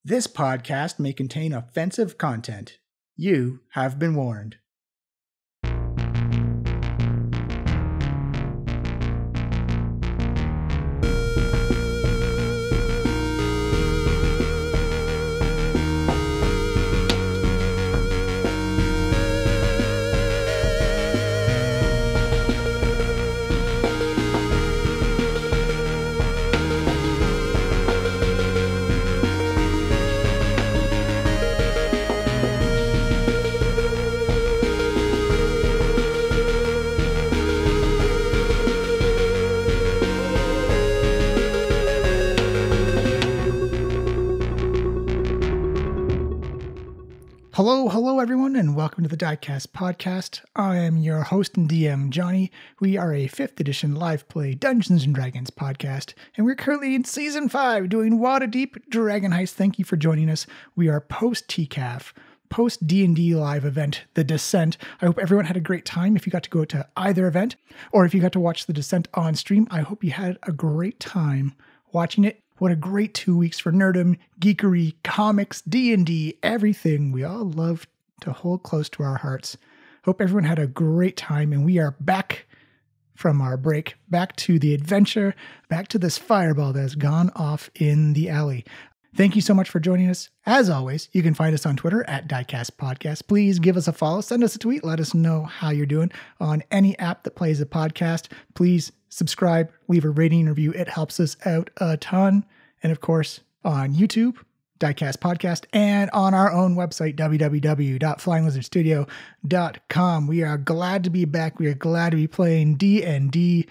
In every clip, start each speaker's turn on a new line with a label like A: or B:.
A: This podcast may contain offensive content. You have been warned. Hello everyone, and welcome to the Diecast podcast. I am your host and DM, Johnny. We are a 5th edition live play Dungeons & Dragons podcast, and we're currently in Season 5 doing Waterdeep Dragon Heist. Thank you for joining us. We are post-TCAF, post-D&D live event, The Descent. I hope everyone had a great time. If you got to go to either event, or if you got to watch The Descent on stream, I hope you had a great time watching it. What a great 2 weeks for nerdom, geekery, comics, D&D, everything we all love to hold close to our hearts. Hope everyone had a great time, and we are back from our break, back to the adventure, back to this fireball that has gone off in the alley. Thank you so much for joining us. As always, you can find us on Twitter at Diecast Podcast. Please give us a follow, send us a tweet, let us know how you're doing on any app that plays a podcast. Please subscribe, leave a rating and review. It helps us out a ton. And of course, on YouTube, Diecast Podcast, and on our own website, www.flyinglizardstudio.com. We are glad to be back. We are glad to be playing D&D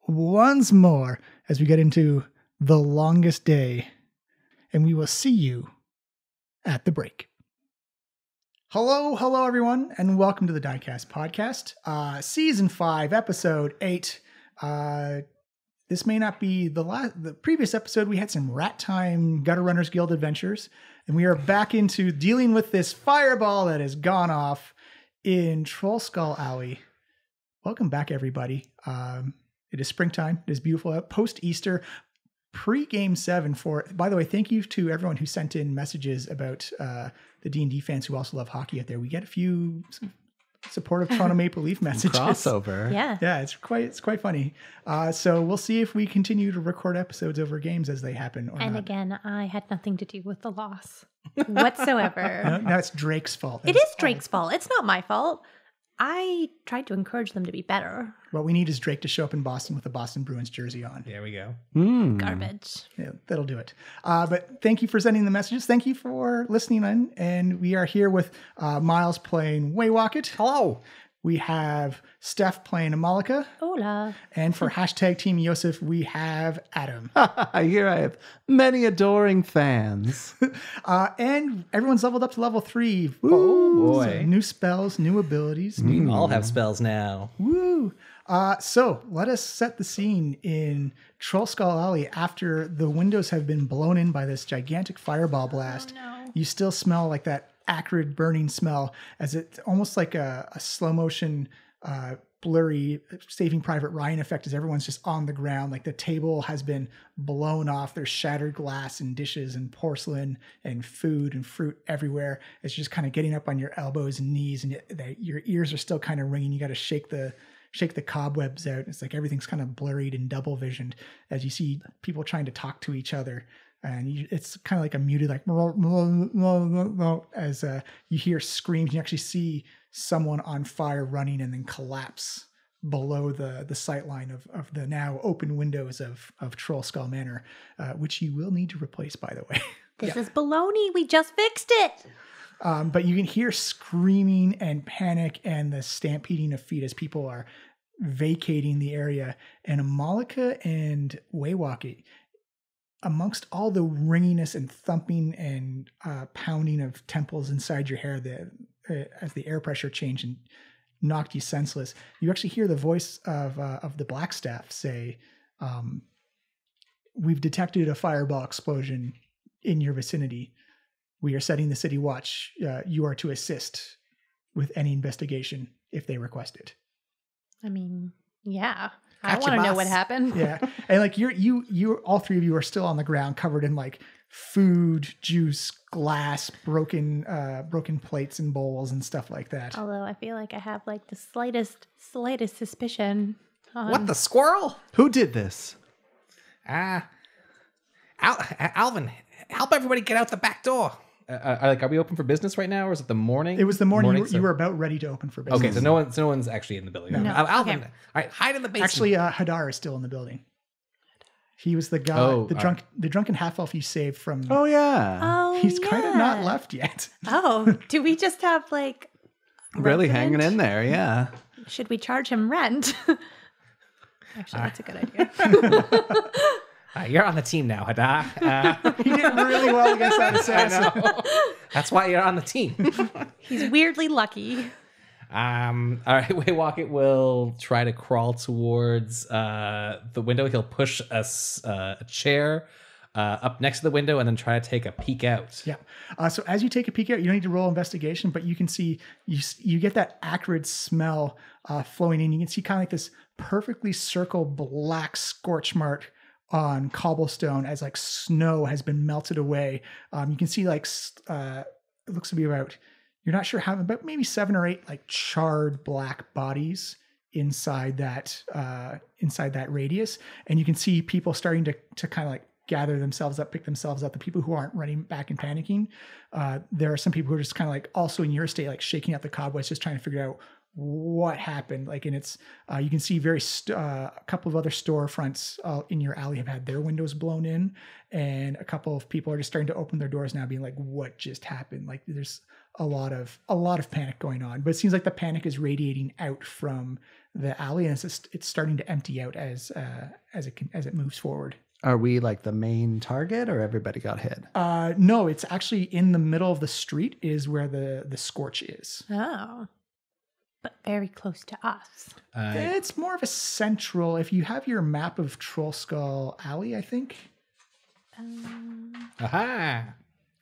A: once more as we get into the longest day. And we will see you at the break. Hello everyone, and welcome to the Diecast Podcast, Season 5, Episode 8. This may not be the previous episode. We had some Rat Time Gutter Runners Guild adventures, and we are back into dealing with this fireball that has gone off in Trollskull Alley. Welcome back, everybody. It is springtime. It is beautiful. Post-Easter, pre-Game 7 for, by the way, thank you to everyone who sent in messages about the D&D fans who also love hockey out there. We get a few supportive Toronto Maple Leaf messages.
B: Crossover.
C: Yeah,
A: it's quite funny. So we'll see if we continue to record episodes over games as they happen. Or
C: and
A: not.
C: again, I had nothing to do with the loss whatsoever.
A: No, it's Drake's fault.
C: It is Drake's fault. It's not my fault. I tried to encourage them to be better.
A: What we need is Drake to show up in Boston with a Boston Bruins jersey on.
B: There we go.
C: Garbage.
A: Yeah, that'll do it. But thank you for sending the messages. Thank you for listening in. And we are here with Miles playing Waywocket.
B: Hello.
A: We have Steph playing Amalika.
C: Hola.
A: And for hashtag Team Yosef, we have Adam.
B: Here I have many adoring fans.
A: And everyone's leveled up to level 3.
B: Ooh, boy.
A: So new spells, new abilities.
D: We all have spells now.
A: Woo! So let us set the scene in Trollskull Alley after the windows have been blown in by this gigantic fireball blast.
C: Oh, no.
A: You still smell like that acrid burning smell, as it's almost like a slow motion, blurry Saving Private Ryan effect as everyone's just on the ground. Like the table has been blown off. There's shattered glass and dishes and porcelain and food and fruit everywhere. It's just kind of getting up on your elbows and knees, and your ears are still kind of ringing. You got to shake the cobwebs out. It's like everything's kind of blurred and double visioned as you see people trying to talk to each other. And it's kind of like a muted, like, as you hear screams. You actually see someone on fire running and then collapse below the sight line of the now open windows of Trollskull Manor, which you will need to replace, by the way.
C: This is baloney. We just fixed it.
A: But you can hear screaming and panic and the stampeding of feet as people are vacating the area. And Amalika and Waywocket, amongst all the ringiness and thumping and pounding of temples inside your hair, as the air pressure changed and knocked you senseless, you actually hear the voice of the Blackstaff say, "We've detected a fireball explosion in your vicinity. We are setting the city watch. You are to assist with any investigation if they request it."
C: I mean, yeah. I
B: Gotcha,
C: want to know
B: boss.
C: what happened.
A: Yeah. And like you all three of you are still on the ground covered in like food, juice, glass, broken plates and bowls and stuff like that.
C: Although I feel like I have like the slightest suspicion on...
D: What the squirrel?
B: Who did this?
D: Alvin, help everybody get out the back door. Are we open for business right now, or is it the morning?
A: It was the morning
D: so-
A: you were about ready to open for business.
D: Okay, so no one's actually in the building.
C: No.
D: Alvin,
C: Okay.
D: all right, hide in the basement.
A: Actually, Hadar is still in the building. He was the guy,
B: Oh,
A: the drunken half elf you saved from.
B: Oh, yeah.
C: Oh,
A: He's kind of not
C: yeah.
A: left yet.
C: Oh, do we just have like...
B: Really hanging
C: resident?
B: in there, yeah.
C: Should we charge him rent? Actually, that's a good idea.
D: You're on the team now, Hadar.
A: He did really well against that assassin.
D: That's why you're on the team.
C: He's weirdly lucky.
D: All right, Waywocket will try to crawl towards the window. He'll push a chair up next to the window and then try to take a peek out.
A: Yeah. So as you take a peek out, you don't need to roll investigation, but you can see you get that acrid smell flowing in. You can see kind of like this perfectly circled black scorch mark on cobblestone as like snow has been melted away. You can see like it looks to be about, you're not sure how, but maybe 7 or 8 like charred black bodies inside that radius, and you can see people starting to kind of like gather themselves up, pick themselves up. The people who aren't running back and panicking, there are some people who are just kind of like also in your state, like shaking out the cobwebs, just trying to figure out what happened. Like, and it's you can see a couple of other storefronts in your alley have had their windows blown in, and a couple of people are just starting to open their doors now, being like, "What just happened?" Like, there's a lot of panic going on, but it seems like the panic is radiating out from the alley, and it's starting to empty out as it moves forward.
B: Are we like the main target or everybody got hit?
A: No, it's actually in the middle of the street is where the scorch is.
C: Oh. But very close to us.
A: It's more of a central. If you have your map of Troll Skull Alley, I think.
D: Aha!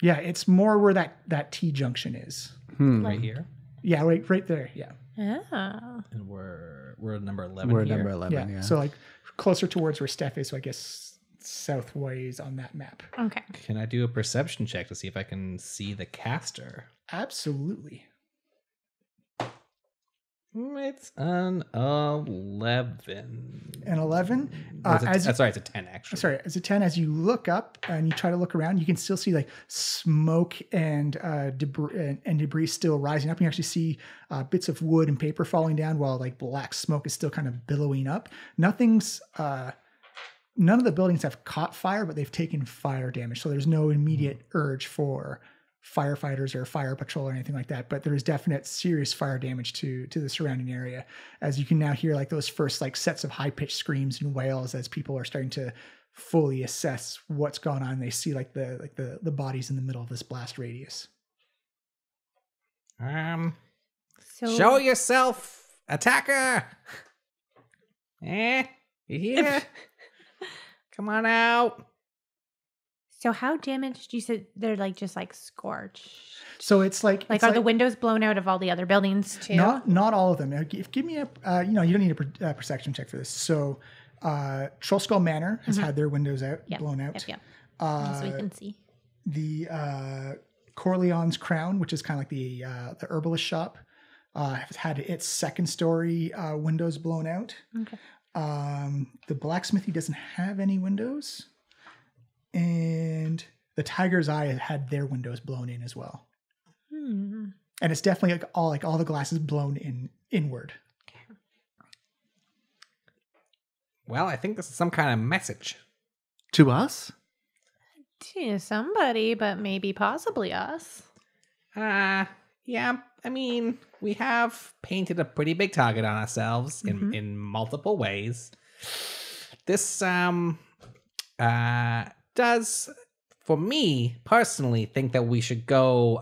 A: Yeah, it's more where that T junction is.
D: Right here.
A: Yeah, right there. Yeah,
C: Oh.
D: And we're number 11
B: We're
D: here.
B: number 11,
A: yeah.
B: yeah.
A: So like closer towards where Steph is. So I guess southways on that map.
C: Okay.
D: Can I do a perception check to see if I can see the caster?
A: Absolutely.
D: It's an 11.
A: An 11.
D: Sorry, it's a 10 actually.
A: Sorry, as a 10, as you look up and you try to look around, you can still see like smoke and debris still rising up. You actually see bits of wood and paper falling down while like black smoke is still kind of billowing up. None of the buildings have caught fire, but they've taken fire damage. So there's no immediate urge for firefighters or fire patrol or anything like that, but there is definite serious fire damage to the surrounding area, as you can now hear like those first like sets of high-pitched screams and wails as people are starting to fully assess what's going on. They see like the bodies in the middle of this blast radius.
C: So
D: Show yourself, attacker. You here? Come on out.
C: So how damaged? You said they're like just like scorched.
A: So it's like
C: Like, are the windows blown out of all the other buildings too?
A: not all of them. Now, give me a you don't need a perception check for this. So Troll Skull Manor has had their windows blown out.
C: Yep. As we can see.
A: The Corleone's Crown, which is kind of like the herbalist shop, has had its second story windows blown out.
C: Okay.
A: The blacksmithy doesn't have any windows, and the Tiger's Eye had their windows blown in as well. And it's definitely like all the glasses blown inward.
D: Well, I think this is some kind of message.
B: To us?
C: To somebody, but maybe possibly us.
D: Yeah, I mean, we have painted a pretty big target on ourselves in multiple ways. This does, for me personally, think that we should go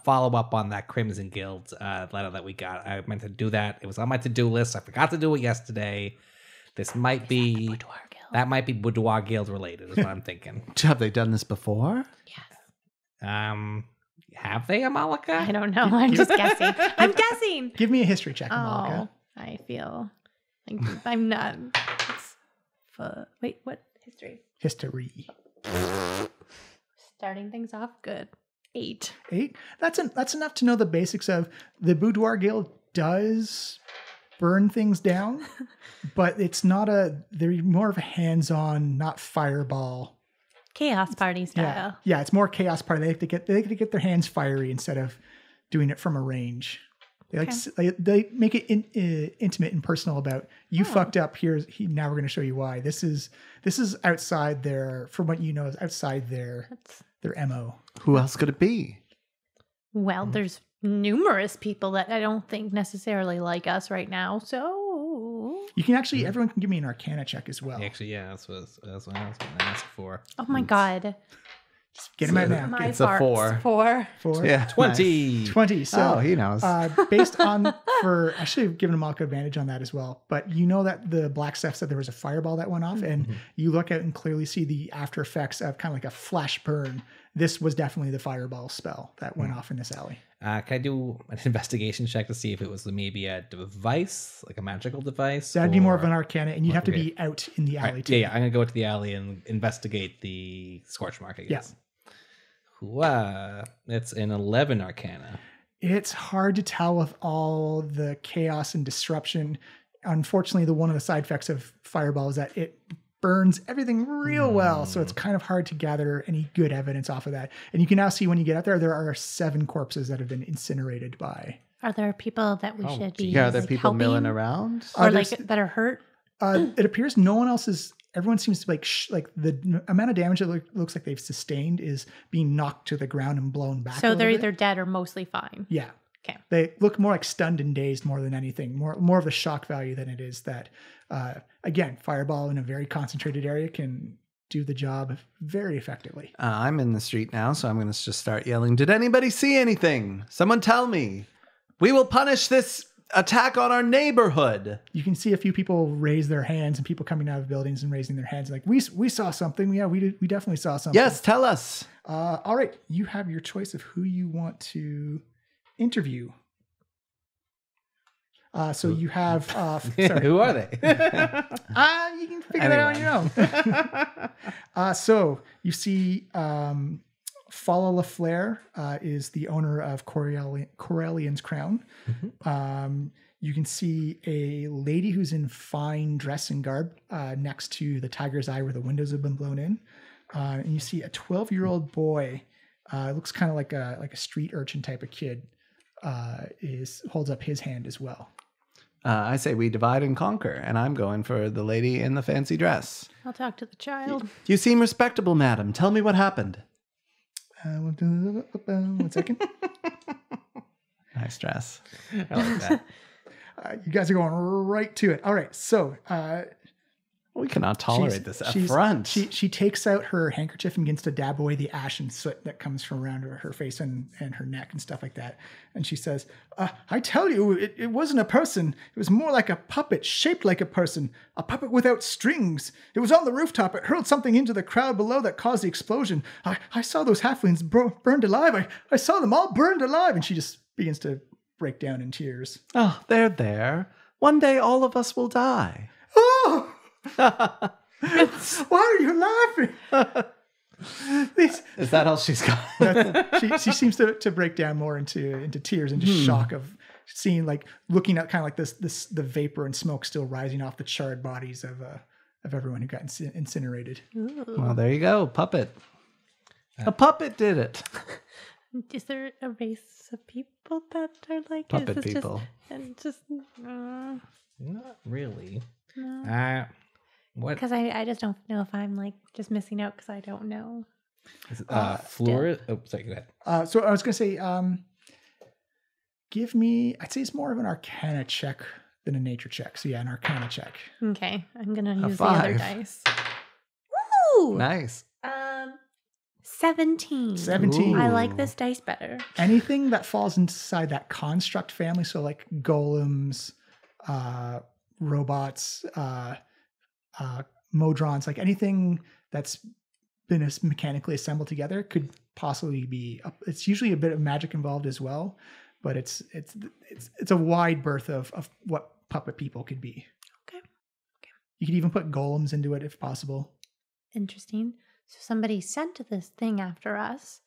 D: follow up on that Crimson Guild letter that we got. I meant to do that. It was on my to-do list. I forgot to do it yesterday. This might be that might be Boudoir Guild related, is what I'm thinking.
B: Have they done this before?
C: Yes.
D: Have they, Amalika?
C: I don't know. I'm just guessing. I'm guessing.
A: Give me a history check, Malika.
C: Oh, I feel like I'm not. Wait, what history?
A: History.
C: Starting things off good. 8.
A: 8. That's enough to know the basics of the Boudoir Guild does burn things down, but it's not they're more of a hands-on, not fireball.
C: Chaos party style.
A: Yeah, it's more chaos party. They have to get their hands fiery instead of doing it from a range. They make it intimate and personal about you fucked up. Now we're going to show you why. This is outside their, from what you know, is outside their MO.
B: Who else could it be?
C: Well, there's numerous people that I don't think necessarily like us right now. So
A: You can actually, everyone can give me an Arcana check as well.
D: Actually, yeah, that's what I was going to ask for.
C: oh my god,
A: Get them out now.
C: my
B: It's a
C: farts.
B: 4.
A: 4.
B: Yeah.
D: 20.
A: 20. So
B: Oh, he knows.
A: based on I should have given him all advantage on that as well. But you know that the Black Staff said there was a fireball that went off, and you look out and clearly see the after effects of kind of like a flash burn. This was definitely the fireball spell that went off in this alley.
D: Can I do an investigation check to see if it was maybe a device, like a magical device?
A: That'd be more of an Arcana, and you'd have to be out in the alley
D: Right,
A: too.
D: yeah, I'm going to go to the alley and investigate the scorch mark, I guess. It's an 11 Arcana.
A: It's hard to tell with all the chaos and disruption. Unfortunately, one of the side effects of fireball is that it burns everything real well. So it's kind of hard to gather any good evidence off of that. And you can now see when you get out there are 7 corpses that have been incinerated by.
C: Are there people that we should be?
B: Yeah, are there
C: like,
B: people milling
C: helping?
B: around?
C: or like
A: there's-
C: that are hurt?
A: It appears no one else is. Everyone seems to like the amount of damage that looks like they've sustained is being knocked to the ground and blown back. a
C: So
A: little
C: they're
A: bit.
C: either dead or mostly fine.
A: Yeah.
C: Okay.
A: They look more like stunned and dazed more than anything. More of the shock value than it is that. Again, fireball in a very concentrated area can do the job very effectively.
B: I'm in the street now, so I'm going to just start yelling, "Did anybody see anything? Someone tell me. We will punish this attack on our neighborhood."
A: You can see a few people raise their hands and people coming out of buildings and raising their hands like, we saw something. Yeah, we definitely saw something.
B: Yes, tell us.
A: All right. You have your choice of who you want to interview. So you have, sorry.
D: Who are they?
A: You can figure that out on your own. So you see, Fala LaFleur is the owner of Corellian's Crown. You can see a lady who's in fine dress and garb next to the Tiger's Eye where the windows have been blown in. And you see a 12-year-old boy, looks kind of like a street urchin type of kid, holds up his hand as well.
B: I say we divide and conquer, and I'm going for the lady in the fancy dress.
C: I'll talk to the child.
B: You seem respectable, madam. Tell me what happened.
A: 1 second.
B: Nice dress.
D: I like that.
A: You guys are going right to it. All right. So
B: We cannot tolerate this
A: she's-
B: affront.
A: She takes out her handkerchief and begins to dab away the ash and soot that comes from around her face and her neck and stuff like that. And she says, I tell you, it wasn't a person. It was more like a puppet shaped like a person, a puppet without strings. It was on the rooftop. It hurled something into the crowd below that caused the explosion. I saw those halflings burned alive. I saw them all burned alive. And she just begins to break down in tears.
B: Oh, they're there. One day all of us will die.
A: Oh! Why are you laughing?
B: Is that all she's got?
A: She seems to break down more into tears and just shock of seeing, like, looking at kind of like the vapor and smoke still rising off the charred bodies of everyone who got incinerated.
B: Well, there you go. Puppet. A puppet did it.
C: Is there a race of people that are like
B: Puppet
C: is this
B: people.
D: Not really. What?
C: Because I just don't know if I'm like just missing out because I don't know.
D: Is it, Fleur? Oh, sorry, go ahead.
A: So I was going to say, give me, I'd say it's more of an Arcana check than a nature check. So yeah, an Arcana check.
C: Okay, I'm gonna
B: A
C: use the other
B: 5.
C: dice. Woo!
B: Nice.
C: 17.
A: 17.
C: I like this dice better.
A: Anything that falls inside that construct family, so like golems, robots, modrons, like anything that's been mechanically assembled together could possibly be. It's usually a bit of magic involved as well, but it's a wide berth of what puppet people could be.
C: Okay.
A: You could even put golems into it if possible.
C: Interesting. So somebody sent this thing after us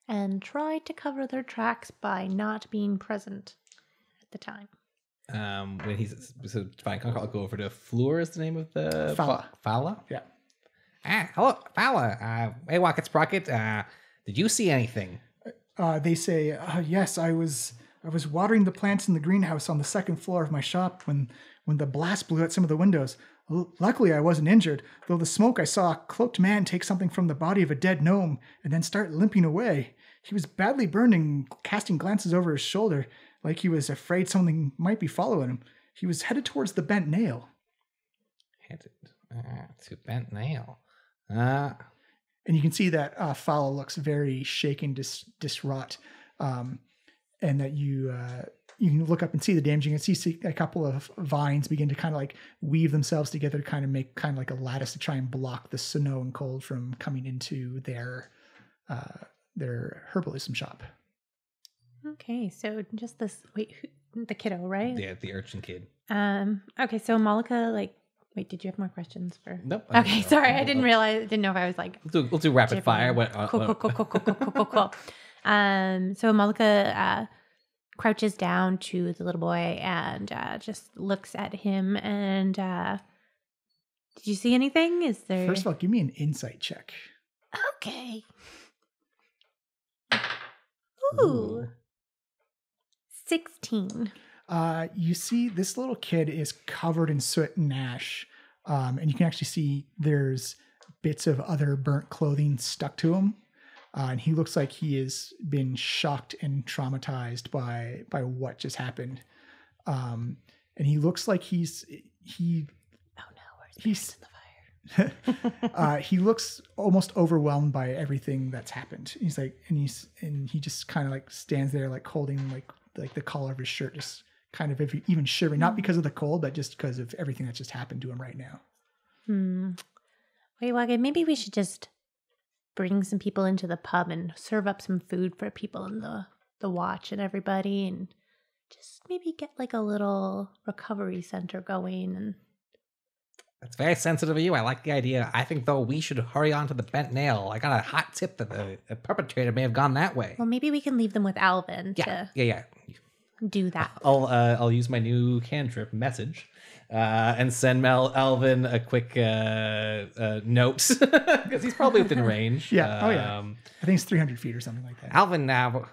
C: and tried to cover their tracks by not being present at the time.
D: When he's so fine, I'll go over to Fleur. Is the name of the
A: Fala.
D: Fala?
A: Yeah.
D: Hello, Fala. Hey, Rocket Sprocket. Did you see anything?
A: They say, yes, I was watering the plants in the greenhouse on the second floor of my shop when the blast blew out some of the windows. Luckily, I wasn't injured, though the smoke I saw a cloaked man take something from the body of a dead gnome and then start limping away. He was badly burned and casting glances over his shoulder, like he was afraid something might be following him. He was headed towards the bent nail.
D: Headed to Bent Nail.
A: And you can see that Fala looks very shaken, distraught, and that you can look up and see the damage. You can see a couple of vines begin to kind of like weave themselves together to kind of make kind of like a lattice to try and block the snow and cold from coming into their herbalism shop.
C: Okay, so just this. Wait, the kiddo, right?
D: Yeah, the urchin kid.
C: Okay, so Malika, wait, did you have more questions for?
D: Nope.
C: Okay, sorry, I didn't know if I was like.
D: We'll do rapid fire.
C: Cool. So Malika crouches down to the little boy and just looks at him. And did you see anything? Is there?
A: First of all, give me an insight check.
C: Okay. Ooh. 16.
A: You see this little kid is covered in soot and ash. And you can actually see there's bits of other burnt clothing stuck to him. And he looks like he has been shocked and traumatized by what just happened. And he looks like
C: Oh no, where's in the fire?
A: he looks almost overwhelmed by everything that's happened. He's like, and he just kind of like stands there, like holding like the collar of his shirt, just kind of even shivering, not because of the cold, but just because of everything that's just happened to him right now.
C: Wait, Waggy, maybe we should just bring some people into the pub and serve up some food for people in the watch and everybody, and just maybe get like a little recovery center going. And
D: That's very sensitive of you. I like the idea. I think, though, we should hurry on to the Bent Nail. I got a hot tip that the perpetrator may have gone that way.
C: well, maybe we can leave them with Alvin
D: Yeah.
C: to do that.
D: I'll use my new cantrip message and send Alvin a quick note because he's probably within range.
A: Yeah. I think it's 300 feet or something like that.
D: Alvin,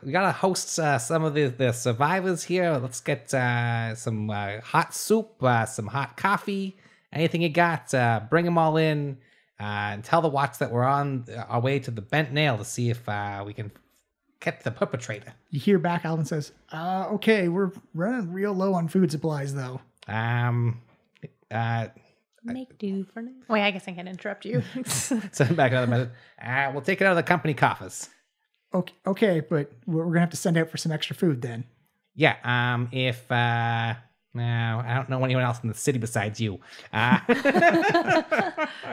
D: we gotta host some of the survivors here. Let's get some hot soup, some hot coffee, anything you got. Bring them all in and tell the watch that we're on our way to the Bent Nail to see if we can get the perpetrator.
A: You hear back, Alvin says, okay, we're running real low on food supplies, though.
C: Make do for now. Wait, I guess I can interrupt you.
D: Send back another message. We'll take it out of the company coffers.
A: Okay, but we're going to have to send out for some extra food then.
D: Yeah, if... no, I don't know anyone else in the city besides you.
A: What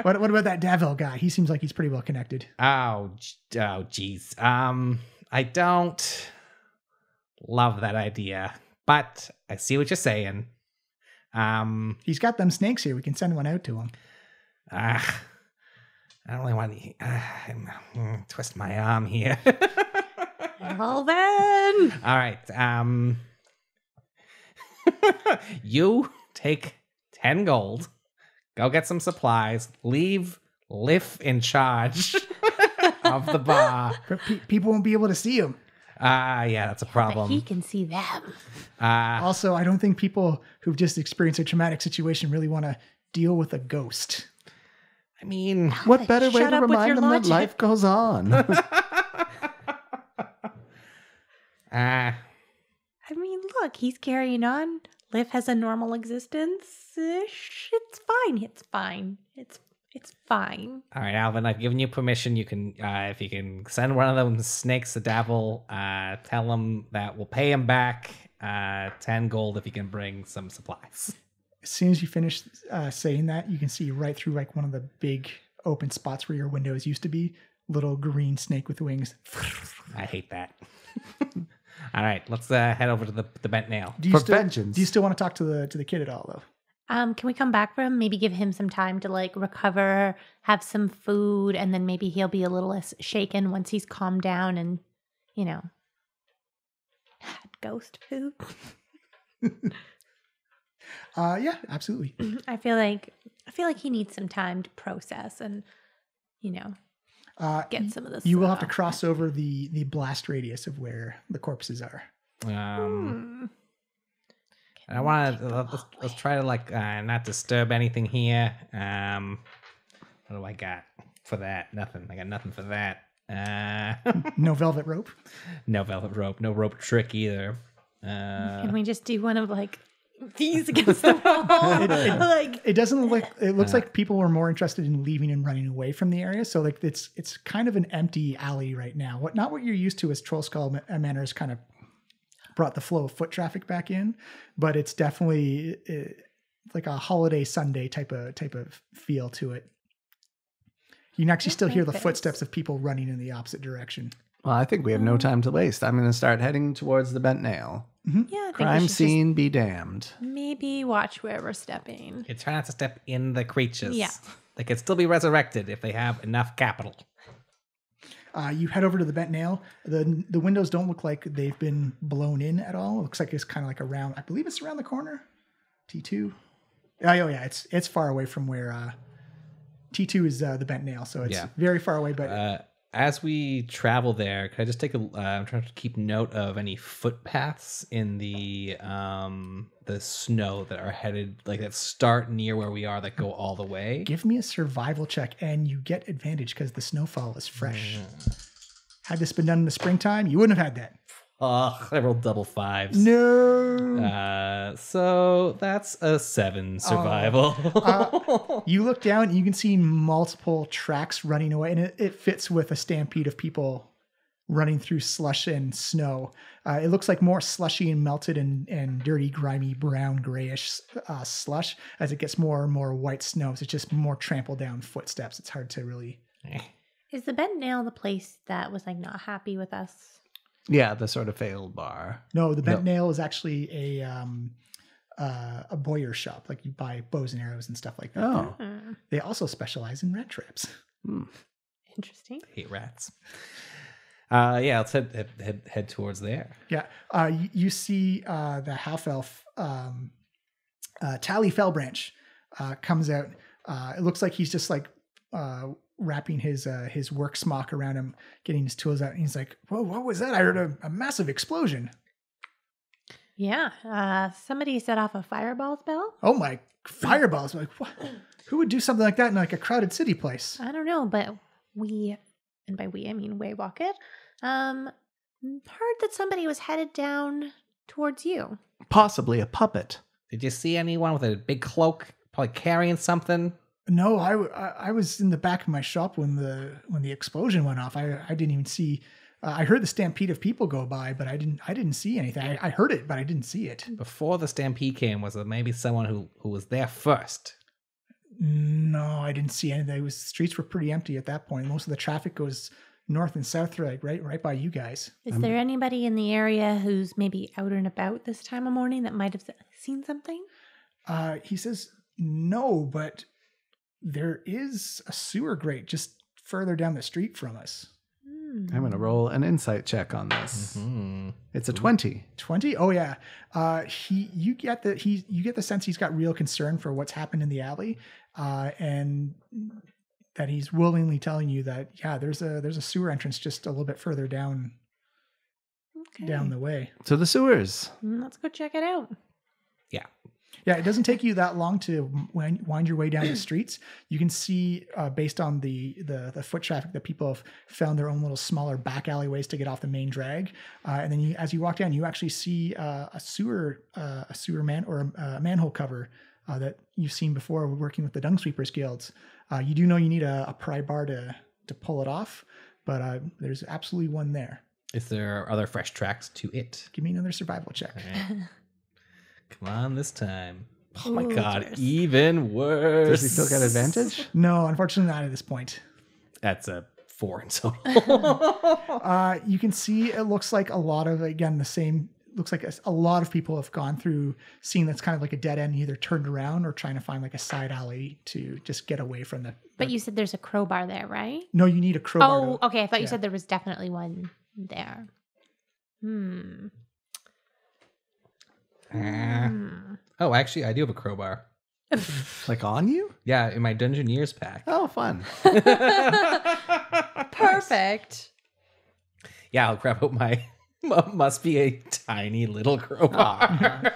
A: about that Davil guy? He seems like he's pretty well connected.
D: Oh, geez. I don't love that idea, but I see what you're saying.
A: He's got them snakes here. We can send one out to him.
D: I don't really want to twist my arm here.
C: Alvin!
D: All right. You take 10 gold, go get some supplies, leave Liff in charge of the bar.
A: But people won't be able to see him.
D: Yeah, that's a problem.
C: But he can see them.
A: Also, I don't think people who've just experienced a traumatic situation really want to deal with a ghost.
D: I mean,
B: What better way
C: Shut
B: to
C: up with
B: remind
C: your
B: them that
C: logic.
B: life goes on?
C: I mean, look, he's carrying on. Liv has a normal existence. It's fine. It's fine. It's fine.
D: all right, Alvin, I've given you permission. You can, if you can send one of them snakes to Davil, tell him that we'll pay him back 10 gold if he can bring some supplies.
A: As soon as you finish saying that, you can see right through like one of the big open spots where your windows used to be, little green snake with wings.
D: I hate that. All right, let's head over to the Bent Nail.
A: Do you
B: For
A: still,
B: vengeance.
A: Do you still want to talk to the kid at all, though?
C: Can we come back for him? Maybe give him some time to like recover, have some food, and then maybe he'll be a little less shaken once he's calmed down and, had ghost food.
A: Yeah, absolutely.
C: I feel like he needs some time to process and, get some of this.
A: You will have to cross over the blast radius of where the corpses are.
D: I want to let's try to like not disturb anything here. What do I got for that? Nothing. I got nothing for that.
A: No velvet rope.
D: No velvet rope. No rope trick either.
C: Can we just do one of like these against the wall?
A: It doesn't look. It looks like people were more interested in leaving and running away from the area. So like it's kind of an empty alley right now. Not what you're used to as Trollskull Manor has kind of brought the flow of foot traffic back in, but it's definitely like a holiday Sunday type of feel to it. You can actually still hear the footsteps of people running in the opposite direction.
B: Well, I think we have no time to waste. I'm going to start heading towards the bent nail.
C: Yeah, I think we
B: Crime
C: should
B: scene be damned.
C: maybe watch where we're stepping.
D: You try not to step in the creatures.
C: Yeah.
D: They can still be resurrected if they have enough capital.
A: You head over to the bent nail. The windows don't look like they've been blown in at all. It looks like it's kind of like around. I believe it's around the corner. T2. Oh yeah, it's far away from where T2 is the bent nail, so it's very far away. But
D: As we travel there, can I just take I'm trying to keep note of any footpaths in the snow that are headed, like that start near where we are, that go all the way.
A: give me a survival check, and you get advantage because the snowfall is fresh. Had this been done in the springtime, you wouldn't have had that.
D: Oh, I rolled double fives.
A: No.
D: So that's a 7 survival.
A: You look down and you can see multiple tracks running away, and it fits with a stampede of people running through slush and snow. It looks like more slushy and melted and dirty, grimy, brown, grayish slush as it gets more and more white snows. It's just more trampled down footsteps. It's hard to really...
C: Is the bent nail the place that was like not happy with us?
B: Yeah, the sort of failed bar.
A: No, the bent nail is actually a Boyer shop. Like you buy bows and arrows and stuff like that.
B: Oh.
A: They also specialize in rat traps.
C: Interesting.
D: I hate rats. Yeah, let's head towards there.
A: Yeah. You see the half elf Tally Fellbranch comes out. It looks like he's just like wrapping his work smock around him, getting his tools out, and he's like, "Whoa, what was that? I heard a massive explosion."
C: Yeah. Somebody set off a fireball spell.
A: Oh my, fireballs! Like, what? Who would do something like that in like a crowded city place?
C: I don't know, but we, and by we I mean Waywalkett, heard that somebody was headed down towards you.
B: Possibly a puppet.
D: Did you see anyone with a big cloak, probably carrying something?
A: No, I was in the back of my shop when the explosion went off. I didn't even see. I heard the stampede of people go by, but I didn't see anything. I heard it, but I didn't see it.
D: Before the stampede came, was there maybe someone who was there first?
A: No, I didn't see anything. The streets were pretty empty at that point. Most of the traffic goes north and south, like right by you guys.
C: Is there anybody in the area who's maybe out and about this time of morning that might have seen something?
A: He says no, but there is a sewer grate just further down the street from us.
B: I'm going to roll an insight check on this.
D: Mm-hmm.
B: It's a 20.
A: 20? Oh yeah. You get the sense he's got real concern for what's happened in the alley, and that he's willingly telling you that there's a sewer entrance just a little bit further down the way.
B: So the sewers.
C: Let's go check it out.
A: Yeah, it doesn't take you that long to wind your way down the streets. You can see, based on the foot traffic, that people have found their own little smaller back alleyways to get off the main drag. And then as you walk down, you actually see a sewer man or a manhole cover that you've seen before working with the Dung Sweepers Guilds. You do know you need a pry bar to pull it off, but there's absolutely one there.
D: Is there other fresh tracks to it?
A: Give me another survival check.
D: Right. Come on this time. Oh my
C: Ooh,
D: god,
C: worse.
D: even worse.
B: Does he still get advantage?
A: No, unfortunately not at this point.
D: That's a 4 in total.
A: You can see it looks like a lot of, again, the same looks like a lot of people have gone through seeing that's kind of like a dead end, either turned around or trying to find like a side alley to just get away from the.
C: But you said there's a crowbar there, right?
A: No, you need a crowbar.
C: Oh, okay. I thought you
A: yeah.
C: said there was definitely one there.
D: Oh, actually, I do have a crowbar.
B: Like on you?
D: Yeah, in my Dungeoneers pack.
B: Oh, fun.
C: Perfect.
D: Yeah, I'll grab out my must be a tiny little crowbar.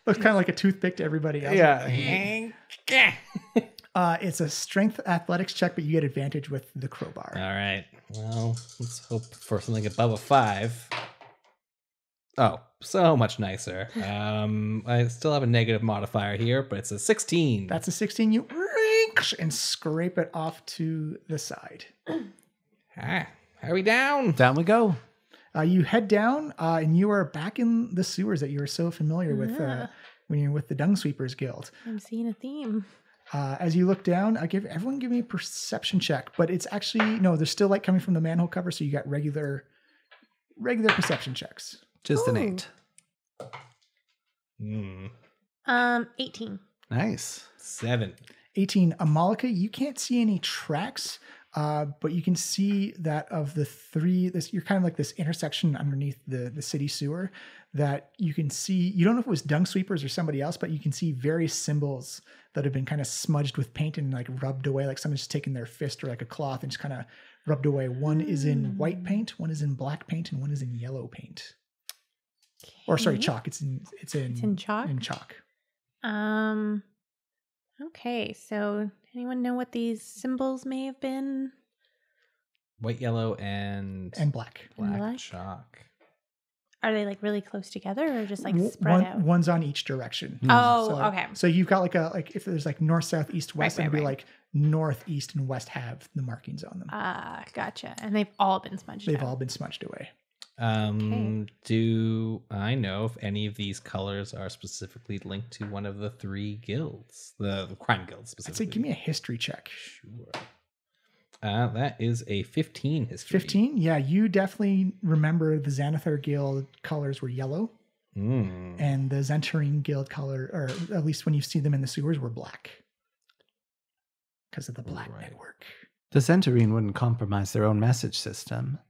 A: Looks kind of like a toothpick to everybody else.
D: Yeah.
A: It's a strength athletics check, but you get advantage with the crowbar.
D: All right. Well, let's hope for something above a 5. Oh, so much nicer. I still have a negative modifier here, but it's a 16.
A: That's a 16. You and scrape it off to the side.
D: Are we down?
B: Down we go.
A: You head down, and you are back in the sewers that you are so familiar with when you're with the Dung Sweepers Guild.
C: I'm seeing a theme.
A: As you look down, everyone give me a perception check, but it's actually there's still light coming from the manhole cover, so you got regular perception checks.
B: Just an 8.
C: 18.
B: Nice.
D: 7.
A: 18. Amalika, you can't see any tracks, but you can see that of the 3, you're kind of like this intersection underneath the city sewer that you can see. You don't know if it was Dung Sweepers or somebody else, but you can see various symbols that have been kind of smudged with paint and like rubbed away, like someone's just taken their fist or like a cloth and just kind of rubbed away. One is in white paint, one is in black paint, and one is in yellow paint. Or sorry, chalk. It's in
C: chalk?
A: In chalk.
C: Okay, so anyone know what these symbols may have been?
D: White, yellow, and
A: Black.
C: Black?
D: chalk.
C: Are they like really close together or just like spread out?
A: One's on each direction.
C: Oh,
A: So,
C: okay.
A: So you've got like if there's like north, south, east, west,
C: Right,
A: it'd be
C: right.
A: like north, east, and west have the markings on them.
C: Gotcha. And they've all been smudged
A: They've
C: out.
A: all been smudged away.
D: Do I know if any of these colors are specifically linked to one of the 3 guilds, the crime guilds
A: I'd say
D: specifically?
A: give me a history check.
D: Sure. That is a 15 history.
A: 15? Yeah, you definitely remember the Xanathar Guild colors were yellow, and the Zentarine Guild color, or at least when you see them in the sewers, were black. Because of the Black
D: Right.
A: Network.
B: The Centaurine wouldn't compromise their own message system.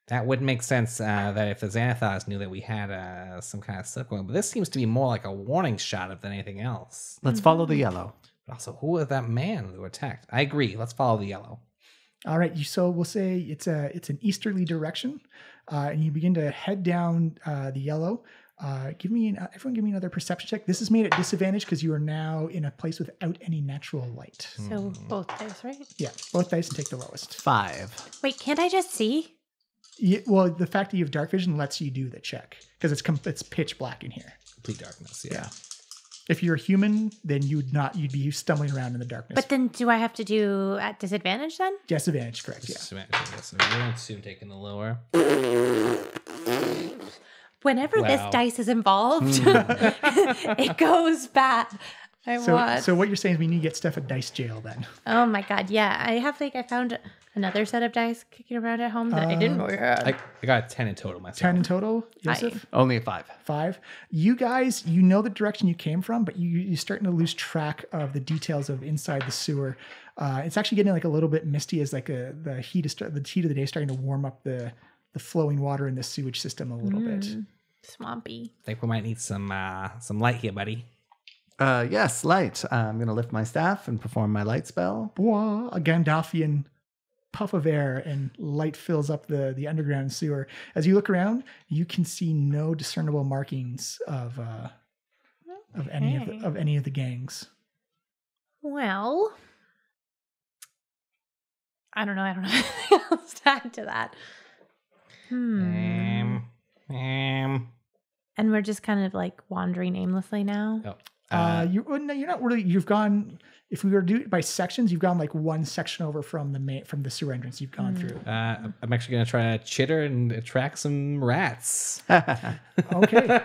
D: That would make sense that if the Xanathars knew that we had some kind of stuff going, but this seems to be more like a warning shot than anything else.
B: Let's follow the yellow.
D: But also, who was that man who attacked? I agree. Let's follow the yellow.
A: All right, so we'll say it's an easterly direction, and you begin to head down the yellow. Everyone give me another perception check. This is made at disadvantage because you are now in a place without any natural light.
C: So both dice, right?
A: Yeah, both dice and take the lowest.
B: 5.
C: Wait, can't I just see?
A: Yeah, well, the fact that you have dark vision lets you do the check because it's pitch black in here.
D: Complete darkness.
A: Yeah. If you're a human, then you'd be stumbling around in the darkness.
C: But then do I have to do at disadvantage then?
A: Disadvantage, correct? Yeah.
D: So we're going to assume taking the lower.
C: Whenever this
D: Wow.
C: dice is involved, it goes bad.
A: So what you're saying is we need to get Steph a dice jail then.
C: Oh my god, yeah. I found another set of dice kicking around at home that I didn't know we had.
D: I got a 10 in total myself.
A: 10 in total, Yosef?
B: Only a 5.
A: 5. You guys, you know the direction you came from, but you're starting to lose track of the details of inside the sewer. It's actually getting like a little bit misty as like the heat of the day is starting to warm up the flowing water in the sewage system a little bit.
C: Swampy.
D: I think we might need some light here, buddy.
B: Yes, light. I'm going to lift my staff and perform my light spell.
A: Bwah, a Gandalfian puff of air and light fills up the underground sewer. As you look around, you can see no discernible markings of any of the gangs.
C: Well, I don't know anything else to add to that. And we're just kind of like wandering aimlessly now.
A: You're not really. You've gone. If we were to do it by sections, you've gone like one section over from the sewer entrance. You've gone through.
D: I'm actually going to try to chitter and attract some rats.
A: Okay,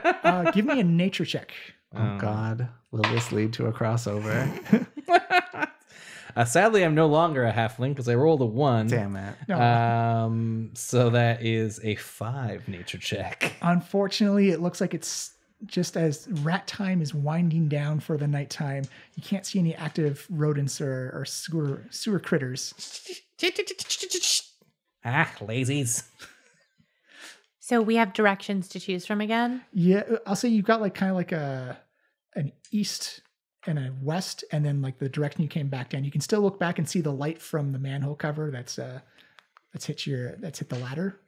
A: give me a nature check.
B: Oh God, will this lead to a crossover?
D: Sadly, I'm no longer a halfling because I rolled a 1.
B: Damn it.
A: No.
D: So that is a 5 nature check.
A: Unfortunately, it looks like it's just as rat time is winding down for the nighttime. You can't see any active rodents or sewer critters.
D: Lazies.
C: So we have directions to choose from again.
A: Yeah, I'll say you've got like kind of like an east and a west, and then like the direction you came back down. You can still look back and see the light from the manhole cover that's hit the ladder.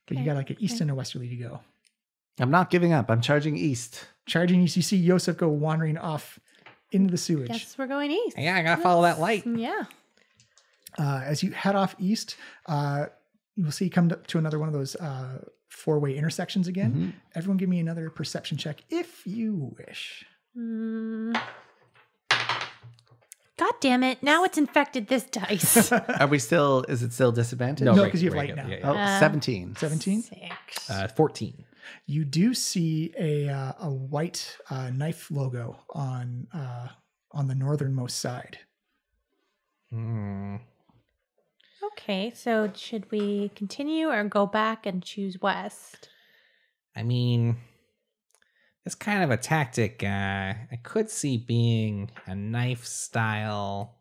A: But you got like an east and a westerly to go.
B: I'm not giving up. I'm charging east.
A: Charging east, you see Yosef go wandering off into the sewage.
C: Guess we're going east.
D: Yeah, I gotta follow that light.
C: Yeah.
A: As you head off east, you'll see you come to another one of those four-way intersections again.
B: Mm-hmm.
A: Everyone give me another perception check if you wish.
C: God damn it. Now it's infected this dice.
B: Are we still, is it still disadvantage?
A: No, 'cause you have light now.
B: Oh, 17.
A: 17?
C: 6.
D: 14.
A: You do see a white knife logo on the northernmost side.
C: Okay, so should we continue or go back and choose west?
D: I mean, it's kind of a tactic I could see being a knife-style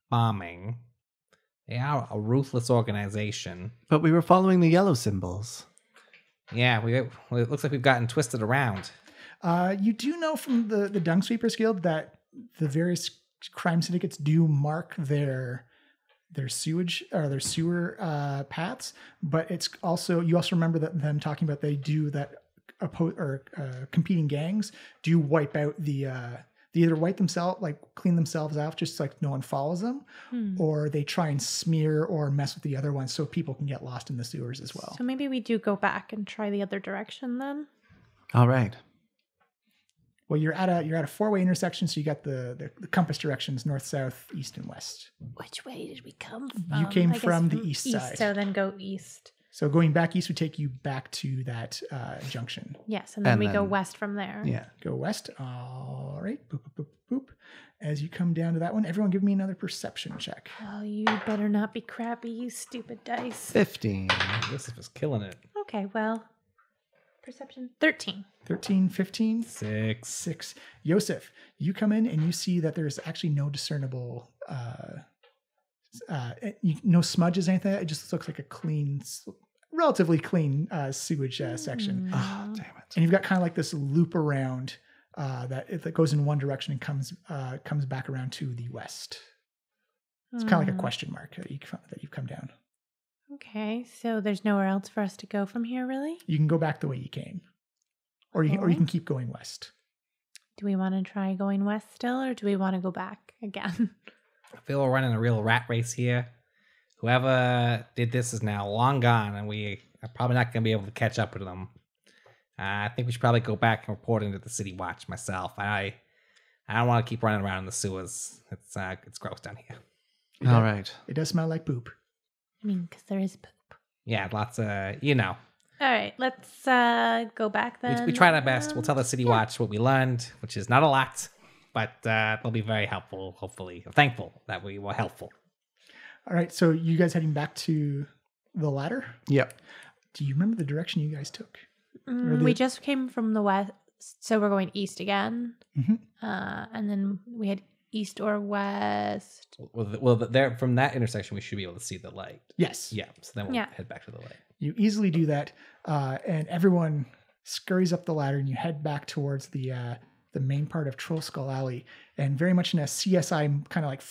D: bombing. They are a ruthless organization.
B: But we were following the yellow symbols.
D: Yeah, it looks like we've gotten twisted around.
A: You do know from the Dung Sweepers Guild that the various crime syndicates do mark their sewage or their sewer paths, but it's also, you also remember that them talking about they do that competing gangs do wipe out they either wipe themselves, like clean themselves off just like no one follows them, or they try and smear or mess with the other ones so people can get lost in the sewers as well.
C: So maybe we do go back and try the other direction then.
B: All right.
A: Well, you're at a four-way intersection, so you got the compass directions north, south, east, and west.
C: Which way did we come from?
A: You came
C: I guess
A: from the east side.
C: So then go east.
A: So going back east would take you back to that junction.
C: Yes, and then we go
B: then-
C: west from there.
B: Yeah.
A: Go west. All right. Boop, boop, boop, boop. As you come down to that one, everyone give me another perception check.
C: Oh, you better not be crappy, you stupid dice.
B: 15.
D: This is killing it.
C: Okay, well, perception 13.
A: 13, 15,
D: 6.
A: 6. Yosef, you come in and you see that there's actually no discernible, no smudges, anything. It just looks like a clean, relatively clean sewage section.
B: Oh, damn it.
A: And you've got kind of like this loop around that goes in one direction and comes back around to the west. It's kind of like a question mark that you've come down.
C: Okay, so there's nowhere else for us to go from here, really?
A: You can go back the way you came, or you can keep going west.
C: Do we want to try going west still, or do we want to go back again?
D: I feel we're running a real rat race here. Whoever did this is now long gone, and we are probably not going to be able to catch up with them. I think we should probably go back and report into the City Watch myself. I don't want to keep running around in the sewers. It's gross down here.
B: All right.
A: It does smell like poop.
C: I mean, because there is poop.
D: Yeah, lots of,
C: All right, let's go back then.
D: We tried our best. We'll tell the City Watch what we learned, which is not a lot, but they'll be very helpful, hopefully. Thankful that we were helpful.
A: All right, so you guys heading back to the ladder?
B: Yep.
A: Do you remember the direction you guys took?
C: We just came from the west, so we're going east again.
A: Mhm.
C: And then we had east or west.
D: Well, there from that intersection, we should be able to see the light.
A: Yes.
D: Yeah, so then we'll
C: Yeah.
D: head back to the light.
A: You easily do that, and everyone scurries up the ladder, and you head back towards the main part of Troll Skull Alley, and very much in a CSI kind of like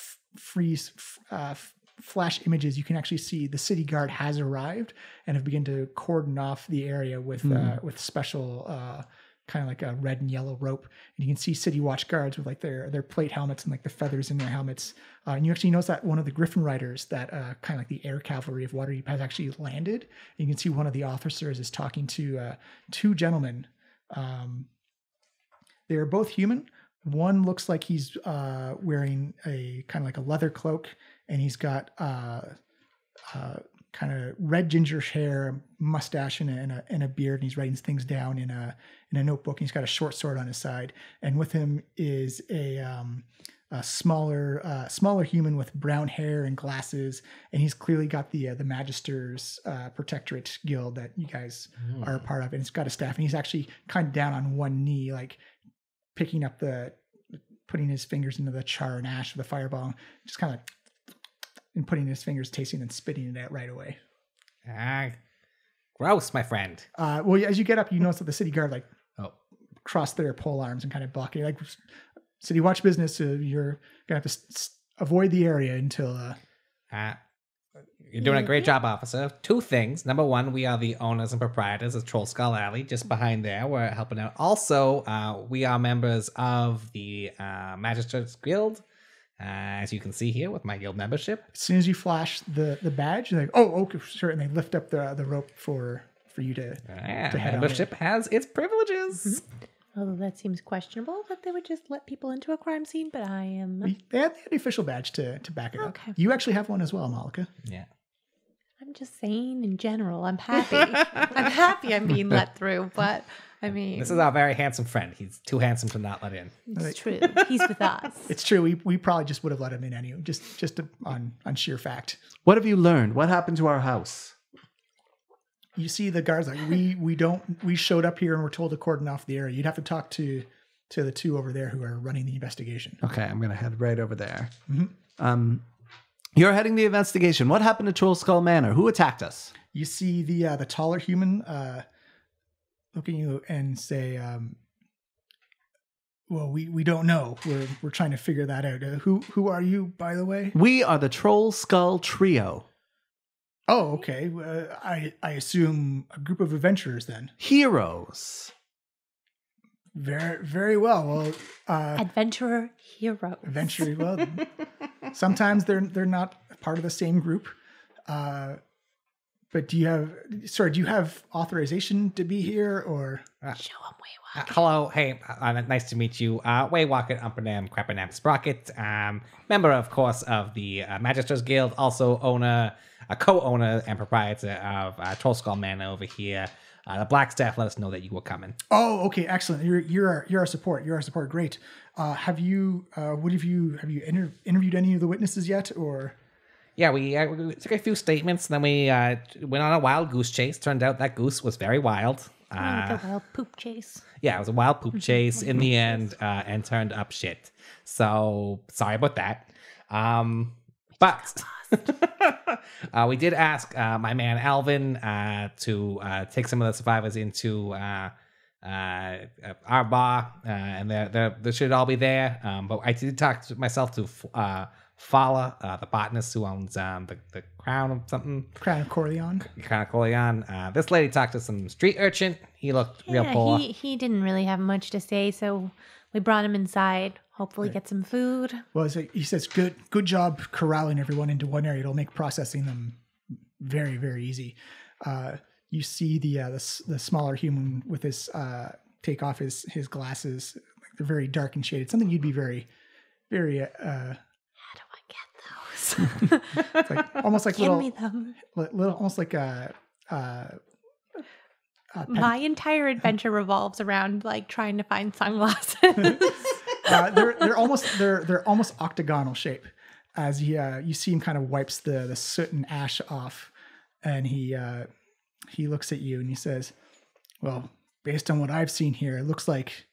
A: flash images, you can actually see the city guard has arrived and have begun to cordon off the area with special kind of like a red and yellow rope, and you can see City Watch guards with like their plate helmets and like the feathers in their helmets. And you actually notice that one of the Griffin Riders, that kind of like the air cavalry of Waterdeep, has actually landed. And you can see one of the officers is talking to two gentlemen. They are both human. One looks like he's wearing a kind of like a leather cloak, and he's got kind of red ginger hair, mustache, and a beard, and he's writing things down in a notebook. And he's got a short sword on his side, and with him is a smaller human with brown hair and glasses, and he's clearly got the Magister's Protectorate Guild that you guys are a part of, and he's got a staff, and he's actually kind of down on one knee, like putting his fingers into the char and ash of the fireball, just kind of and putting his fingers, tasting and spitting it out right away.
D: Gross, my friend.
A: Well, as you get up, you notice that the city guard cross their pole arms and kind of block it. Like, city watch business, you're gonna have to avoid the area until.
D: You're doing a great job, officer. 2 things. Number 1, we are the owners and proprietors of Troll Skull Alley. Just behind there, we're helping out. Also, we are members of the Magistrates Guild, as you can see here with my guild membership.
A: As soon as you flash the badge, you're like, oh, okay, sure, and they lift up the rope for you to head on
D: membership has its privileges.
C: Although that seems questionable that they would just let people into a crime scene, but I am.
A: They have the official badge to back it up.
C: Okay.
A: You actually have one as well, Malika.
D: Yeah.
C: I'm just saying, in general, I'm happy. I'm happy I'm being let through, but I mean,
D: This is our very handsome friend. He's too handsome to not let in.
C: it's true. He's with us.
A: It's true. We probably just would have let him in anyway, just on sheer fact.
B: What have you learned? What happened to our house?
A: You see the guards like we showed up here and we're told to cordon off the area. You'd have to talk to the 2 over there who are running the investigation.
B: Okay, I'm going to head right over there. You're heading the investigation. What happened to Troll Skull Manor? Who attacked us?
A: You see the taller human look at you and say, well, we don't know. We're trying to figure that out. Who are you, by the way?
B: We are the Troll Skull Trio.
A: Oh, okay. I assume a group of adventurers then.
B: Heroes.
A: Very, very well. Well,
C: Adventurer hero.
A: adventure. Well, sometimes they're not part of the same group. But do you have authorization to be here, or?
C: Show him Waywalk.
D: Hello, hey, nice to meet you. Waywalk Umpernam Crappenam Sprocket, member, of course, of the Magistrates Guild, also co-owner and proprietor of Troll Skull Manor over here. The Black Staff let us know that you were coming.
A: Oh, okay, excellent. You're our support. You're our support. Great. Have you interviewed any of the witnesses yet, or?
D: Yeah, we took a few statements, and then we went on a wild goose chase. Turned out that goose was very wild.
C: Like a wild poop chase.
D: Yeah, it was a wild poop chase in the end, and turned up shit. So sorry about that. But we did ask my man Alvin to take some of the survivors into our bar, and they should all be there. But I did talk to myself to Fala, the botanist who owns the Crown of something.
A: Crown of Corleone.
D: Crown of Corleone. This lady talked to some street urchin. He looked real poor.
C: He didn't really have much to say, so we brought him inside. Hopefully get some food.
A: Well, he says, good job corralling everyone into one area. It'll make processing them very, very easy. You see the smaller human with his take off his glasses. Like they're very dark and shaded. Something you'd be very, very.
C: How do I get those?
A: It's like almost like
C: Give me them.
A: little, almost like
C: My entire adventure revolves around like trying to find sunglasses.
A: they're almost octagonal shape. As you see him kind of wipes the soot and ash off, and he looks at you and he says, "Well, based on what I've seen here, it looks like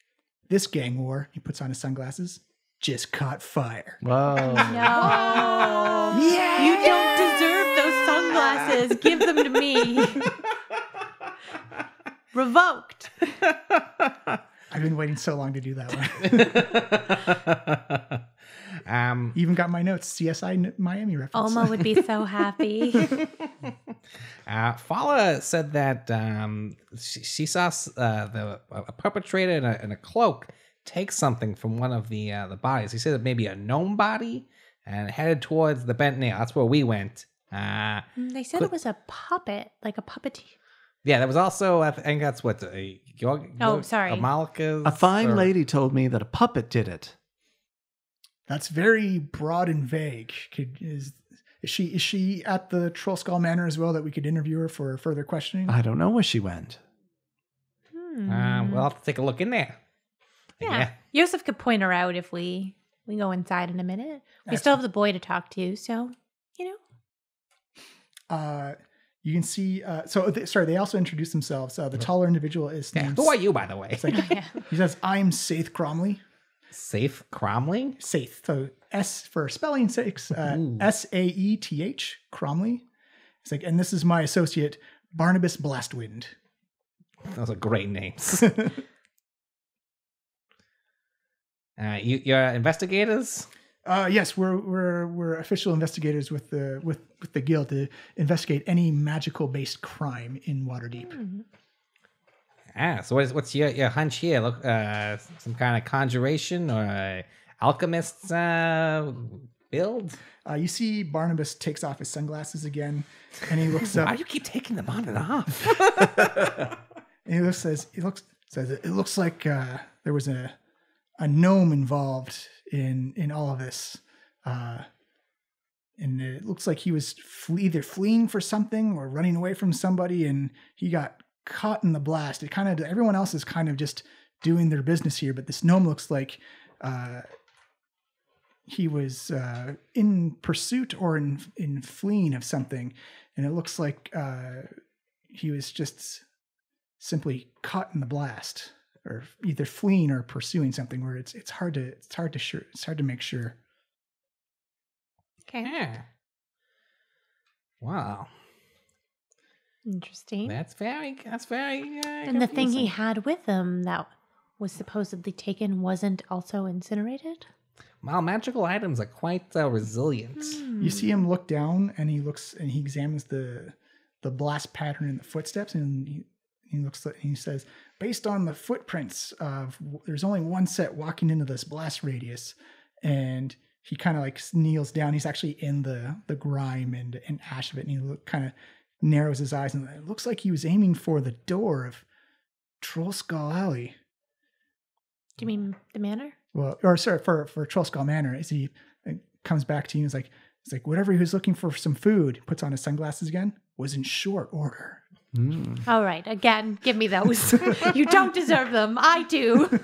A: this gang war." He puts on his sunglasses. Just caught fire.
B: Whoa.
C: No.
A: Yeah.
C: You don't deserve those sunglasses. Give them to me. Revoked.
A: I've been waiting so long to do that one. Even got my notes. CSI Miami reference.
C: Oma would be so happy.
D: Fala said that she saw a perpetrator in a cloak take something from one of the bodies. He said it may be a gnome body and headed towards the bent nail. That's where we went.
C: They said it was a puppet, like a puppet.
D: Yeah, there was also, I think that's what,
C: sorry.
D: Malika's.
B: A fine lady told me that a puppet did it.
A: That's very broad and vague. Is she at the Troll Skull Manor as well, that we could interview her for further questioning?
B: I don't know where she went.
D: We'll have to take a look in there.
C: Yeah. Yosef could point her out if we We can go inside in a minute. We
A: That's-
C: still have the boy to talk to, so,
A: You can see. They also introduce themselves. The taller individual is
D: Yeah.
A: named.
D: Who are you, by the way?
A: It's like,
C: Yeah.
A: he says, "I'm Saith Cromley."
D: Safe Cromley?
A: Saith. So S for spelling sakes. Saeth Cromley. It's like, and this is my associate Barnabas Blastwind.
D: Those are great names. You're investigators?
A: Yes, we're official investigators with the guild to investigate any magical based crime in Waterdeep.
D: So what's your hunch here? Look, some kind of conjuration or alchemist's build?
A: You see Barnabas takes off his sunglasses again, and he looks
D: Why
A: up.
D: do you keep taking them on and off?
A: And he says, "It looks like there was a gnome involved in all of this, and it looks like he was either fleeing for something or running away from somebody, and he got caught in the blast. It kind of everyone else is kind of just doing their business here, but this gnome looks like he was in pursuit or in fleeing of something, and it looks like he was just simply caught in the blast, or either fleeing or pursuing something. Where it's hard to make sure."
C: Okay.
D: Yeah. Wow.
C: Interesting.
D: That's very
C: And the thing he had with him that was supposedly taken wasn't also incinerated?
D: Well, magical items are quite resilient.
A: You see him look down, and he examines the blast pattern in the footsteps, and he looks and he says, "Based on the footprints there's only one set walking into this blast radius," and he kind of like kneels down. He's actually in the grime and ash of it, and he kind of narrows his eyes, and it looks like he was aiming for the door of Trollskull Alley.
C: Do you mean the manor?
A: Well, or sorry, for Trollskull Manor, as he comes back to you, it's like whatever he was looking for some food, puts on his sunglasses again, was in short order.
C: All right. Again, give me those. You don't deserve them. I do.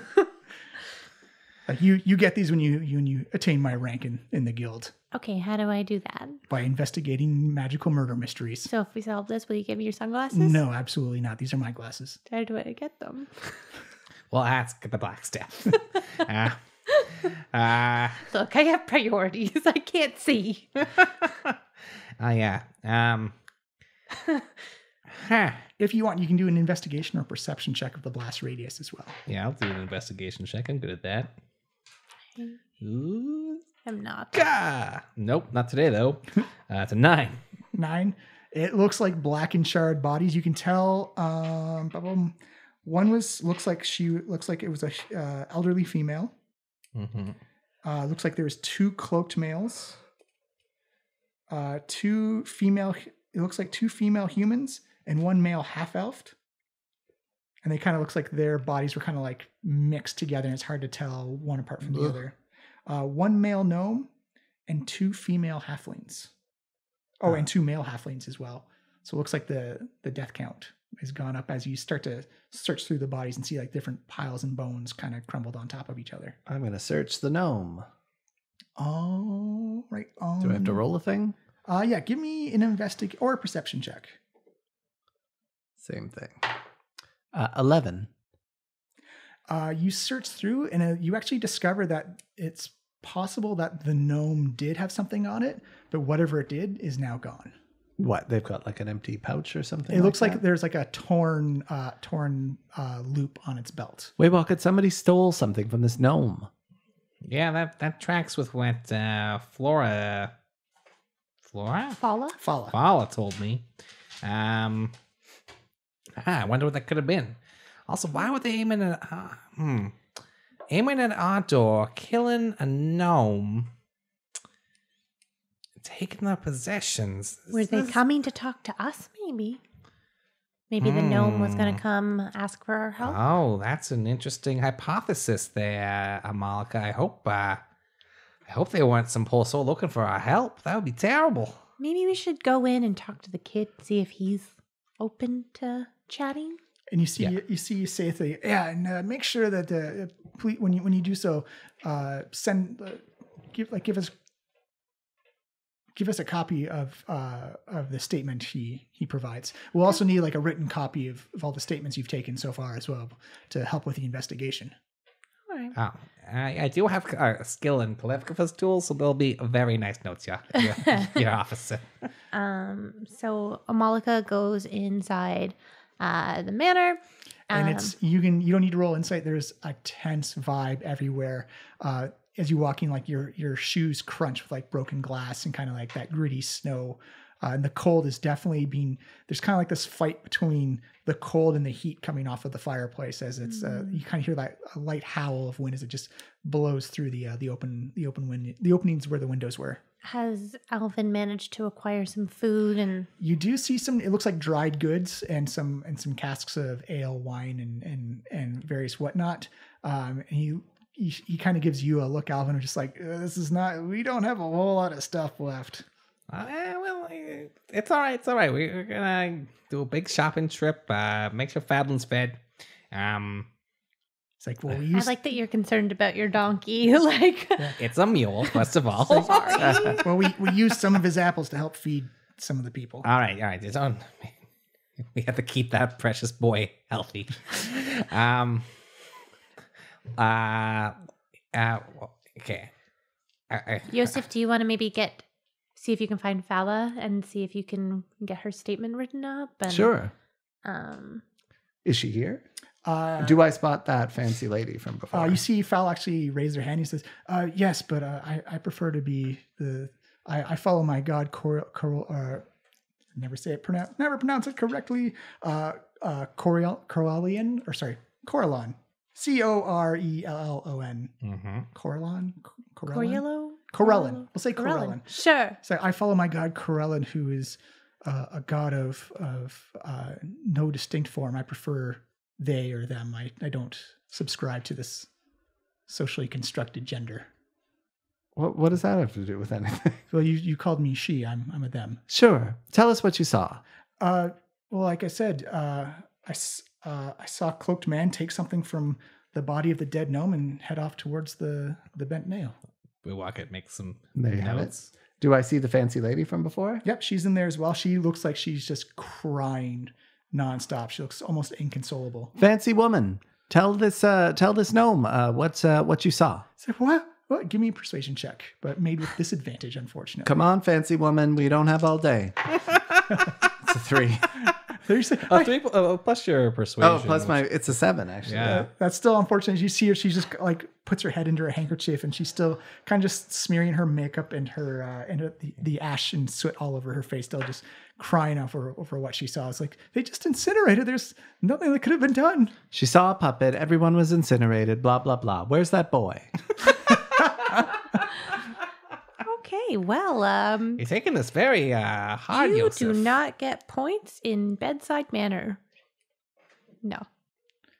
A: You get these when you attain my rank in the guild
C: Okay, how do I do that?
A: by investigating magical murder mysteries.
C: So if we solve this, will you give me your sunglasses?
A: No, absolutely not. These are my glasses.
C: How do I get them?
D: Well, ask the Blackstaff.
C: Look, I have priorities. I can't see.
D: Yeah.
A: If you want, you can do an investigation or perception check of the blast radius as well.
D: Yeah, I'll do an investigation check. I'm good at that. Ooh.
C: I'm not.
D: Gah! Nope, not today though. It's a 9.
A: 9. It looks like black and charred bodies. You can tell. One looks like it was a elderly female.
D: Mm-hmm.
A: Looks like there was 2 cloaked males. 2 female. It looks like 2 female humans and 1 male half-elf. And they kind of looks like their bodies were kind of like mixed together, and it's hard to tell one apart from the other. 1 male gnome and 2 female halflings. Oh, and 2 male halflings as well. So it looks like the death count has gone up as you start to search through the bodies and see like different piles and bones kind of crumbled on top of each other.
B: I'm going to search the gnome.
A: Oh, right.
B: Do I have to roll a thing?
A: Yeah, give me an investigate or a perception check.
B: Same thing. 11.
A: You search through, and you actually discover that it's possible that the gnome did have something on it, but whatever it did is now gone.
B: What? They've got like an empty pouch or something?
A: It looks like
B: that?
A: there's like a torn loop on its belt.
B: Wait, well, could somebody stole something from this gnome?
D: Yeah, that tracks with what Flora
C: Fala?
D: told me. I wonder what that could have been. Also, why would they aiming at our door, killing a gnome, taking their possessions?
C: Were they coming to talk to us, maybe? Maybe the gnome was going to come ask for our help?
D: Oh, that's an interesting hypothesis there, Amalika. I hope they weren't some poor soul looking for our help. That would be terrible.
C: Maybe we should go in and talk to the kid, see if he's open to chatting.
A: And you see Saith, and make sure that please, when you do so, send give us a copy of the statement he provides. We'll also need like a written copy of all the statements you've taken so far as well to help with the investigation.
C: All right.
D: Oh, I do have a skill in Polyphemus tools, so there'll be very nice notes, your officer.
C: So Amalika goes inside the manor.
A: And you don't need to roll insight. There's a tense vibe everywhere. As you walk in, like your shoes crunch with like broken glass and kind of like that gritty snow. And the cold is definitely there's kind of like this fight between the cold and the heat coming off of the fireplace as it's, you kind of hear that a light howl of wind as it just blows through the open wind, the openings where the windows were.
C: Has Alvin managed to acquire some food and
A: You do see it looks like dried goods and some casks of ale, wine, and various whatnot. And he kind of gives you a look, Alvin, just like, we don't have a whole lot of stuff left.
D: Well, it's all right. It's all right. We're gonna do a big shopping trip. Make sure Fadlin's fed.
A: It's like, well,
C: I like that you're concerned about your donkey. Like,
D: It's a mule, first of all.
A: well, we used some of his apples to help feed some of the people.
D: All right. We have to keep that precious boy healthy. Okay.
C: Yosef, do you want to maybe see if you can find Fala and see if you can get her statement written up? And,
B: Sure.
C: Um,
B: Is she here?
A: Do
B: Do I spot that fancy lady from before?
A: you see Fal actually raise their hand? He says, yes, but I prefer to be I follow my god never say it, never pronounce it correctly. Corellon, or sorry, Corellon. Corellon.
D: Mm-hmm.
A: Corellon?
C: Coriello?
A: Corellon. We'll say Corellon.
C: Sure.
A: So I follow my god Corellon, who is a god of no distinct form. I prefer they or them. I don't subscribe to this socially constructed gender.
B: What does that have to do with anything?
A: Well, you called me she. I'm a them.
B: Sure. Tell us what you saw.
A: Well, like I said, I saw a cloaked man take something from the body of the dead gnome and head off towards the bent nail.
D: We walk it, make some
B: There you have it.
D: notes.
B: Do I see the fancy lady from before?
A: Yep, she's in there as well. She looks like she's just crying nonstop. She looks almost inconsolable.
B: Fancy woman. Tell this gnome what you saw.
A: It's like, what? What? Give me a persuasion check, but made with disadvantage, unfortunately.
B: Come on, fancy woman. We don't have all day. It's a 3.
A: There you say,
D: Plus your persuasion.
B: Oh, plus it's a 7 actually.
D: Yeah.
A: that's still unfortunate. You see her, she just like puts her head into her handkerchief and she's still kind of just smearing her makeup and her and the ash and soot all over her face, still just crying over what she saw. It's like, they just incinerated. There's nothing that could have been done.
B: She saw a puppet. Everyone was incinerated. Blah blah blah. Where's that boy?
C: Okay, well,
D: You're taking this very hard,
C: you
D: Yosef.
C: do not get points in bedside manner. No.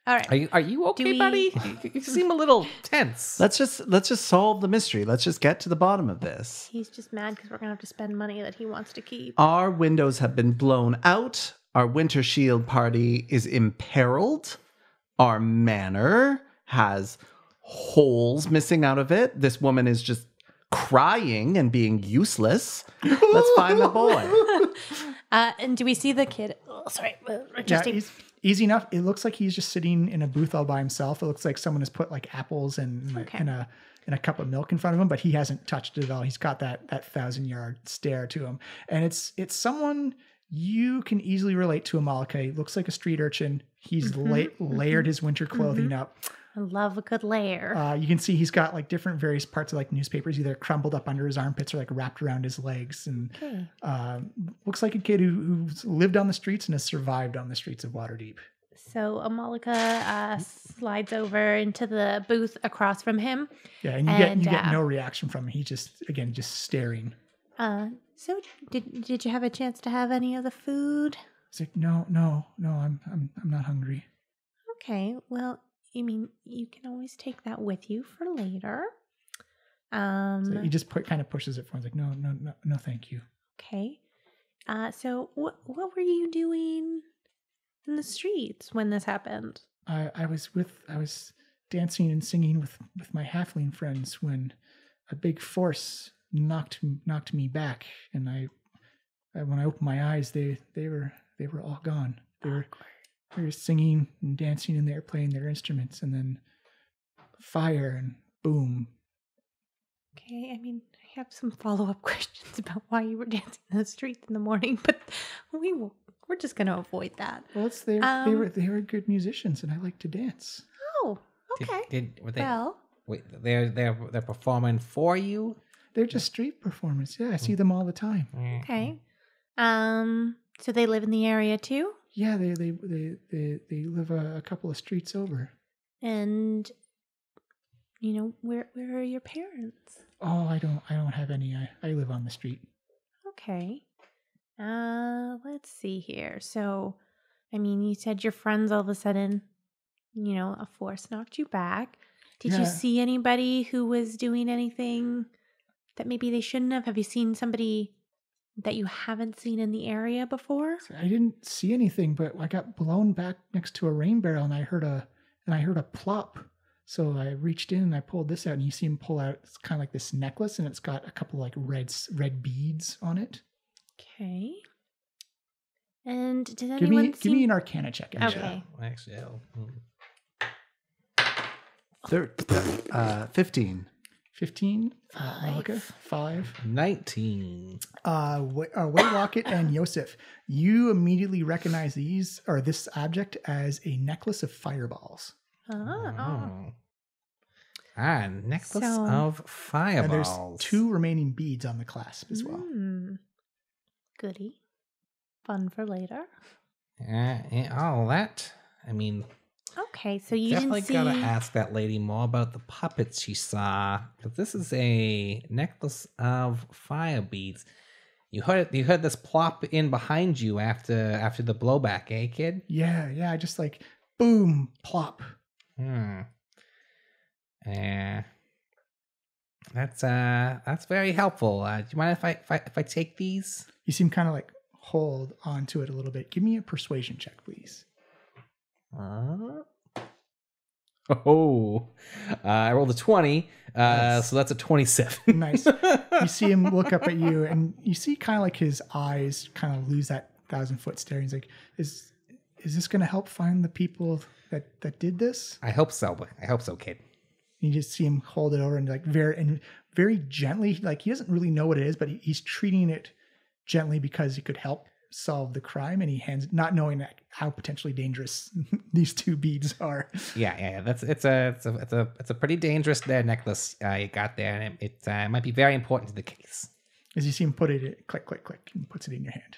C: All right.
D: Are you okay,
C: we-
D: buddy? You seem a little tense.
B: Let's just solve the mystery. Let's just get to the bottom of this.
C: He's just mad because we're going to have to spend money that he wants to keep.
B: Our windows have been blown out. Our winter shield party is imperiled. Our manor has holes missing out of it. This woman is just crying and being useless. Let's find the boy.
C: And do we see the kid? Oh, sorry.
A: Yeah, easy enough. It looks like he's just sitting in a booth all by himself. It looks like someone has put like apples and a cup of milk in front of him, but he hasn't touched it at all. He's got that 1,000-yard stare to him, and it's someone you can easily relate to. Amalika. He looks like a street urchin. He's layered his winter clothing up.
C: I love a good layer.
A: You can see he's got like different various parts of like newspapers either crumbled up under his armpits or like wrapped around his legs, and
C: Okay.
A: looks like a kid who's lived on the streets and has survived on the streets of Waterdeep.
C: So Amalika slides over into the booth across from him.
A: Yeah, and you get no reaction from him. He's just staring.
C: So did you have a chance to have any of the food?
A: It's like, no, I'm not hungry.
C: Okay, well, I mean, you can always take that with you for later.
A: So he just kind of pushes it for him. He's like, no, thank you.
C: Okay. So what were you doing in the streets when this happened?
A: I was dancing and singing with my halfling friends when a big force knocked me back, and when I opened my eyes, they were all gone. They were singing and dancing, and they were playing their instruments, and then fire and boom.
C: Okay, I mean, I have some follow-up questions about why you were dancing in the streets in the morning, but we're just going to avoid that.
A: Well, they were good musicians, and I like to dance.
C: Oh, okay.
D: Were they?
C: Well,
D: Wait, they're performing for you?
A: They're just street performers. Yeah, I see them all the time.
C: okay. So they live in the area too?
A: Yeah, they live a couple of streets over.
C: And where are your parents?
A: Oh, I don't have any. I live on the street.
C: Okay. Let's see here. So, I mean, you said your friends all of a sudden, a force knocked you back. Did you
A: Yeah.
C: see anybody who was doing anything that maybe they shouldn't have? Have you seen somebody that you haven't seen in the area before?
A: So I didn't see anything, but I got blown back next to a rain barrel, and I heard a plop. So I reached in and I pulled this out, and you see him pull out. It's kind of like this necklace, and it's got a couple like red beads on it.
C: Okay. And did
A: Give
C: anyone
A: me an Arcana check. Actually.
C: Okay.
D: Actually,
B: 15.
A: 15. Malika, 5.
D: 19.
A: Waylocket and Yosef, you immediately recognize this object as a necklace of fireballs.
C: Oh.
D: Necklace
C: So-
D: of
A: And
D: fireballs.
A: there's 2 remaining beads on the clasp as well.
C: Goody. Fun for later.
D: All that. I mean,
C: Okay, so you
D: definitely
C: didn't see.
D: gotta ask that lady more about the puppets she saw. Because this is a necklace of fire beads. You heard this plop in behind you after the blowback, eh, kid?
A: Yeah, I just like boom, plop.
D: That's very helpful. Do you mind if I take these?
A: You seem kind of like hold onto it a little bit. Give me a persuasion check, please.
D: I rolled a 20, so that's a 27.
A: Nice. You see him look up at you, and you see kind of like his eyes kind of lose that 1,000-foot stare. He's like, "Is this going to help find the people that did this?"
D: I hope so. Kid.
A: You just see him hold it over and very gently, like he doesn't really know what it is, but he's treating it gently because it could help solve the crime, and he hands, not knowing how potentially dangerous these 2 beads are.
D: Yeah. It's a pretty dangerous necklace you got there, and it might be very important to the case.
A: As you see him put it, click, click, click, and puts it in your hand.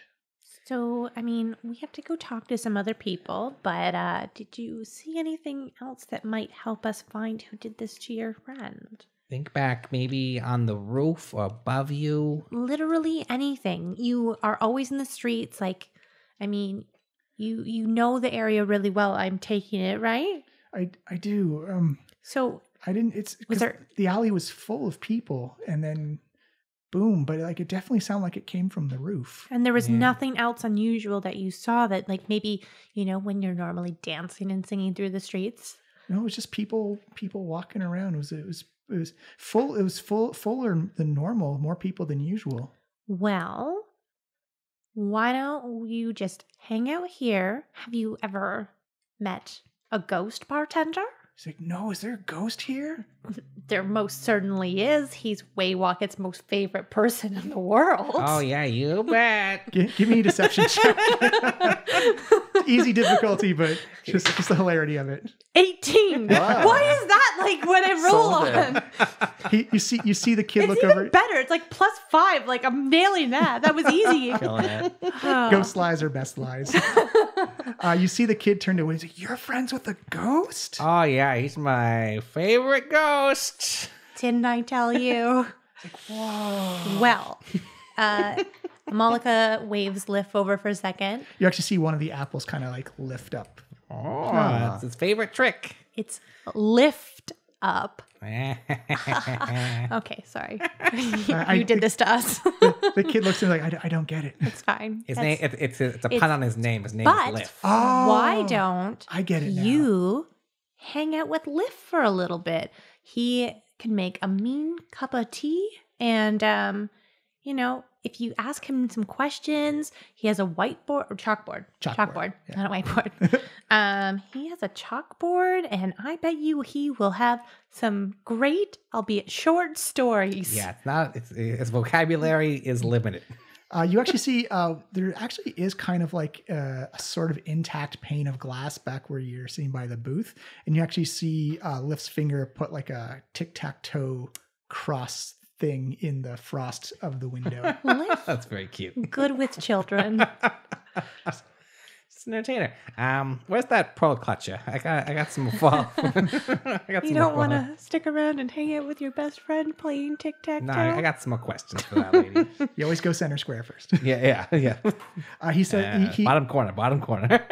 C: So, I mean, we have to go talk to some other people, but did you see anything else that might help us find who did this to your friend?
D: Think back, maybe on the roof or above you.
C: Literally anything. You are always in the streets. Like, I mean, you know the area really well. I'm taking it, right?
A: I do.
C: So
A: I didn't. It's
C: Was
A: 'cause
C: there-
A: the alley was full of people, and then boom. But like it definitely sounded like it came from the roof.
C: And there was
D: Yeah.
C: nothing else unusual that you saw that, like, maybe, when you're normally dancing and singing through the streets.
A: No, it was just people walking around. It was full. It was fuller than normal. More people than usual.
C: Well, why don't you just hang out here? Have you ever met a ghost bartender?
A: He's like, "No, is there a ghost here?"
C: There most certainly is. He's Waywocket's most favorite person in the world.
D: Oh yeah, you bet.
A: Give me a deception check. Easy difficulty, but just the hilarity of it.
C: 18.
B: Wow.
C: Why is that like what I roll
B: Sold it.
C: on?
A: You see the kid
C: It's
A: look
C: even
A: over.
C: better. It's like +5. Like I'm nailing that. That was easy.
B: Killing it.
C: Oh.
A: Ghost lies are best lies. You see the kid turn away. He's like, "You're friends with a ghost?"
D: Oh yeah, he's my favorite ghost.
C: Didn't I tell you?
A: Whoa.
C: Well, Malika waves Liff over for a second.
A: You actually see one of the apples kind of like lift up.
D: Oh, that's his favorite trick.
C: It's lift up.
D: Yeah.
C: Okay, sorry.
A: I
C: You did this to us.
A: The kid looks at me like, I don't get it.
C: It's fine.
D: His
C: That's-
D: name. It's a pun on his name. His name
C: But
D: is Liff.
A: Oh,
C: why don't
A: I get it now.
C: you hang out with Liff for a little bit? He can make a mean cup of tea. And, you know, if you ask him some questions, he has a whiteboard or chalkboard.
A: Chalkboard, yeah.
C: Not a whiteboard. He has a chalkboard, and I bet you he will have some great, albeit short, stories.
D: Yeah, it's not. Its vocabulary is limited.
A: You actually see there actually is kind of like a sort of intact pane of glass back where you're sitting by the booth, and you actually see Lift's finger put like a tic-tac-toe cross thing in the frost of the window.
C: Lift,
D: That's very cute.
C: good with children.
D: It's an entertainer. Where's that pearl clutcher? I got some fall.
C: You don't want to stick around and hang out with your best friend playing tic-tac-toe?
D: No, I got some more questions for that lady.
A: You always go center square first.
D: Yeah.
A: He said he
D: bottom corner.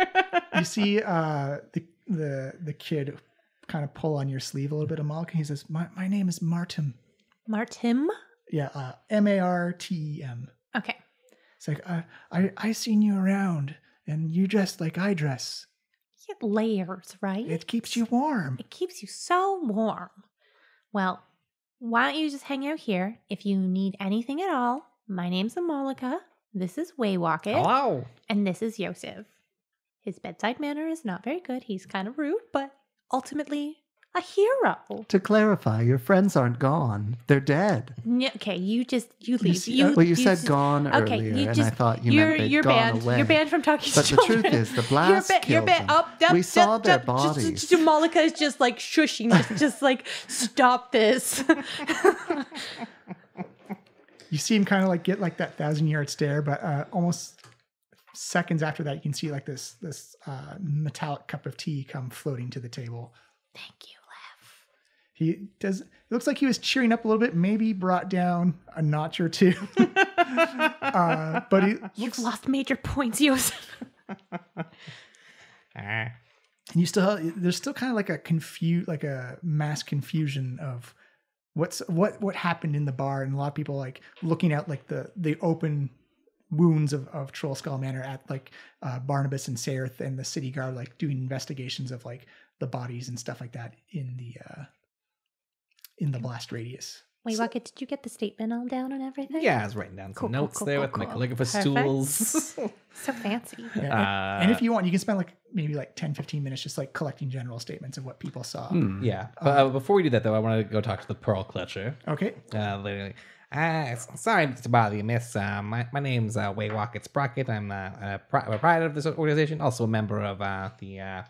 A: you see the kid kind of pull on your sleeve a little bit of Malkin. He says, my name is Martim.
C: Martim?
A: Yeah, Martem.
C: Okay.
A: It's like, I seen you around, and you dress like I dress.
C: You get layers, right?
A: It keeps you warm.
C: It keeps you so warm. Well, why don't you just hang out here? If you need anything at all, my name's Amalika. This is Waywocket.
D: Hello.
C: And this is Yosef. His bedside manner is not very good. He's kind of rude, but ultimately a hero.
B: To clarify, your friends aren't gone. They're dead.
C: Okay, you leave.
A: see-
B: Well, you said gone
C: okay,
B: earlier,
C: you
B: and
C: just-
B: I thought you meant they'd
C: you're
B: gone
C: banned.
B: away.
C: You're banned from talking
B: But
C: to
B: the
C: children.
B: truth is, the blast killed them. We saw their bodies.
C: Malika is just like shushing, just like, stop this.
A: You see him kind of like get like that 1,000-yard stare, but almost seconds after that, you can see like this metallic cup of tea come floating to the table.
C: Thank you, Lev.
A: He does. It looks like he was cheering up a little bit, maybe brought down a notch or two. But he
C: You've lost major points, Yosef.
A: and you still there's still kind of like a mass confusion of what happened in the bar, and a lot of people like looking at like the open wounds of Troll Skull Manor at like Barnabas and Saerth and the city guard like doing investigations of like the bodies and stuff like that in the blast radius.
C: Wait, Rocket, did you get the statement all down and everything?
D: Yeah, I was writing down some notes there with my calligrapher
C: Perfect.
D: stools.
C: So fancy.
A: Yeah. And if you want, you can spend like maybe like 10-15 minutes just like collecting general statements of what people saw.
D: Yeah. But before we do that, though, I want to go talk to the pearl clutcher.
A: Okay.
D: Literally. Sorry to bother you, miss. My name's Waywocket Sprocket. I'm a proprietor of this organization, also a member of the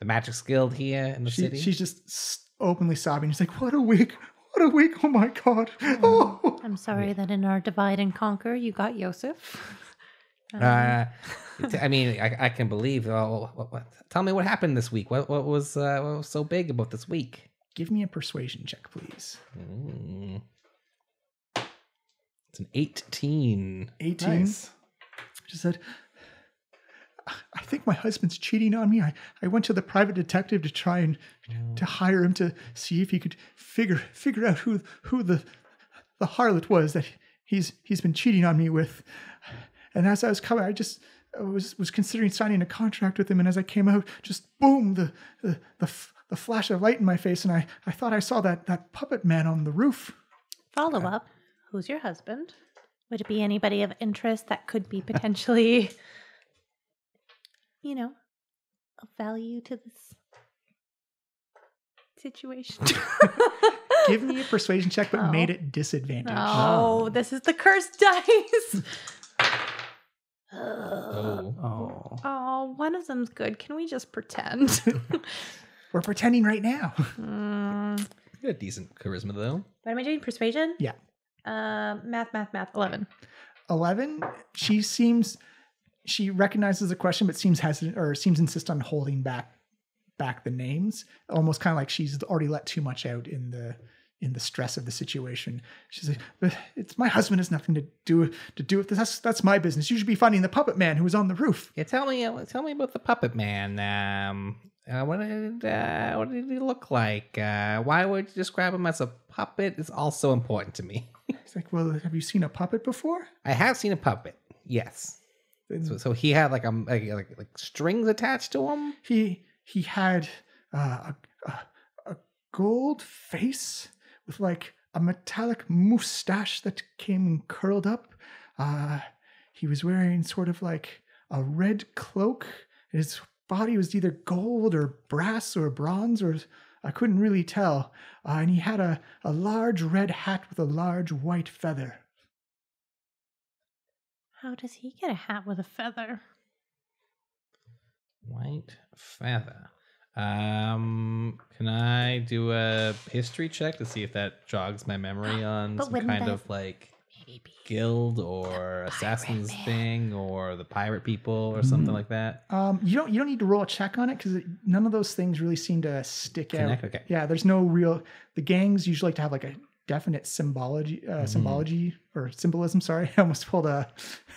D: Magic Guild here in the city.
A: She's just openly sobbing. She's like, "What a week! What a week! Oh my god! Oh."
C: I'm sorry that in our divide and conquer, you got Yosef.
D: I mean, I can believe. Tell me what happened this week. What was so big about this week?
A: Give me a persuasion check, please.
D: It's an 18.
A: 18.
B: Nice.
A: She said, "I think my husband's cheating on me. I went to the private detective to try and to hire him to see if he could figure out who the harlot was that he's been cheating on me with. And as I was coming, I just was considering signing a contract with him. And as I came out, just boom, the flash of light in my face, and I thought I saw that puppet man on the roof."
C: Follow up. Who's your husband? Would it be anybody of interest that could be potentially, of value to this situation?
A: Give me a persuasion check, but made it disadvantage.
C: Oh, this is the cursed dice.
D: Oh.
C: Oh, one of them's good. Can we just pretend?
A: We're pretending right now.
D: You got decent charisma, though.
C: What am I doing? Persuasion?
A: Yeah.
C: Math. 11.
A: 11. She recognizes the question, but seems hesitant or seems insist on holding back the names. Almost kind of like she's already let too much out in the stress of the situation. She's like, "But it's my husband has nothing to do with this. That's my business. You should be finding the puppet man who was on the roof."
D: Yeah, tell me about the puppet man. What did he look like? Why would you describe him as a puppet? Is also important to me.
A: He's like, "Well, have you seen a puppet before?"
D: I have seen a puppet. Yes. So he had like strings attached to him.
A: He had a gold face with like a metallic mustache that came and curled up. He was wearing sort of like a red cloak. His body was either gold or brass or bronze, or I couldn't really tell. And he had a large red hat with a large white feather.
C: How does he get a hat with a feather?
D: White feather. Can I do a history check to see if that jogs my memory on
C: But
D: some
C: wouldn't
D: kind
C: that
D: of like
C: maybe be
D: guild or assassins
C: man.
D: thing or the pirate people or something like that?
A: You don't need to roll a check on it because none of those things really seem to stick
D: Connect?
A: out.
D: Okay.
A: Yeah, there's no real. The gangs usually like to have like a definite symbology or symbolism. Sorry, I almost pulled a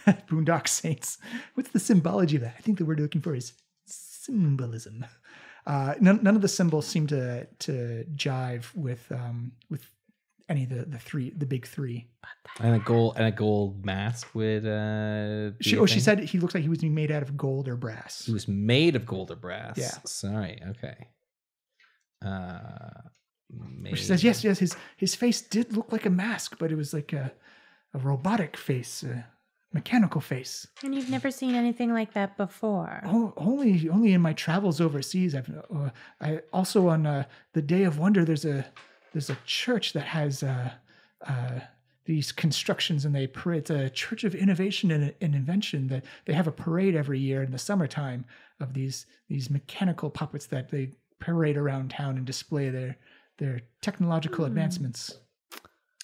A: Boondock Saints. What's the symbology of that? I think the word you're looking for is symbolism. None of the symbols seem to jive with any of the big three.
D: And a gold mask would.
A: She said he looks like he was made out of gold or brass.
D: He was made of gold or brass.
A: Yeah.
D: Sorry. Okay.
A: She says yes. His face did look like a mask, but it was like a robotic face, a mechanical face.
C: And you've never seen anything like that before.
A: Only in my travels overseas. I also on the Day of Wonder. There's a church that has these constructions, and it's a Church of Innovation and Invention that they have a parade every year in the summertime of these mechanical puppets that they parade around town and display their technological advancements.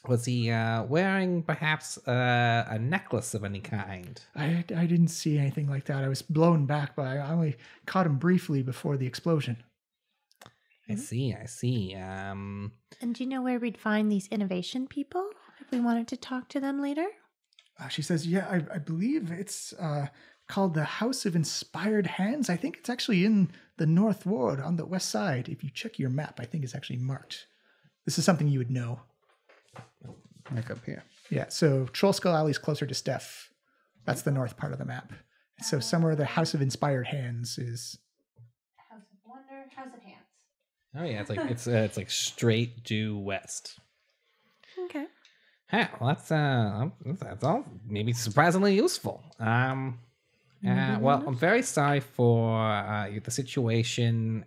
D: Was he wearing perhaps a necklace of any kind?
A: I didn't see anything like that. I was blown back, but I only caught him briefly before the explosion.
D: I see.
C: And do you know where we'd find these innovation people if we wanted to talk to them later?
A: She says, yeah, I believe it's called the House of Inspired Hands. I think it's actually in the North Ward on the west side. If you check your map, I think it's actually marked. This is something you would know.
B: Like up here.
A: Yeah, so Troll Skull Alley is closer to Steph. That's the north part of the map. So somewhere the House of Inspired Hands is.
C: House of Wonder, House of Hands.
D: Oh yeah, it's like straight due west.
C: Okay.
D: Yeah, well, that's all. Maybe surprisingly useful. Well, I'm very sorry for the situation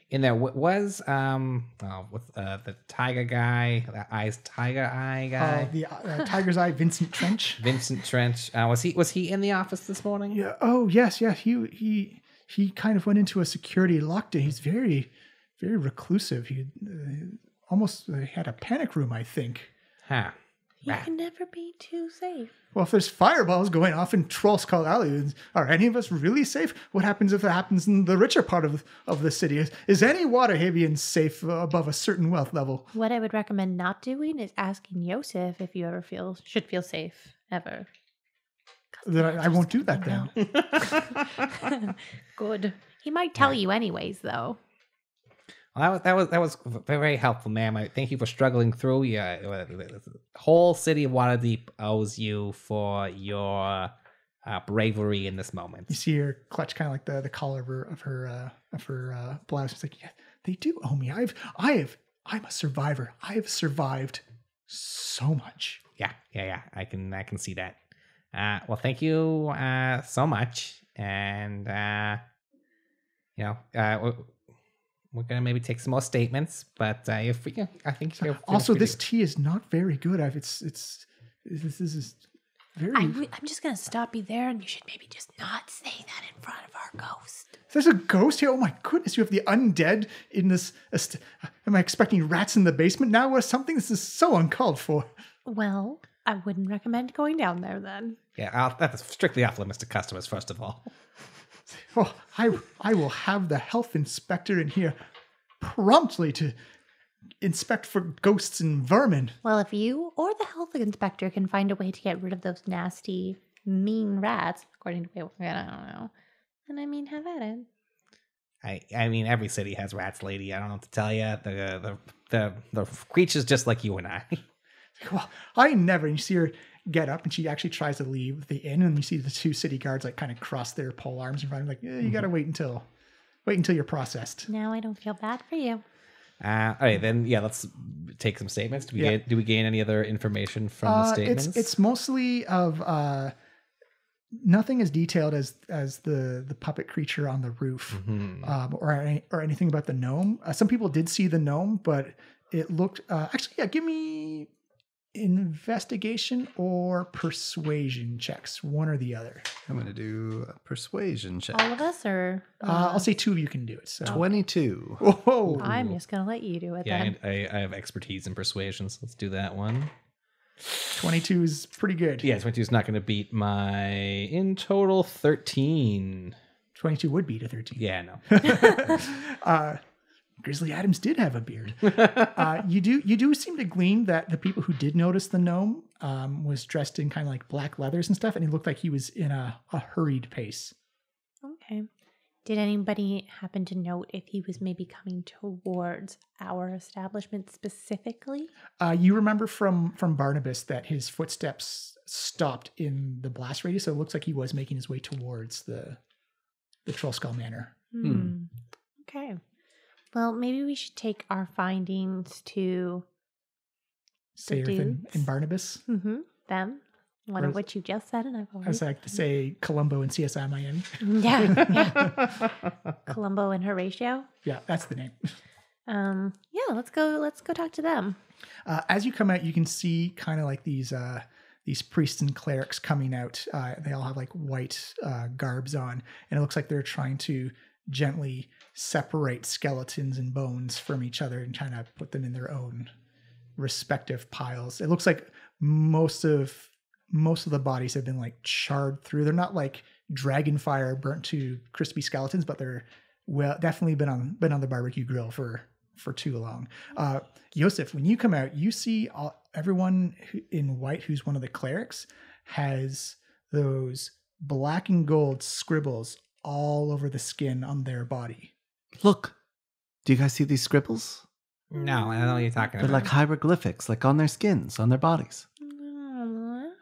D: in there. Was with the tiger guy, the tiger eye guy,
A: The Tiger's Eye, Vincent Trench.
D: Vincent Trench. Was he in the office this morning?
A: Yeah. Oh yes. He kind of went into a security lockdown. He's very, very reclusive. He almost had a panic room, I think.
D: Huh.
C: You can never be too safe.
A: Well, if there's fireballs going off in Troll Skull Alley, are any of us really safe? What happens if it happens in the richer part of the city? Is any Waterhavian safe above a certain wealth level?
C: What I would recommend not doing is asking Yosef if you ever should feel safe, ever.
A: Then I won't do that then.
C: Good. He might tell you anyways, though.
D: Well, that was very helpful, ma'am. I thank you for struggling through. The whole city of Waterdeep owes you for your bravery in this moment.
A: You see her clutch kind of like the collar of her blouse. It's like, yeah, they do owe me. I'm a survivor. I have survived so much.
D: Yeah. I can see that. Well, thank you so much, and we're gonna maybe take some more statements, but I think
A: also this tea is not very good. This is very.
C: I'm just gonna stop you there, and you should maybe just not say that in front of our ghost.
A: There's a ghost here. Oh my goodness! You have the undead in this. Am I expecting rats in the basement now, or something? This is so uncalled for.
C: Well, I wouldn't recommend going down there then.
D: Yeah, that's strictly off limits to customers, first of all.
A: Oh, I will have the health inspector in here promptly to inspect for ghosts and vermin.
C: Well, if you or the health inspector can find a way to get rid of those nasty, mean rats, according to I don't know, then have at it.
D: I mean, every city has rats, lady. I don't know what to tell you. The creatures just like you and I.
A: Well, I never. And you see her get up, and she actually tries to leave the inn, and you see the two city guards like kind of cross their pole arms in front of her, like, you got to wait until you're processed.
C: Now I don't feel bad for you.
D: All right, then let's take some statements. Do we gain any other information from the statements?
A: It's mostly of nothing as detailed as the puppet creature on the roof, or anything about the gnome. Some people did see the gnome, but it looked give me investigation or persuasion checks, one or the other.
B: I'm going to do a persuasion check.
C: All of us, or
A: I'll say two of you can do it. So
B: 22.
A: Whoa.
C: I'm just gonna let you do it.
D: Yeah,
C: then.
D: I have expertise in persuasion, so let's do that one.
A: 22 is pretty good.
D: Yeah, 22 is not going to beat my in total 13.
A: 22 would beat a 13.
D: Yeah, no.
A: Grizzly Adams did have a beard. You do seem to glean that the people who did notice the gnome was dressed in kind of like black leathers and stuff, and he looked like he was in a hurried pace.
C: Okay. Did anybody happen to note if he was maybe coming towards our establishment specifically?
A: You remember from Barnabas that his footsteps stopped in the blast radius, so it looks like he was making his way towards the Trollskull Manor.
C: Okay. Well, maybe we should take our findings to
A: Sayerth and Barnabas.
C: them. One of which you just said, and I've
A: I
C: always
A: like to say Columbo and CSI Miami.
C: yeah. Columbo and Horatio.
A: Yeah, that's the name.
C: Let's go talk to them.
A: As you come out, you can see kind of like these priests and clerics coming out. They all have like white garbs on, and it looks like they're trying to gently separate skeletons and bones from each other and trying to put them in their own respective piles. It looks like most of the bodies have been like charred through. They're not like dragon fire burnt to crispy skeletons, but they're definitely been on the barbecue grill for too long. Yosef, when you come out, you see everyone in white who's one of the clerics has those black and gold scribbles all over the skin on their body.
B: Look, do you guys see these scribbles?
D: No, I don't know what you're talking
B: They're
D: about.
B: like hieroglyphics, like on their skins, on their bodies.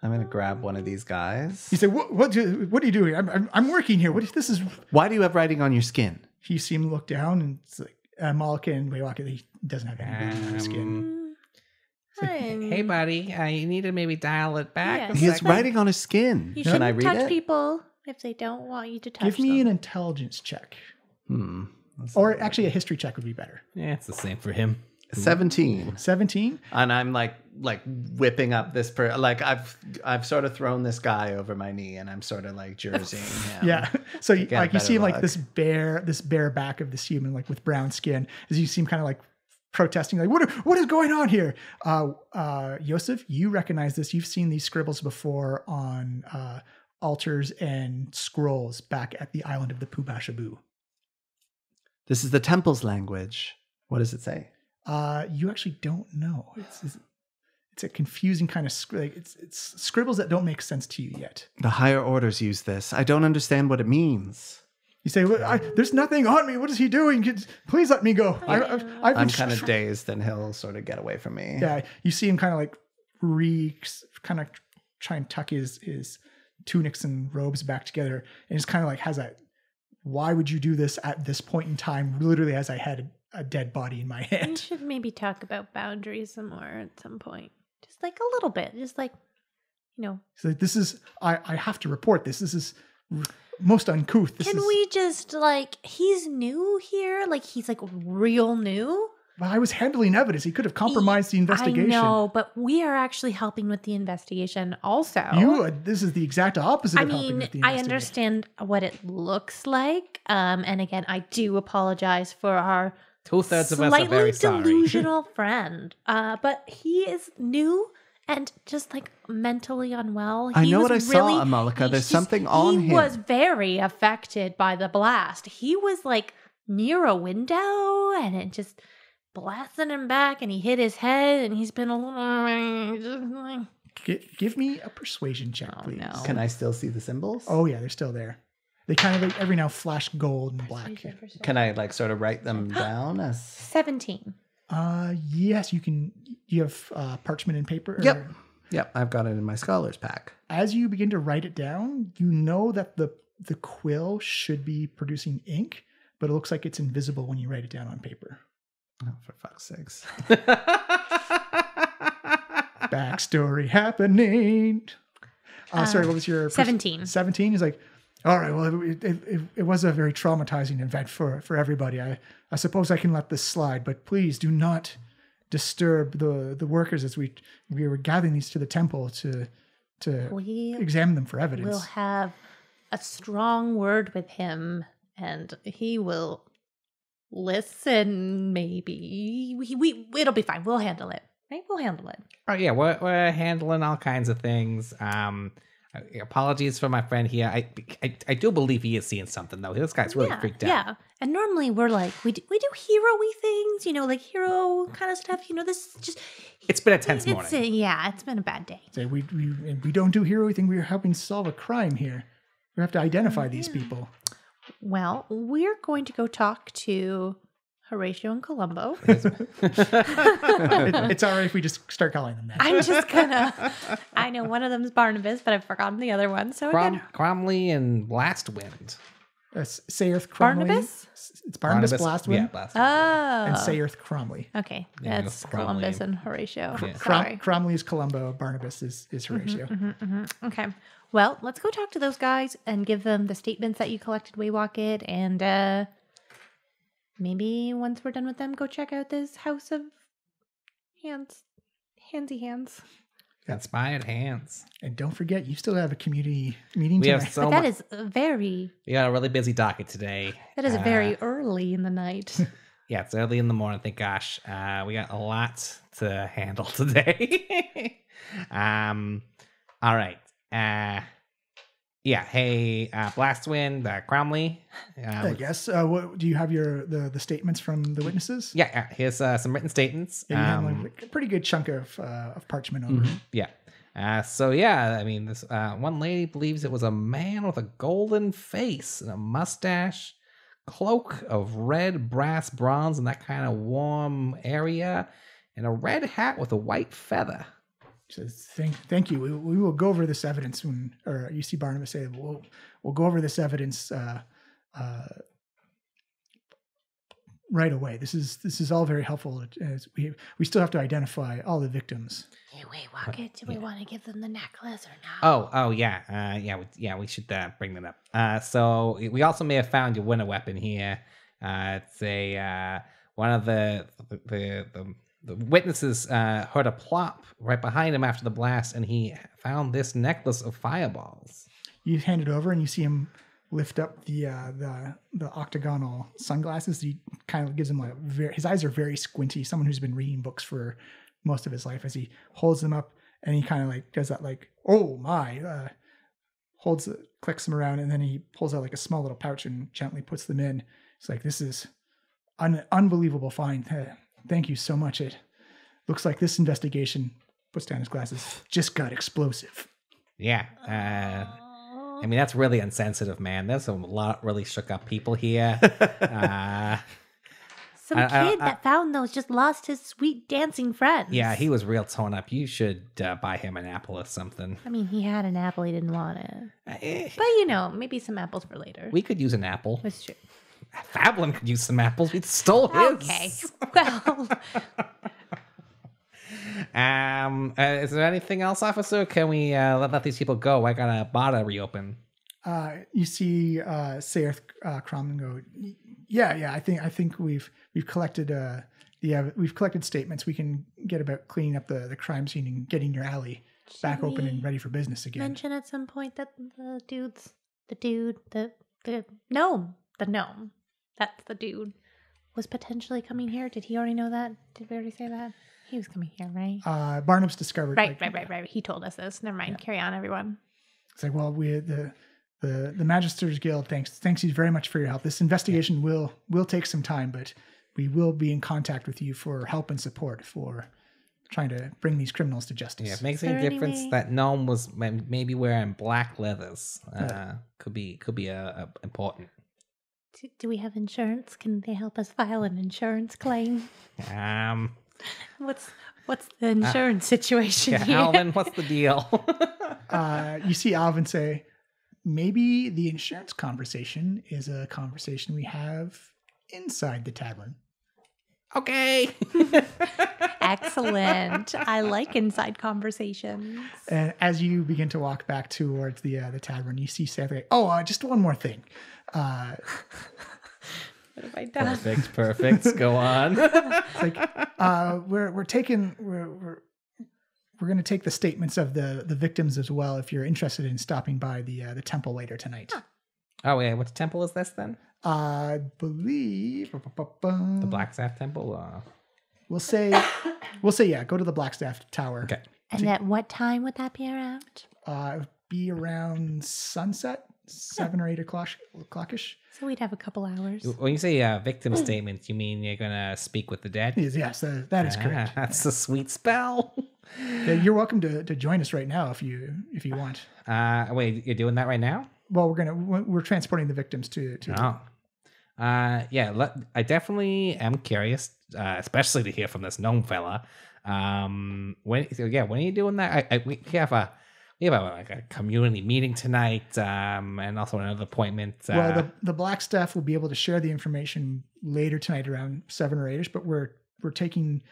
B: I'm going to grab one of these guys.
A: You say, what are you doing? I'm working here. This is...
B: Why do you have writing on your skin?
A: You see him look down, and it's like Malika and Waywaka, he doesn't have any writing on his skin.
D: Hey, buddy, you need to maybe dial it back.
C: Yeah.
B: He has writing on his skin.
C: You
B: Can I
C: shouldn't
B: read
C: touch
B: it?
C: people if they don't want you to touch
A: Give me
C: them.
A: an intelligence check.
B: Let's
A: Or
B: see.
A: actually a history check would be better.
D: Yeah, it's the same for him.
B: 17.
A: 17?
B: And I'm like whipping up this I've sort of thrown this guy over my knee, and I'm sort of like jerseying him.
A: Yeah. So you
B: Get a
A: see him
B: better
A: like
B: look.
A: this bare back of this human, like with brown skin, as you see him kind of like protesting, like, what is going on here? Yosef, you recognize this. You've seen these scribbles before on altars and scrolls back at the island of the Pubashabu.
B: This is the temple's language. What does it say?
A: You actually don't know. It's a confusing kind of it's scribbles that don't make sense to you yet.
B: The higher orders use this. I don't understand what it means.
A: You say, "There's nothing on me. What is he doing? Please let me go."
B: I'm kind of dazed, and he'll sort of get away from me.
A: Yeah, you see him kind of like try and tuck his tunics and robes back together, and it's kind of like has that. Why would you do this at this point in time? Literally, as I had a dead body in my
C: We
A: hand.
C: should maybe talk about boundaries some more at some point. Just like a little bit. Just like,
A: So this is I have to report this. This is most uncouth.
C: we just he's new here? Like he's like real new?
A: I was handling evidence. He could have compromised the investigation.
C: I know, but we are actually helping with the investigation also.
A: This is the exact opposite
C: I
A: of helping
C: mean,
A: with the
C: I
A: investigation.
C: understand what it looks like. And again, I do apologize for our
D: 2/3 of us are
C: slightly
D: very sorry.
C: delusional friend. But he is new and just like mentally unwell.
B: I
C: He
B: know
C: was
B: what I saw, Amalika.
C: he's
B: There's
C: just-
B: something on him.
C: He was very affected by the blast. He was like near a window and it just blasted him back and he hit his head and he's been a little...
A: Give me a persuasion check,
C: Oh,
A: please.
C: no.
B: Can I still see the symbols?
A: Oh yeah, they're still there. They kind of like every now flash gold and black.
B: Can I like sort of write them down as?
C: 17.
A: Yes, you can. You have parchment and paper.
B: Yep. I've got it in my scholar's pack.
A: As you begin to write it down, you know that the quill should be producing ink, but it looks like it's invisible when you write it down on paper.
B: Oh, for fuck's sakes.
A: Backstory happening. Sorry, what was your
C: 17.
A: 17? He's like, all right, well, it was a very traumatizing event for everybody. I suppose I can let this slide, but please do not disturb the workers as we were gathering these to the temple to
C: We
A: examine them for evidence.
C: will have a strong word with him, and he will listen. Maybe it'll be fine. We'll handle it. Right? We'll handle it.
D: Oh yeah, we're handling all kinds of things. Apologies for my friend here. I do believe he is seeing something though. This guy's really freaked out.
C: Yeah, and normally we're like we do hero-y things, like hero kind of stuff. This is just
D: It's been a tense morning.
C: It's been a bad day.
A: So we don't do hero thing. We're helping solve a crime here. We have to identify these people.
C: Well, we're going to go talk to Horatio and Columbo.
A: It's all right if we just start calling them that.
C: I'm just gonna. I know one of them's Barnabas, but I've forgotten the other one. So again,
D: Cromley and Blastwind.
A: Sayerth Cromley.
C: Barnabas?
A: It's Barnabas Blastwind
D: Yeah, Blastwind.
A: and
C: Oh,
A: Sayerth Cromley.
C: okay.
D: Yeah,
C: That's
D: Cromley.
C: Columbus and Horatio.
D: Yeah.
C: Sorry.
A: Cromley is Columbo. Barnabas is Horatio.
C: Okay. Well, let's go talk to those guys and give them the statements that you collected way Walkit, and maybe once we're done with them, go check out this house of handsy hands.
D: Inspired hands.
A: And don't forget, you still have a community meeting
D: We
A: tonight.
D: have so
C: But that
D: much.
C: is very
D: We got a really busy docket today.
C: very early in the night.
D: Yeah, it's early in the morning. Thank gosh. We got a lot to handle today. All right. Yeah. Hey, Blastwind, Cromley.
A: I guess. What do you have the statements from the witnesses?
D: Yeah. Here's some written statements.
A: Yeah, you have like a pretty good chunk of parchment over it.
D: Yeah. So yeah, I mean, this one lady believes it was a man with a golden face and a mustache, cloak of red brass bronze in that kind of warm area, and a red hat with a white feather.
A: She says, "Thank you. We will go over this evidence when, or you see Barnabas say, we'll go over this evidence right away. This is all very helpful. As we still have to identify all the victims."
C: Hey, wait, Walkit. Do we want to give them the necklace or not?
D: Oh yeah, we should bring that up. So we also may have found your winter weapon here. It's a one of the witnesses heard a plop right behind him after the blast, and he found this necklace of fireballs.
A: You hand it over, and you see him lift up the octagonal sunglasses. He kind of gives him his eyes are very squinty. Someone who's been reading books for most of his life. As he holds them up, and he kind of does that oh my, clicks them around, and then he pulls out a small little pouch and gently puts them in. It's like, this is an unbelievable find. Thank you so much. It looks like this investigation, puts down his glasses, just got explosive.
D: Yeah. I mean, that's really insensitive, man. There's a lot really shook up people here.
C: Some kid that found those just lost his sweet dancing friends.
D: Yeah, he was real torn up. You should buy him an apple or something.
C: I mean, he had an apple. He didn't want it. But, maybe some apples for later.
D: We could use an apple.
C: That's true.
D: Fablin could use some apples. We stole his.
C: Okay. Well,
D: is there anything else, officer? Can we let these people go? I got a bar to reopen.
A: You see Sayerth Cromley go, yeah. I think we've collected we've collected statements. We can get about cleaning up the crime scene and getting your alley back open and ready for business again.
C: mention at some point that the gnome, that's the dude, was potentially coming here. Did he already know that? Did we already say that? He was coming here, right?
A: Barnabas discovered.
C: Right. He told us this. Never mind. Yeah. Carry on, everyone.
A: It's like, well, the Magisters Guild thanks you very much for your help. This investigation will take some time, but we will be in contact with you for help and support for trying to bring these criminals to justice.
D: Yeah, it makes any difference that gnome was maybe wearing black leathers. Could be important.
C: Do we have insurance? Can they help us file an insurance claim? What's the insurance situation here?
D: Alvin, what's the deal?
A: You see Alvin say, maybe the insurance conversation is a conversation we have inside the tavern.
D: Okay.
C: Excellent. I like inside conversations.
A: And as you begin to walk back towards the tavern, you see Seth. Oh, just one more thing.
C: What have I done?
D: Perfect. Go on.
A: It's like we're going to take the statements of the victims as well. If you're interested in stopping by the temple later tonight,
D: Oh, yeah. What temple is this then?
A: I believe
D: The Blackstaff Temple?
A: We'll say yeah. Go to the Blackstaff Tower.
D: Okay.
C: And at what time would that be around?
A: It would be around sunset, 7 or 8 o'clockish.
C: So we'd have a couple hours.
D: When you say victim statements, you mean you're going to speak with the dead?
A: Yes, that is correct.
D: That's a sweet spell.
A: Yeah, you're welcome to join us right now if you want.
D: Wait, you're doing that right now?
A: Well, we're transporting the victims to
D: Oh. Yeah, I definitely am curious, especially to hear from this gnome fella. When are you doing that? We have a community meeting tonight, and also another appointment.
A: Well, the Blackstaff will be able to share the information later tonight around 7 or 8ish, but we're taking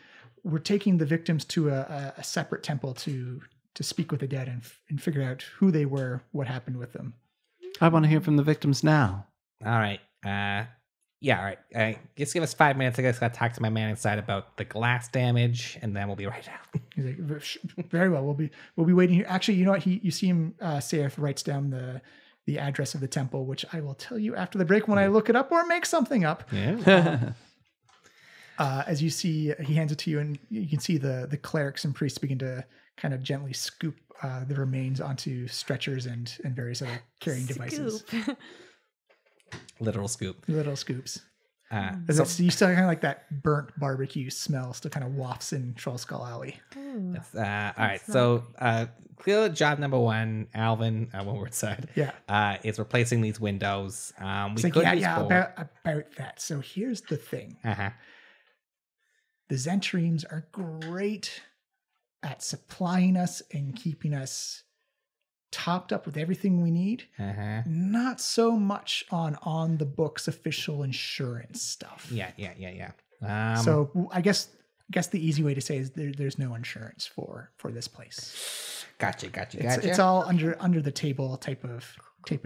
A: the victims to a separate temple to speak with the dead and figure out who they were, what happened with them.
B: I want to hear from the victims now.
D: All right. Yeah, all right. Just give us 5 minutes. I guess I got to talk to my man inside about the glass damage, and then we'll be right out.
A: He's like, very well. We'll be waiting here. Actually, you know what? You see him. Saith writes down the address of the temple, which I will tell you after the break when I look it up or make something up.
D: Yeah.
A: As you see, he hands it to you, and you can see the clerics and priests begin to kind of gently scoop the remains onto stretchers and various other carrying devices.
D: Literal scoop.
A: Little scoops.
D: So
A: You still kind of like that burnt barbecue smell still kind of wafts in Troll Skull Alley.
D: that's, all right. So clear job number 1, Alvin, when we're inside, is replacing these windows.
A: It's like, about that. So here's the thing.
D: Uh-huh.
A: The Zentremes are great at supplying us and keeping us topped up with everything we need.
D: Uh-huh.
A: Not so much on the books official insurance stuff.
D: Yeah.
A: So I guess the easy way to say is there's no insurance for this place.
D: Gotcha.
A: It's all under the table type of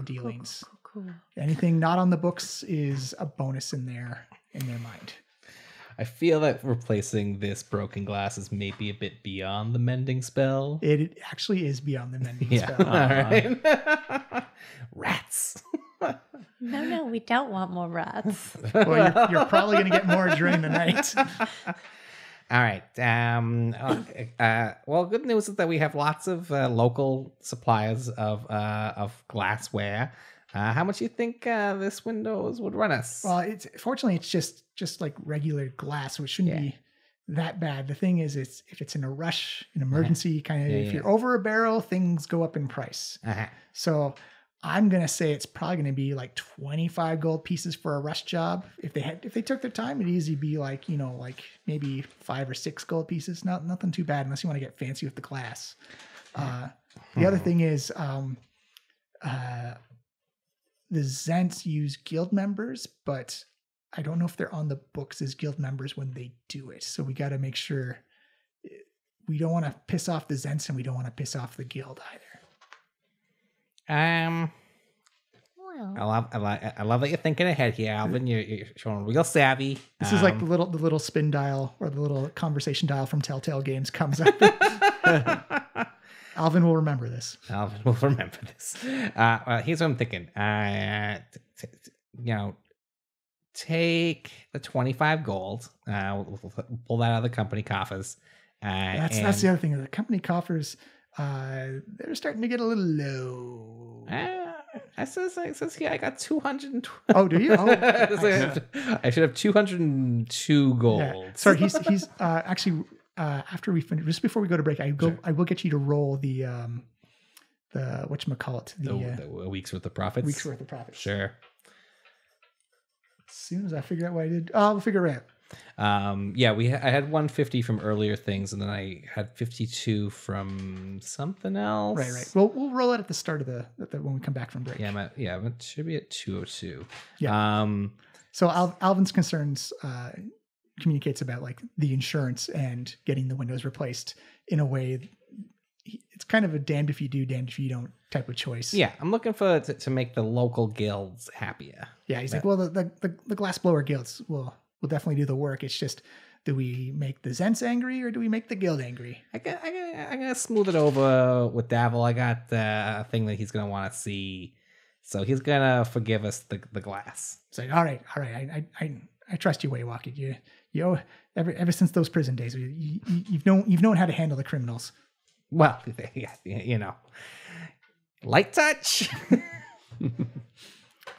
A: dealings.
C: Cool.
A: Anything not on the books is a bonus in their mind.
D: I feel that replacing this broken glass is maybe a bit beyond the mending spell.
A: It actually is beyond the mending spell.
D: All right. Rats.
C: No, we don't want more rats.
A: Well, you're probably going to get more during the night.
D: All right. Well, good news is that we have lots of local suppliers of glassware. How much do you think this Windows would run us?
A: Well, fortunately it's just like regular glass, so it shouldn't be that bad. The thing is, if it's in a rush, an emergency kind of, if you're over a barrel, things go up in price. So I'm gonna say it's probably gonna be like 25 gold pieces for a rush job. If they took their time, it'd easily be like like maybe 5 or 6 gold pieces. Nothing too bad unless you want to get fancy with the glass. The other thing is, the Zents use guild members, but I don't know if they're on the books as guild members when they do it. So we got to make sure we don't want to piss off the Zents and we don't want to piss off the guild either.
C: Well,
D: I love that you're thinking ahead here, Alvin. You're showing real savvy.
A: This is like the little spin dial or the little conversation dial from Telltale Games comes up. Alvin will remember this.
D: Alvin will remember this. Here's what I'm thinking. Take the 25 gold. We'll pull that out of the company coffers.
A: That's the other thing. The company coffers, they're starting to get a little low.
D: It says here I got 220.
A: Oh, do you? Oh,
D: I should have 202 gold.
A: Yeah. Sorry, he's actually. After we finish, just before we go to break, I will get you to roll the whatchamacallit,
D: the week's worth of profits.
A: Week's worth of profits.
D: Sure.
A: As soon as I figure out what I did, we'll figure it out.
D: I had 150 from earlier things, and then I had 52 from something else.
A: Right. Well, we'll roll it at the start of the when we come back from break.
D: It should be at 202.
A: Yeah. So Alvin's concerns, communicates about like the insurance and getting the windows replaced in a way. It's kind of a damned if you do, damned if you don't type of choice.
D: Yeah, I'm looking for to make the local guilds happier.
A: Yeah, he's like, well, the glassblower guilds will definitely do the work. It's just, do we make the Zents angry or do we make the guild angry?
D: I'm gonna smooth it over with Davil. I got a thing that he's gonna want to see, so he's gonna forgive us the glass.
A: It's like, all right, I trust you, Waywalker. You ever since those prison days, you've known how to handle the criminals.
D: Well, yeah, light touch.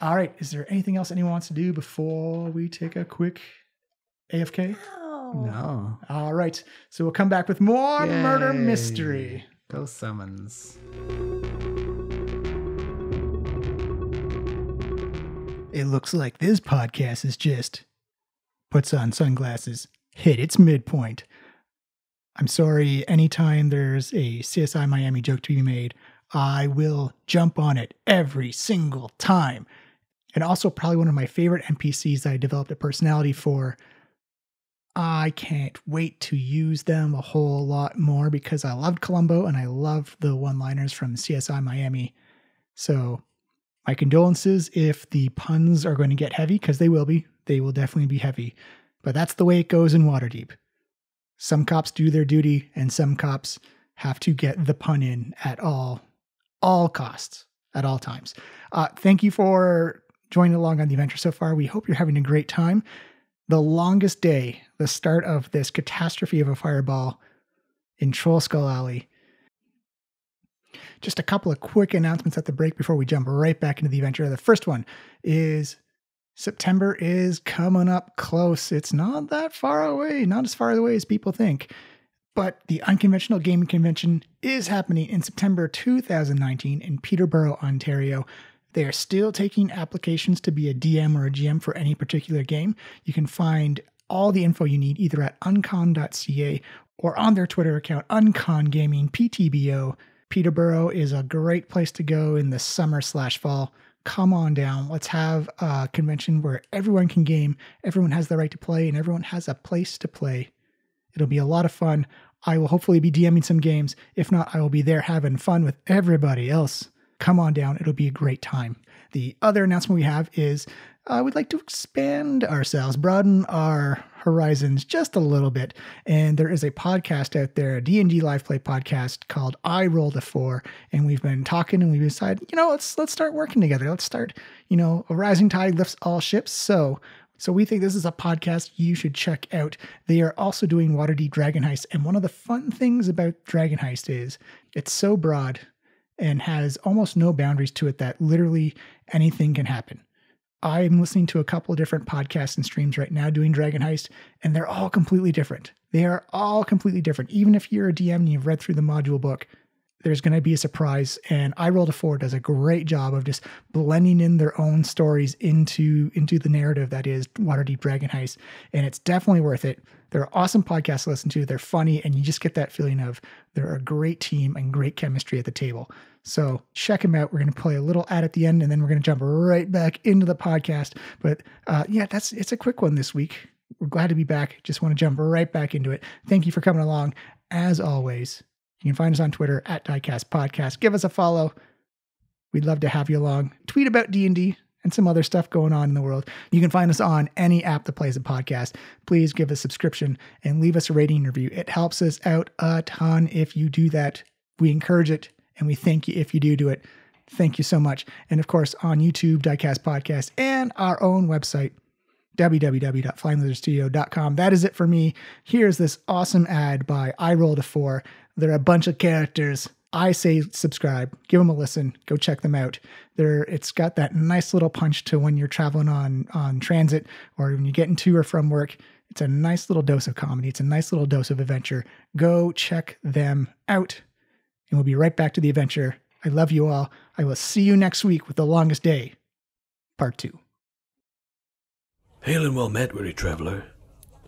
A: All right, is there anything else anyone wants to do before we take a quick AFK?
B: No.
A: All right, so we'll come back with more
B: Yay.
A: murder mystery.
B: Ghost summons.
A: It looks like this podcast is just puts on sunglasses, hit its midpoint. I'm sorry, anytime there's a CSI Miami joke to be made, I will jump on it every single time. And also probably one of my favorite NPCs I developed a personality for. I can't wait to use them a whole lot more because I loved Columbo and I love the one-liners from CSI Miami. So my condolences if the puns are going to get heavy, because they will be. They will definitely be heavy. But that's the way it goes in Waterdeep. Some cops do their duty, and some cops have to get the pun in at all costs, at all times. Thank you for joining along on the adventure so far. We hope you're having a great time. The longest day, the start of this catastrophe of a fireball in Troll Skull Alley. Just a couple of quick announcements at the break before we jump right back into the adventure. The first one is September is coming up close. It's not that far away, not as far away as people think. But the Unconventional Gaming Convention is happening in September 2019 in Peterborough, Ontario. They are still taking applications to be a DM or a GM for any particular game. You can find all the info you need either at uncon.ca or on their Twitter account, Uncon Gaming PTBO. Peterborough is a great place to go in the summer/fall. Come on down. Let's have a convention where everyone can game, everyone has the right to play, and everyone has a place to play. It'll be a lot of fun. I will hopefully be DMing some games. If not, I will be there having fun with everybody else. Come on down. It'll be a great time. The other announcement we have is we'd like to expand ourselves, broaden our horizons just a little bit. And there is a podcast out there, a D&D live play podcast called I Rolled a 4. And we've been talking and we've decided, let's start working together. Let's start, a rising tide lifts all ships. So we think this is a podcast you should check out. They are also doing Waterdeep Dragon Heist. And one of the fun things about Dragon Heist is it's so broad and has almost no boundaries to it that literally anything can happen. I'm listening to a couple of different podcasts and streams right now doing Dragon Heist, and they're all completely different. They are all completely different. Even if you're a DM and you've read through the module book, there's going to be a surprise. And I Rolled a 4 does a great job of just blending in their own stories into the narrative that is Waterdeep Dragon Heist. And it's definitely worth it. They're awesome podcasts to listen to. They're funny, and you just get that feeling of they're a great team and great chemistry at the table. So check them out. We're going to play a little ad at the end, and then we're going to jump right back into the podcast. But it's a quick one this week. We're glad to be back. Just want to jump right back into it. Thank you for coming along. As always, you can find us on Twitter at Diecast Podcast. Give us a follow. We'd love to have you along. Tweet about D&D and some other stuff going on in the world. You can find us on any app that plays a podcast. Please give us a subscription and leave us a rating and review. It helps us out a ton if you do that. We encourage it, and we thank you if you do it. Thank you so much. And of course, on YouTube, Diecast Podcast, and our own website, www.flyinglizardstudio.com. That is it for me. Here's this awesome ad by I Rolled a 4. They're a bunch of characters. I say subscribe, give them a listen, go check them out. It's got that nice little punch to when you're traveling on transit or when you're getting to or from work. It's a nice little dose of comedy. It's a nice little dose of adventure. Go check them out, and we'll be right back to the adventure. I love you all. I will see you next week with The Longest Day, Part 2.
E: Hail and well met, weary traveler.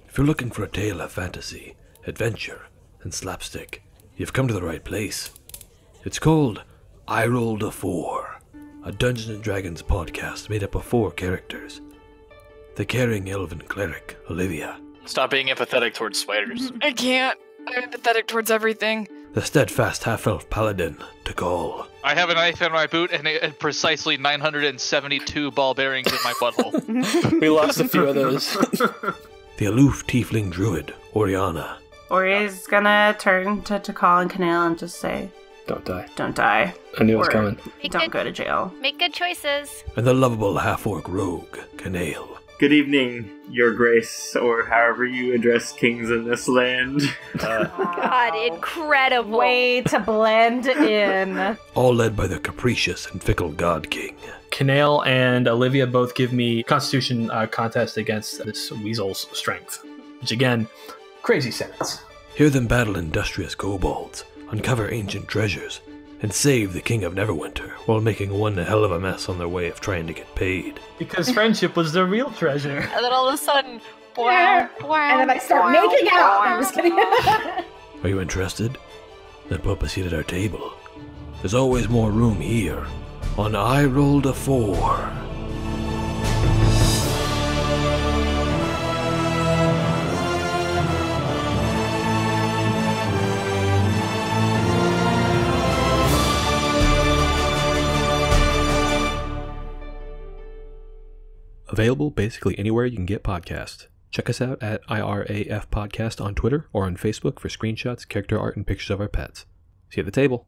E: If you're looking for a tale of fantasy, adventure, and slapstick, you've come to the right place. It's called I Rolled a 4, a Dungeons & Dragons podcast made up of 4 characters. The caring elven cleric, Olivia,
F: Stop being empathetic towards spiders.
G: I can't. I'm empathetic towards everything.
E: The steadfast half-elf paladin, Tikal.
H: I have a knife in my boot and precisely 972 ball bearings in my butthole.
F: We lost a few of those.
E: The aloof tiefling druid, Oriana.
I: Ori's gonna turn to Tikal and Canale and just say,
F: Don't die.
I: don't die.
F: I knew it was
I: Or
F: coming.
I: Don't go to jail.
J: Make good choices.
E: And the lovable half-orc rogue, Canale.
K: Good evening, Your Grace, or however you address kings in this land.
J: God, incredible.
I: Way to blend in.
E: All led by the capricious and fickle God King.
F: Canale and Olivia both give me Constitution contest against this weasel's strength. Which again, crazy sentence.
E: Hear them battle industrious kobolds, uncover ancient treasures, and save the King of Neverwinter while making one hell of a mess on their way of trying to get paid.
K: Because friendship was the real treasure.
J: And then all of a sudden,
I: Yeah. And then I start making out. I'm just kidding.
E: Are you interested? Then put up a seat at our table. There's always more room here on I Rolled a 4. Available basically anywhere you can get podcasts. Check us out at IRAF Podcast on Twitter or on Facebook for screenshots, character art, and pictures of our pets. See you at the table.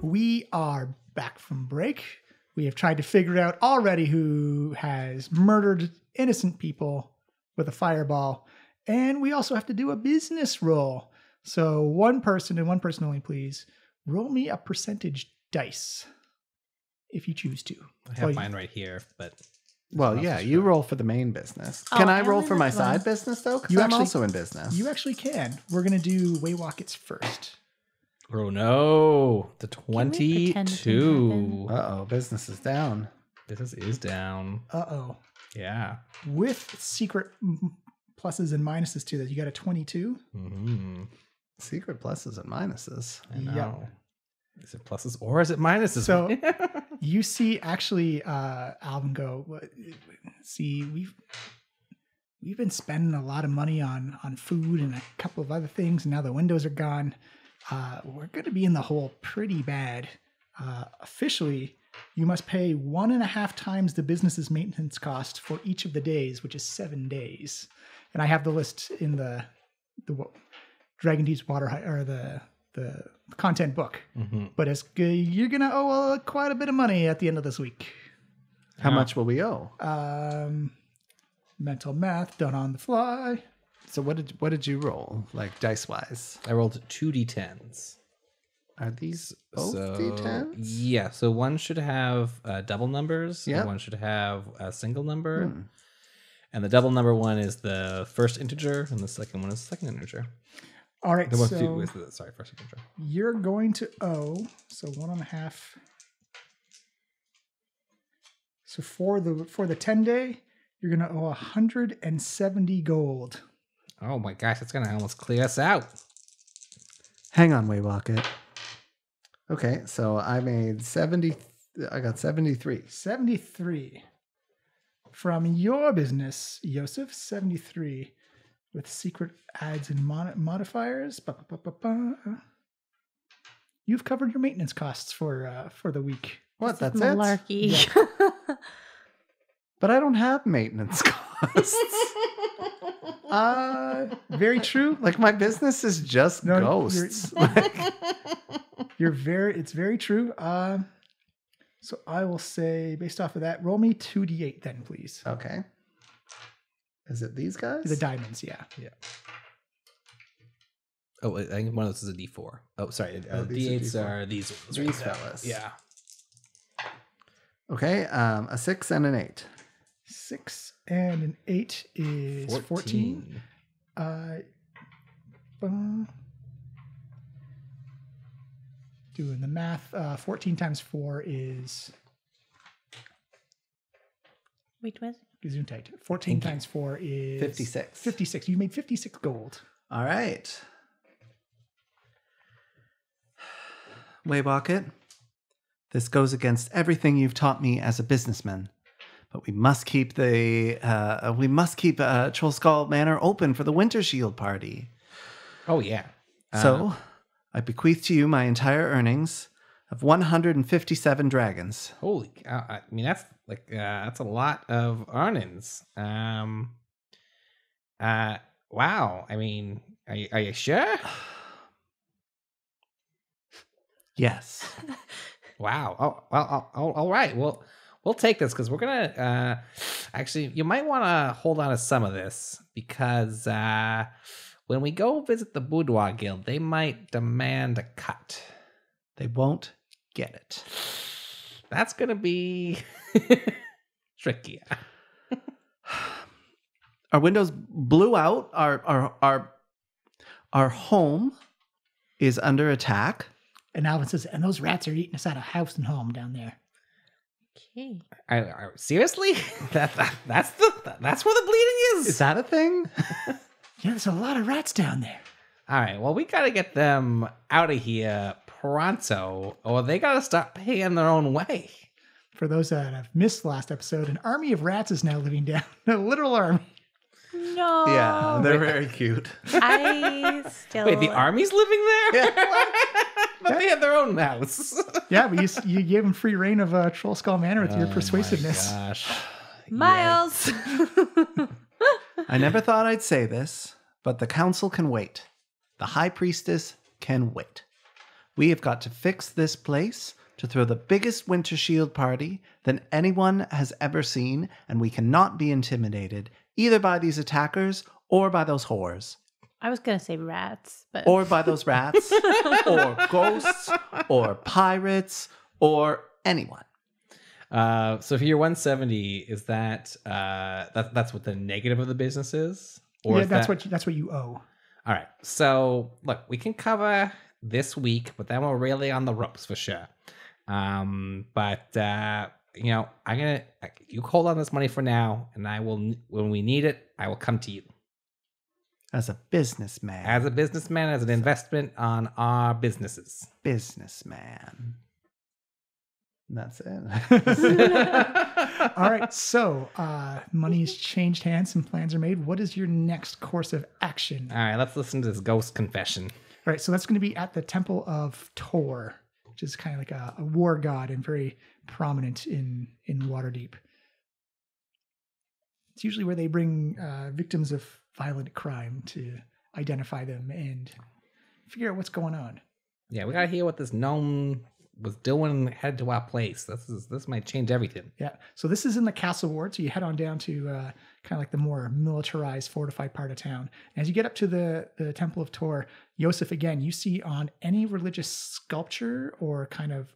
A: We are back from break. We have tried to figure out already who has murdered innocent people with a fireball. And we also have to do a business roll. So one person and one person only, please. Roll me a percentage dice if you choose to.
D: I have mine right here, but
B: Well, yeah, you roll for the main business. Can I roll for my side business, though? Because I'm also in business.
A: You actually can. We're going to do Waywockets first.
D: oh no, the 22.
B: Uh-oh, business is down.
D: Business is down.
A: Uh-oh.
D: Yeah.
A: With secret pluses and minuses to that, you got a 22.
D: Mm-hmm.
B: Secret pluses and minuses.
D: I know. Is it pluses or is it minuses?
A: So you see, actually, Alvin go, see, we've been spending a lot of money on food and a couple of other things, and now the windows are gone. We're going to be in the hole pretty bad. Officially, you must pay 1.5 times the business's maintenance cost for each of the days, which is 7 days. And I have the list in the Dragon Deep's Water, or the content book.
D: Mm-hmm.
A: But you're gonna owe quite a bit of money at the end of this week.
B: How much will we owe?
A: Mental math done on the fly.
B: So what did you roll, like dice wise?
D: I rolled 2 d10s.
B: Are these both
D: So,
B: d10s?
D: yeah, so one should have double numbers,
B: Yep.
D: and one should have a single number. And the double number one is the first integer, and the second one is the second integer.
A: All right,
D: First
A: so
D: integer.
A: you're going to owe 1.5. So for the 10-day, you're gonna owe 170 gold.
D: Oh my gosh, that's gonna almost clear us out.
B: Hang on, Waywocket. Okay, so I made 70. I got 73.
A: 73. From your business, Yosef, 73. With secret adds and modifiers. You've covered your maintenance costs for the week.
B: What? That's
C: Malarkey.
B: it? Yeah. But I don't have maintenance costs.
A: Very true.
B: Like my business is just ghosts.
A: It's very true. So I will say, based off of that, roll me 2d8 then, please.
B: Okay. Is it these guys?
A: The diamonds, yeah.
D: Yeah. Oh, I think one of those is a D4. Oh, sorry.
B: these are
D: D8s
B: D4.
D: are these ones.
B: These
D: right there.
B: fellas.
D: Yeah.
B: Okay, a 6 and an 8.
A: 6 and an 8 is 14. Doing the math, 14 times 4 is...
C: Wait, what?
A: Gesundheit. 14 times 4 is...
B: 56.
A: 56. You made 56 gold.
B: All right. Waywocket, this goes against everything you've taught me as a businessman. But we must keep Troll Skull Manor open for the Winter Shield party.
D: Oh, yeah.
B: So, I bequeath to you my entire earnings of 157 dragons.
D: Holy cow. I mean, that's that's a lot of earnings. Wow. I mean, are you sure?
B: Yes.
D: Wow. Oh, well, all right. Well, we'll take this because we're gonna. Actually, you might want to hold on to some of this because when we go visit the Boudoir Guild, they might demand a cut.
B: They won't get it.
D: That's gonna be tricky.
B: Our windows blew out. Our home is under attack.
A: And Alvin says, and those rats are eating us out of house and home down there.
C: Okay.
D: Seriously? That's where the bleeding is?
B: Is that a thing?
A: Yeah, there's a lot of rats down there.
D: All right. Well, we gotta get them out of here pronto, or they gotta start paying their own way.
A: For those that have missed last episode, an army of rats is now living down. A literal army.
C: No.
B: Yeah, they're very cute.
C: I still.
D: Wait, the army's living there? But they have their own house.
A: Yeah, but you gave them free reign of Troll Skull Manor with your persuasiveness.
D: My gosh.
C: Miles.
B: I never thought I'd say this, but the council can wait. The high priestess can wait. We have got to fix this place to throw the biggest Winter Shield party than anyone has ever seen, and we cannot be intimidated either by these attackers or by those whores.
C: I was going to say rats, but.
B: Or by those rats, or ghosts, or pirates, or anyone.
D: So for your 170, is that's what the negative of the business is? Or
A: Yeah, that's what you owe.
D: All right. So look, we can cover this week, but then we're really on the ropes for sure. But you hold on this money for now, and I will, when we need it, I will come to you.
B: As a businessman.
D: As an investment on our businesses.
B: Businessman. That's it.
A: All right, so money's changed hands and plans are made. What is your next course of action?
D: All right, let's listen to this ghost confession.
A: All right, so that's going to be at the Temple of Tor, which is kind of like a war god and very prominent in Waterdeep. It's usually where they bring victims of violent crime to identify them and figure out what's going on.
D: Yeah, we gotta hear what this gnome was doing and head to our place. This might change everything.
A: Yeah, so this is in the Castle Ward, so you head on down to kind of like the more militarized, fortified part of town. And as you get up to the Temple of Tor, Yosef, again, you see on any religious sculpture or kind of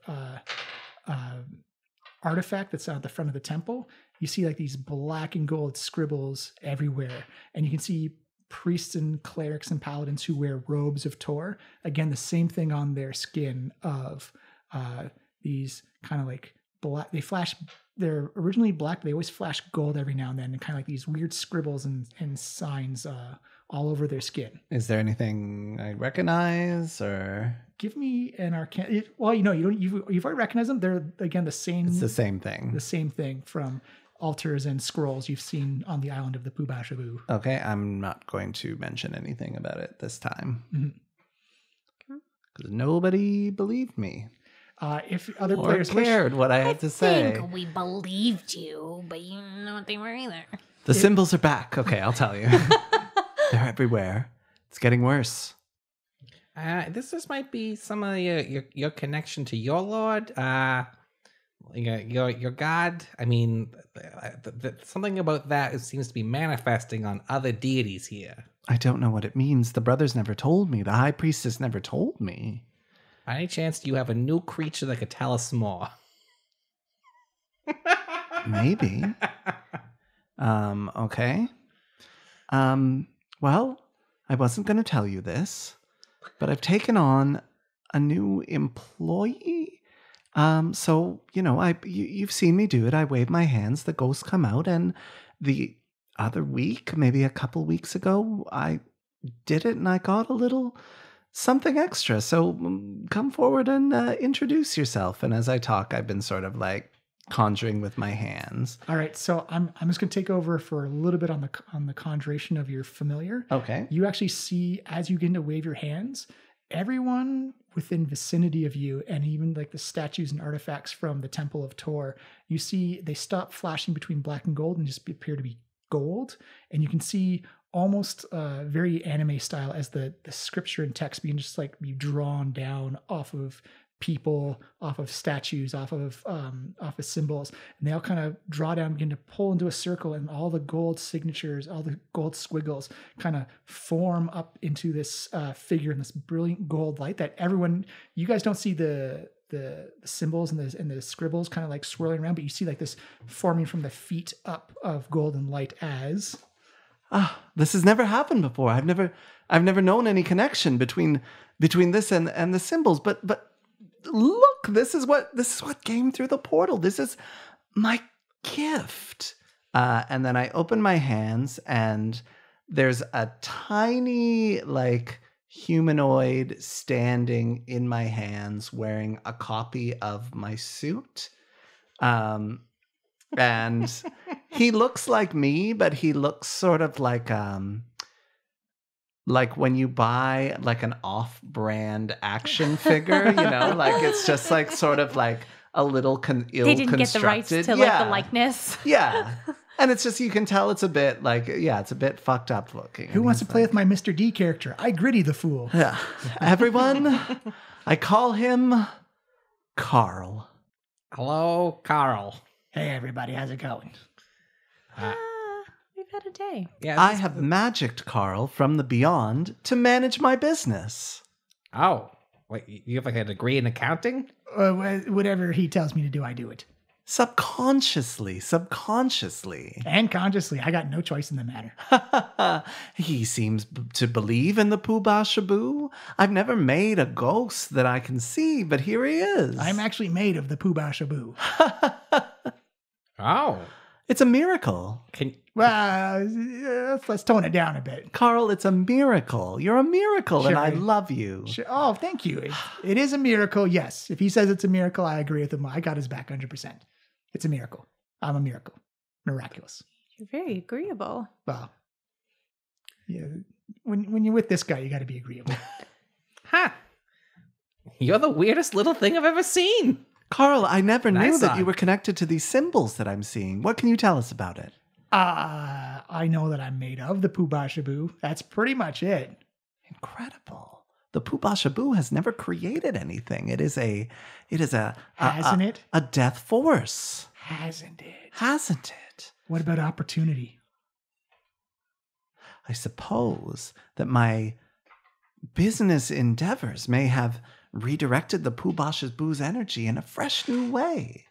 A: artifact that's at the front of the temple, you see like these black and gold scribbles everywhere. And you can see priests and clerics and paladins who wear robes of Tor. Again, the same thing on their skin of these kind of like black, they're originally black, but they always flash gold every now and then, and kind of like these weird scribbles and signs all over their skin.
B: Is there anything I recognize, or
A: give me an arcana? Well, you've already recognized them. They're again the same.
B: It's the same thing.
A: The same thing from altars and scrolls you've seen on the island of the Pubashabu.
B: Okay, I'm not going to mention anything about it this time because nobody believed me.
A: If other
B: or
A: players
B: cared what I had to say.
C: I think we believed you, but you didn't know what they were either.
B: The symbols are back. Okay, I'll tell you. They're everywhere. It's getting worse.
D: This might be some of your connection to your lord, your god. I mean, something about that seems to be manifesting on other deities here.
B: I don't know what it means. The brothers never told me. The high priestess never told me.
D: By any chance, do you have a new creature that could tell us more?
B: Maybe. Okay. Well, I wasn't going to tell you this, but I've taken on a new employee. So, you've seen me do it. I wave my hands, the ghosts come out, and the other week, maybe a couple weeks ago, I did it and I got a little something extra. So come forward and introduce yourself. And as I talk, I've been sort of like conjuring with my hands.
A: All right, so I'm just going to take over for a little bit on the conjuration of your familiar.
B: Okay.
A: You actually see, as you begin to wave your hands, everyone within vicinity of you, and even like the statues and artifacts from the Temple of Tor, you see they stop flashing between black and gold and just appear to be gold. And you can see almost very anime style as the scripture and text begin just like be drawn down off of people, off of statues, off of symbols, and they all kind of draw down, begin to pull into a circle, and all the gold signatures, all the gold squiggles kind of form up into this figure in this brilliant gold light that everyone, you guys don't see the symbols and the scribbles kind of like swirling around, but you see like this forming from the feet up of golden light as
B: this has never happened before. I've never known any connection between this and the symbols, but look, this is what came through the portal. This is my gift. And then I open my hands, and there's a tiny, like, humanoid standing in my hands wearing a copy of my suit. And he looks like me, but he looks sort of like when you buy like an off-brand action figure, you know, like it's just like sort of like a little ill-constructed.
C: They didn't get the rights to like the likeness.
B: Yeah. And it's just, you can tell it's a bit like, it's a bit fucked up looking.
A: Who wants to play with my Mr. D character? I Gritty the Fool.
B: Yeah. Everyone, I call him Carl.
D: Hello, Carl.
A: Hey, everybody. How's it going?
C: We've had a day.
D: Yeah,
B: I have magicked Carl from the beyond to manage my business.
D: Oh, wait, you have like a degree in accounting?
A: Whatever he tells me to do, I do it.
B: Subconsciously.
A: And consciously. I got no choice in the matter.
B: He seems to believe in the Poobah Shaboo. I've never made a ghost that I can see, but here he is.
A: I'm actually made of the Poobah Shaboo.
D: Oh.
B: It's a miracle.
A: Well, let's tone it down a bit.
B: Carl, it's a miracle. You're a miracle,
A: Sure.
B: and I love you.
A: Sure. Oh, thank you. It is a miracle, yes. If he says it's a miracle, I agree with him. I got his back 100%. It's a miracle. I'm a miracle. Miraculous.
C: You're very agreeable.
A: Well, yeah. When you're with this guy, you got to be agreeable.
D: Ha! You're the weirdest little thing I've ever seen.
B: Carl, I never knew
D: Nice
B: that
D: on.
B: you were connected to these symbols that I'm seeing. What can you tell us about it?
A: I know that I'm made of the Poobah Shaboo. That's pretty much it.
B: Incredible. The Poobah Shaboo has never created anything. It is a
A: Hasn't it?
B: A death force.
A: Hasn't it?
B: Hasn't it?
A: What about opportunity?
B: I suppose that my business endeavors may have redirected the Poobah Shaboo's energy in a fresh new way.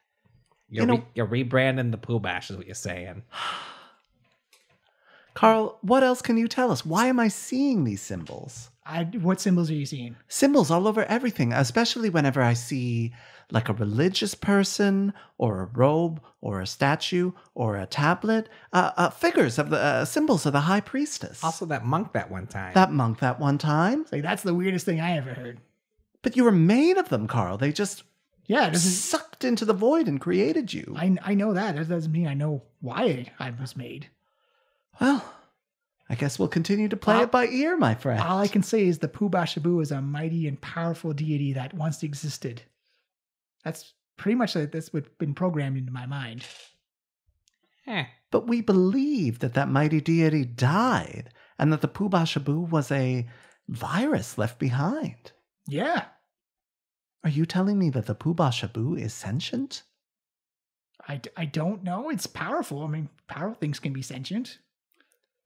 D: You're rebranding the Pooh Bash is what you're saying.
B: Carl, what else can you tell us? Why am I seeing these symbols?
A: What symbols are you seeing?
B: Symbols all over everything, especially whenever I see like a religious person or a robe or a statue or a tablet, figures of the symbols of the high priestess.
D: Also that monk that one time.
A: Like, that's the weirdest thing I ever heard.
B: But you were made of them, Carl. They just
A: it doesn't
B: sucked into the void and created you.
A: I know that. That doesn't mean I know why I was made.
B: Well, I guess we'll continue to play it by ear, my friend.
A: All I can say is the Poobah Shaboo is a mighty and powerful deity that once existed. That's pretty much that's what's been programmed into my mind.
B: But we believe that mighty deity died and that the Poobah Shaboo was a virus left behind.
A: Yeah.
B: Are you telling me that the Poobah Shaboo is sentient?
A: I don't know. It's powerful. I mean, powerful things can be sentient.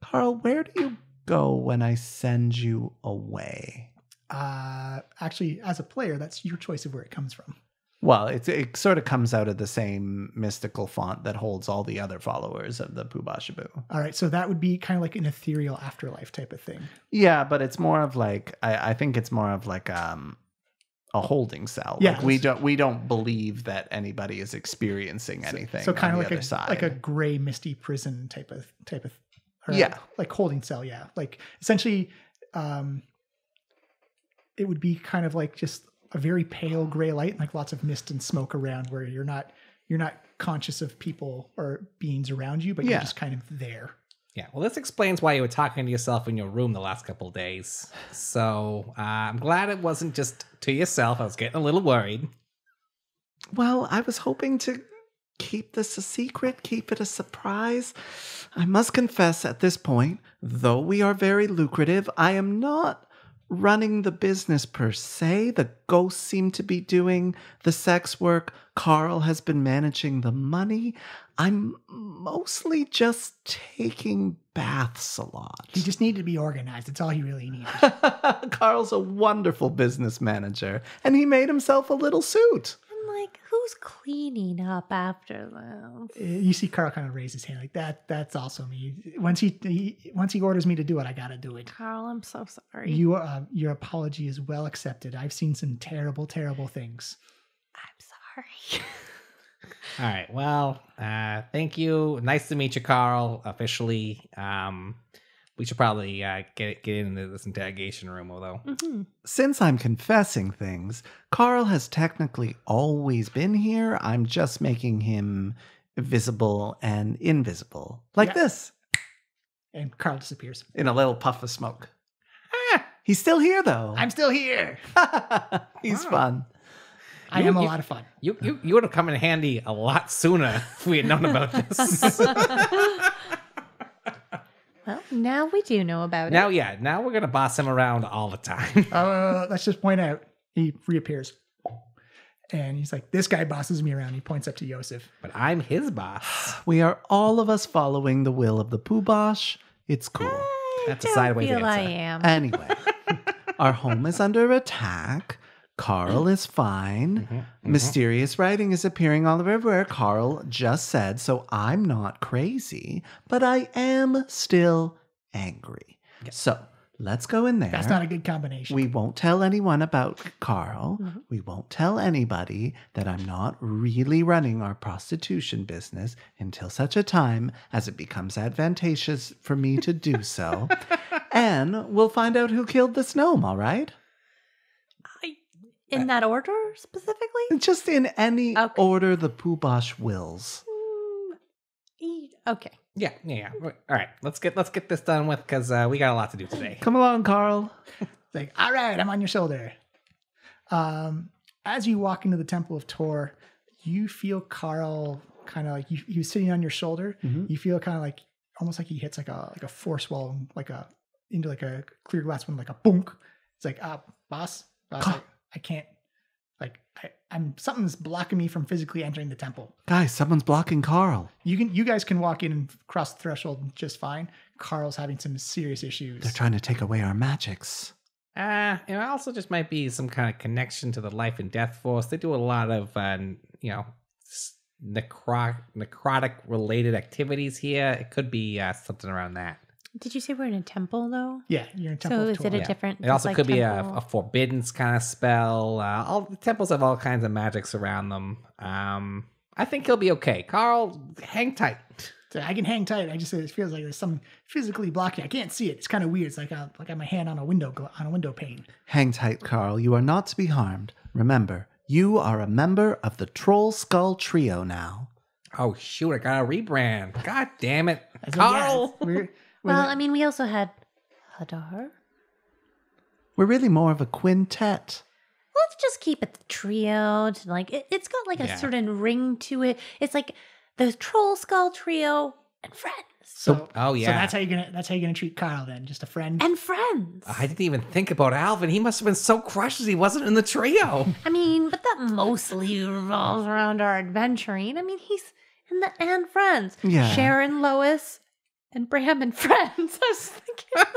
B: Carl, where do you go when I send you away?
A: Actually, as a player, that's your choice of where it comes from.
B: Well, it sort of comes out of the same mystical font that holds all the other followers of the Poobah Shaboo.
A: All right, so that would be kind of like an ethereal afterlife type of thing.
B: Yeah, but it's more of like I think it's more of like a holding cell.
A: Yeah,
B: like we don't believe that anybody is experiencing anything.
A: So kind of
B: like
A: a gray misty prison type of
B: yeah,
A: like holding cell. Yeah, like essentially, it would be kind of like just a very pale gray light and like lots of mist and smoke around where you're not conscious of people or beings around you, but you're
B: Yeah.
A: just kind of there.
D: Yeah, well, this explains why you were talking to yourself in your room the last couple of days. So I'm glad it wasn't just to yourself. I was getting a little worried.
B: Well, I was hoping to keep this a secret, keep it a surprise. I must confess at this point, though we are very lucrative, I am not running the business per se. The ghosts seem to be doing the sex work. Carl has been managing the money. I'm mostly just taking baths a lot.
A: He just needed to be organized. That's all he really needed.
B: Carl's a wonderful business manager, and he made himself a little suit.
C: I'm like, who's cleaning up after them?
A: You see Carl kind of raise his hand like that. That's also me. Once he orders me to do it, I gotta do it.
C: Carl, I'm so sorry.
A: Your apology is well accepted. I've seen some terrible, terrible things.
C: I'm sorry.
D: All right, well, thank you. Nice to meet you, Carl, officially. We should probably get into this interrogation room, although.
C: Mm-hmm.
B: Since I'm confessing things, Carl has technically always been here. I'm just making him visible and invisible. Like
A: Yeah.
B: this.
A: And Carl disappears.
B: In a little puff of smoke. He's still here, though.
A: I'm still here.
B: He's fun.
A: I am a lot of fun.
D: You would have come in handy a lot sooner if we had known about this.
C: Well, now we do know about
D: Now
C: it.
D: we're going to boss him around all the time.
A: Let's just point out, he reappears. And he's like, this guy bosses me around. He points up to Yosef.
D: But I'm his boss.
B: We are all of us following the will of the Poobosh. It's cool.
D: That's a
C: I
D: sideways
C: feel I
D: answer.
C: am.
B: Anyway, our home is under attack. Carl is fine. Mysterious writing is appearing all over where Carl just said, so I'm not crazy, but I am still angry. So let's go in there.
A: That's not a good combination.
B: We won't tell anyone about Carl. We won't tell anybody that I'm not really running our prostitution business until such a time as it becomes advantageous for me to do so. And we'll find out who killed this gnome, all right?
C: In that order, specifically?
B: Just in any order the Poobosh wills.
C: Okay.
D: Yeah. All right, let's get this done with because we got a lot to do today.
B: Come along, Carl.
A: Like, all right, I'm on your shoulder. As you walk into the Temple of Tor, you feel Carl kind of like he's sitting on your shoulder. You feel kind of like almost like he hits like a force wall, into like a clear glass one, like a boonk. It's like, boss, I can't. I'm something's blocking me from physically entering the temple.
B: Guys, someone's blocking Carl.
A: You guys can walk in and cross the threshold just fine. Carl's having some serious issues.
B: They're trying to take away our magics.
D: It also just might be some kind of connection to the life and death force. They do a lot of, necrotic related activities here. It could be something around that.
C: Did you say we're in a temple, though?
A: Yeah, you're in a temple
C: So
A: of
C: is
A: Tor.
C: it a different?
D: It also
C: like,
D: could be
C: temple?
D: a forbidden kind of spell. All the temples have all kinds of magics around them. I think he'll be okay. Carl, hang tight.
A: So I can hang tight. It feels like there's something physically blocking. I can't see it. It's kind of weird. It's like I have my hand on a window pane.
B: Hang tight, Carl. You are not to be harmed. Remember, you are a member of the Troll Skull Trio now.
D: Oh shoot! I got a rebrand. God damn it,
A: I said,
D: Carl.
A: yeah,
C: Well, we also had Hadar.
B: We're really more of a quintet.
C: Let's just keep it the trio. It's got a certain ring to it. It's like the Troll Skull Trio and friends.
A: So
D: Oh yeah.
A: So that's how you're gonna treat Carl then, just a friend.
C: And friends.
D: I didn't even think about Alvin. He must have been so crushed as he wasn't in the trio.
C: But that mostly revolves around our adventuring. He's in the and friends.
B: Yeah.
C: Sharon, Lois, and Bram and friends. I was thinking.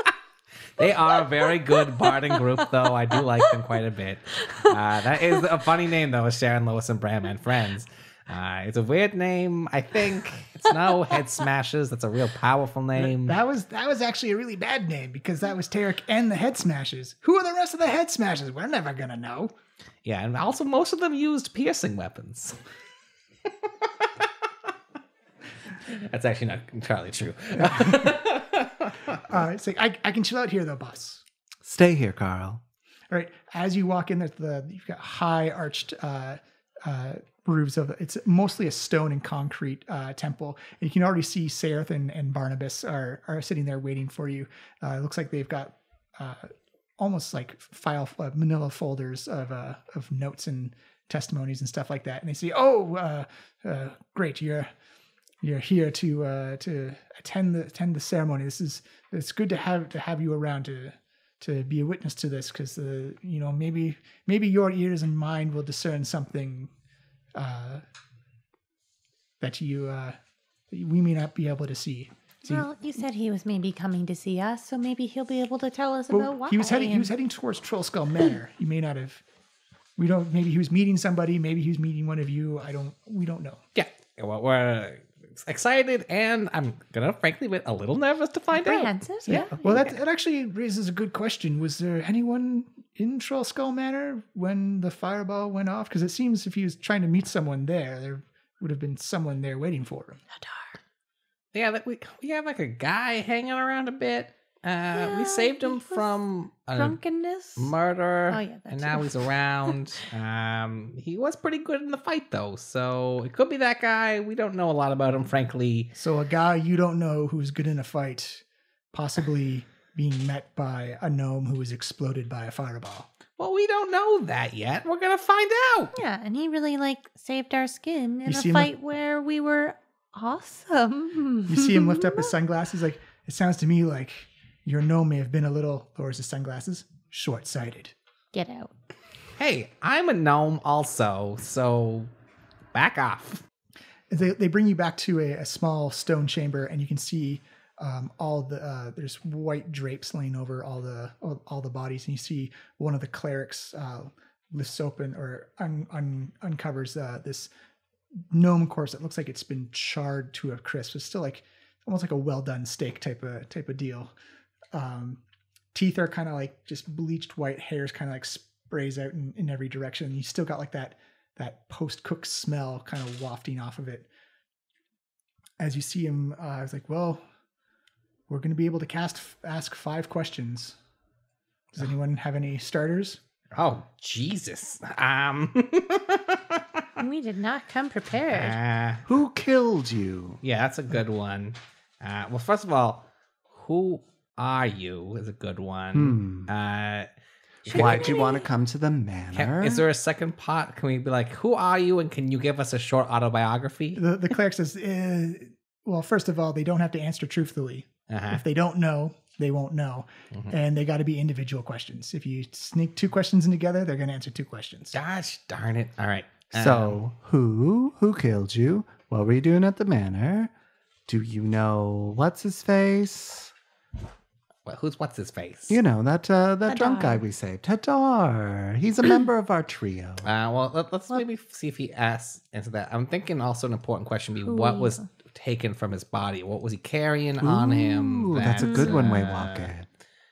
D: They are a very good barding group, though. I do like them quite a bit. That is a funny name, though, is Sharon, Lois, and Bram and friends. It's a weird name, I think. It's no Head Smashers. That's a real powerful name.
A: That was actually a really bad name because that was Tarek and the Head Smashers. Who are the rest of the Head Smashers? We're never gonna know.
D: Yeah, and also most of them used piercing weapons. That's actually not entirely true.
A: It's like I can chill out here though, boss.
B: Stay here, Carl.
A: All right. As you walk in, you've got high arched roofs of it's mostly a stone and concrete temple. And you can already see Sereth and Barnabas are sitting there waiting for you. It looks like they've got almost like manila folders of notes and testimonies and stuff like that. And they say, "Oh, great, you're here to attend the ceremony. It's good to have you around to be a witness to this, because maybe your ears and mind will discern something that we may not be able to see."
C: Well, you said he was maybe coming to see us, so maybe he'll be able to tell us about why.
A: He was heading towards Trollskull Manor. You may not have. Maybe he was meeting somebody. Maybe he was meeting one of you. We don't know.
D: Yeah. Well, we're excited, and I'm gonna frankly be a little nervous to find out.
C: Apprehensive, yeah.
A: Well, that actually raises a good question. Was there anyone in Trollskull Manor when the fireball went off? Because it seems if he was trying to meet someone there would have been someone there waiting for him.
D: Yeah, we have like a guy hanging around a bit. We saved him from
C: drunkenness,
D: murder,
C: and
D: now he's around. He was pretty good in the fight, though, so it could be that guy. We don't know a lot about him, frankly.
A: So a guy you don't know who's good in a fight, possibly being met by a gnome who was exploded by a fireball.
D: Well, we don't know that yet. We're gonna find out.
C: Yeah, and he really saved our skin in a fight where we were awesome.
A: You see him lift up his sunglasses. It sounds to me like your gnome may have been a little, lowers his sunglasses, short-sighted.
C: Get out.
D: Hey, I'm a gnome also, so back off.
A: They bring you back to a small stone chamber, and you can see there's white drapes laying over all the bodies, and you see one of the clerics lifts open or uncovers this gnome corpse that looks like it's been charred to a crisp. It's still almost like a well done steak type of deal. Teeth are kind of just bleached white. Hair's kind of sprays out in every direction. You still got that post cook smell kind of wafting off of it. As you see him, I was like, well, we're going to be able to ask 5 questions. Does anyone have any starters?
D: Oh, Jesus.
C: We did not come prepared.
B: Who killed you?
D: Yeah, that's a good one. Well, first of all, who are you is a good one.
B: Why'd you want to come to the manor?
D: Is there a second part? Can we be like, who are you, and can you give us a short autobiography?
A: The cleric says, well, first of all, they don't have to answer truthfully. If they don't know, they won't know. And they got to be individual questions. If you sneak 2 questions in together, they're going to answer 2 questions.
D: Gosh darn it. All right.
B: So, who killed you? What were you doing at the manor? Do you know what's his face?
D: Well, what's his face?
B: You know, that drunk guy we saved. Hadar. He's a member of our trio.
D: Well, let's maybe see if he asks into that. I'm thinking also an important question would be what was taken from his body? What was he carrying on him?
B: That's a good one, Waywalker.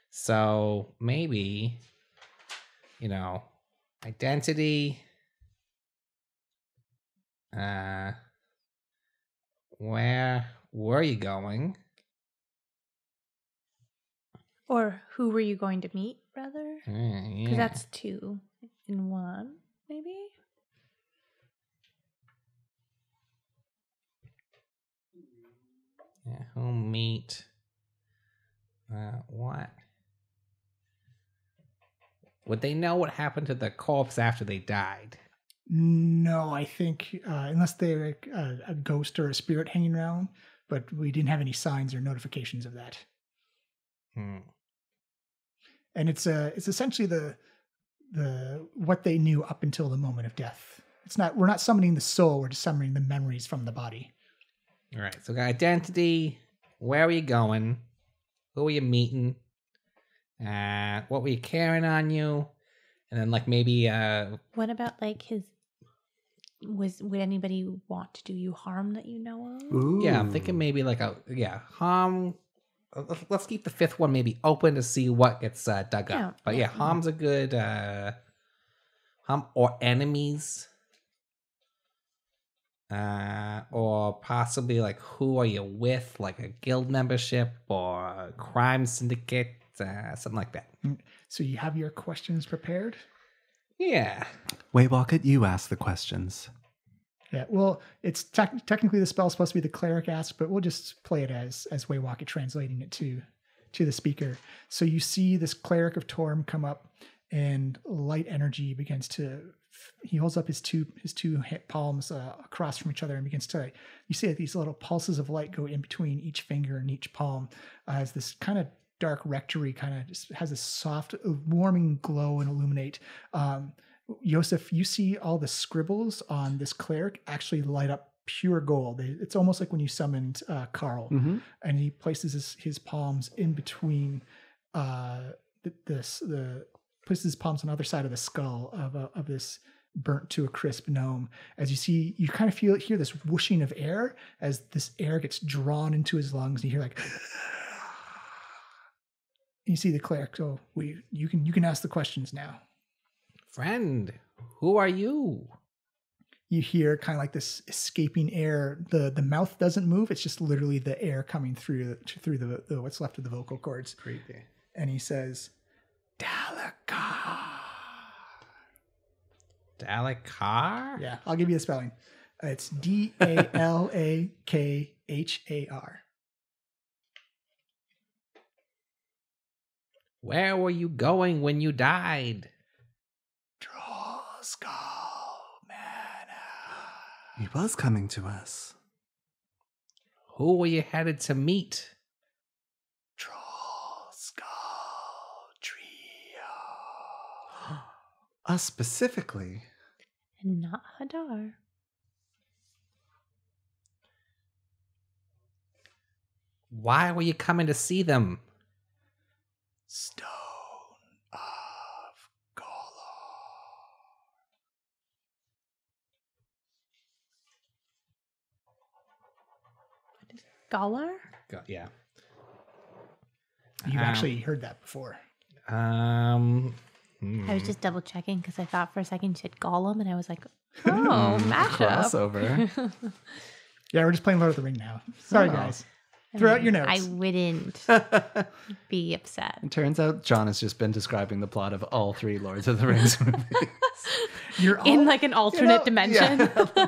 D: So maybe, identity. Where were you going?
C: Or who were you going to meet, rather?
D: Yeah.
C: Because that's 2 in 1, maybe?
D: Yeah, who meet? What? Would they know what happened to the corpse after they died?
A: No, I think unless they're a ghost or a spirit hanging around, but we didn't have any signs or notifications of that. And it's essentially the what they knew up until the moment of death. We're not summoning the soul, we're just summoning the memories from the body.
D: All right, so we got identity, where were you going, who were you meeting, what were you carrying on you, and then maybe
C: what about would anybody want to do you harm that you know of?
B: Ooh.
D: Yeah, I'm thinking maybe harm. Let's keep the 5th one maybe open to see what gets dug up. But yeah, harm's a good harm or enemies. Or possibly who are you with, a guild membership or a crime syndicate, something like that.
A: So you have your questions prepared?
D: Yeah.
B: Waywalker, you ask the questions.
A: Yeah, well, it's technically the spell's supposed to be the cleric ask, but we'll just play it as Waywalker translating it to the speaker. So you see this cleric of Torm come up, and light energy begins to. He holds up his two palms across from each other and begins to. You see that these little pulses of light go in between each finger and each palm as this kind of dark rectory kind of just has a soft, warming glow and illuminate. Yosef, you see all the scribbles on this cleric actually light up pure gold. It's almost like when you summoned Carl, and he places his palms in between places his palms on the other side of the skull of this burnt to a crisp gnome. As you kind of hear this whooshing of air as this air gets drawn into his lungs, and you hear like. You see the cleric. So you can ask the questions now.
D: Friend, who are you?
A: You hear kind of like this escaping air. The mouth doesn't move. It's just literally the air coming through the what's left of the vocal cords.
B: Creepy.
A: And he says, Dalakar.
D: Dalakar?
A: Yeah, I'll give you the spelling. It's Dalakar.
D: Where were you going when you died?
A: Drollskull Manor.
B: He was coming to us.
D: Who were you headed to meet?
A: Drollskull Trio.
B: Us specifically.
C: And not Hadar.
D: Why were you coming to see them?
A: Stone of Galar.
C: Galar?
D: Yeah.
A: You've actually heard that before.
C: I was just double checking because I thought for a second you said Gollum, and I was like, oh, mashup.
B: Crossover.
A: Yeah, we're just playing Lord of the Ring now. Sorry, guys. Throw out your notes.
C: I wouldn't be upset.
B: It turns out John has just been describing the plot of all 3 Lords of the Rings movies.
A: You're
C: in like an alternate dimension.
B: Yeah.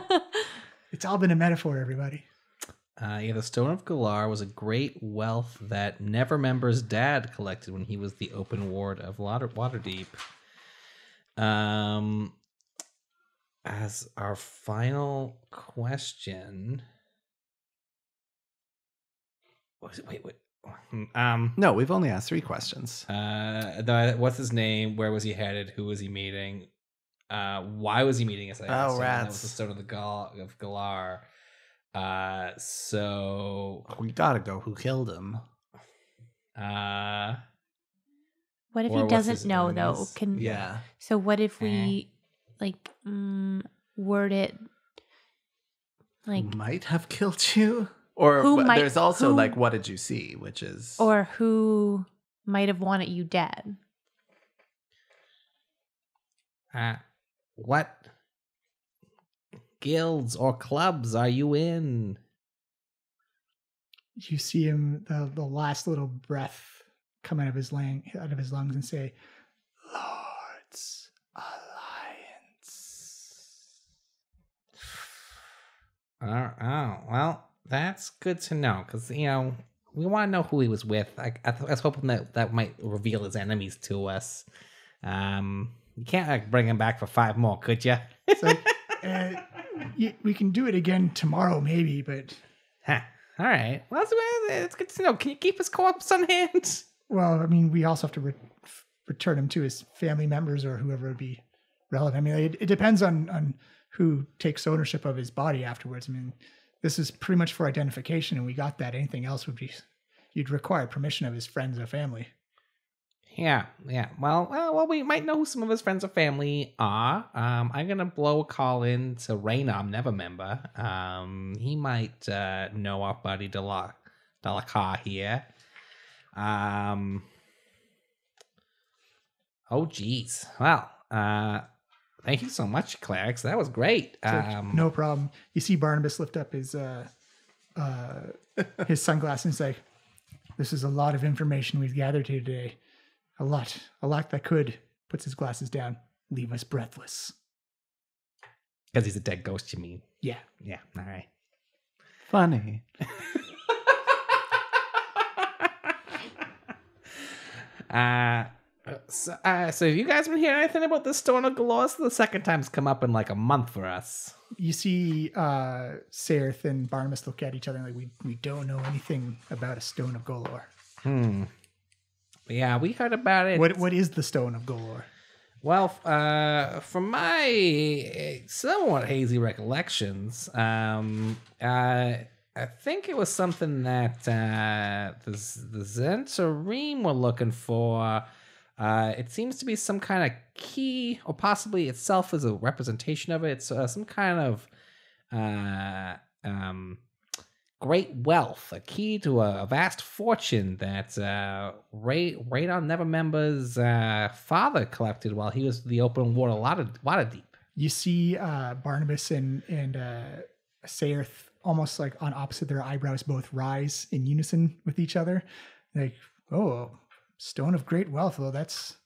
A: It's all been a metaphor, everybody.
D: The Stone of Galar was a great wealth that Nevermember's dad collected when he was the open ward of Waterdeep. As our final question... Wait.
B: No, we've only asked 3 questions.
D: What's his name? Where was he headed? Who was he meeting? Why was he meeting us? That was the Stone of Galar. So
B: we gotta go. Who killed him?
C: What if he doesn't know though?
B: Yeah.
C: So what if we word it like
B: might have killed you? Or there's also like, what did you see? Which is...
C: Or who might have wanted you dead?
D: What guilds or clubs are you in?
A: You see him, the last little breath come out of his lungs and say, Lord's Alliance.
D: Oh, well... That's good to know, because, we want to know who he was with. I was hoping that might reveal his enemies to us. You can't bring him back for 5 more, could you?
A: So, we can do it again tomorrow, maybe, but...
D: Huh. All right. Well, it's good to know. Can you keep his corpse on hand?
A: Well, I mean, we also have to return him to his family members or whoever would be relevant. I mean, it depends on who takes ownership of his body afterwards. I mean... This is pretty much for identification, and we got that. Anything else would be, you'd require permission of his friends or family.
D: Yeah. Well, we might know who some of his friends or family are. I'm gonna blow a call in to Raynom Nevermember. He might know our buddy Dalakar here. Oh, geez. Well, thank you so much, Clerics. That was great.
A: No problem. You see Barnabas lift up his sunglasses and say, "This is a lot of information we've gathered here today. A lot that could," puts his glasses down, "leave us breathless."
D: Because he's a dead ghost, you mean?
A: Yeah.
D: Yeah. All right.
B: Funny.
D: So have you guys been hearing anything about the Stone of Galore? This is the second time it's come up in like a month for us.
A: You see Sereth and Barnabas look at each other like, we don't know anything about a Stone of Golor.
D: Yeah, we heard about it.
A: What is the Stone of Golor?
D: Well, from my somewhat hazy recollections, I think it was something that the Zentarim were looking for. It seems to be some kind of key, or possibly itself is a representation of it. It's some kind of great wealth, a key to a vast fortune that Radon Nevermember's father collected while he was the open water Waterdeep.
A: You see Barnabas and Sereth almost like on opposite, their eyebrows both rise in unison with each other. Like, oh, Stone of Great Wealth. Well, that's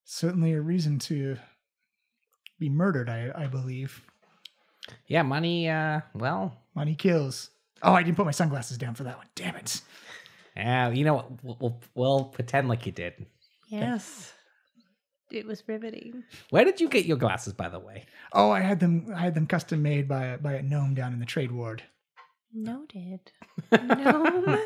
A: certainly a reason to be murdered, I believe.
D: Yeah, money,
A: money kills. Oh, I didn't put my sunglasses down for that one. Damn it.
D: You know what? We'll pretend like you did.
C: Yes. It was riveting.
D: Where did you get your glasses, by the way?
A: Oh, I had them custom made by a gnome down in the trade ward.
C: Noted. Gnome.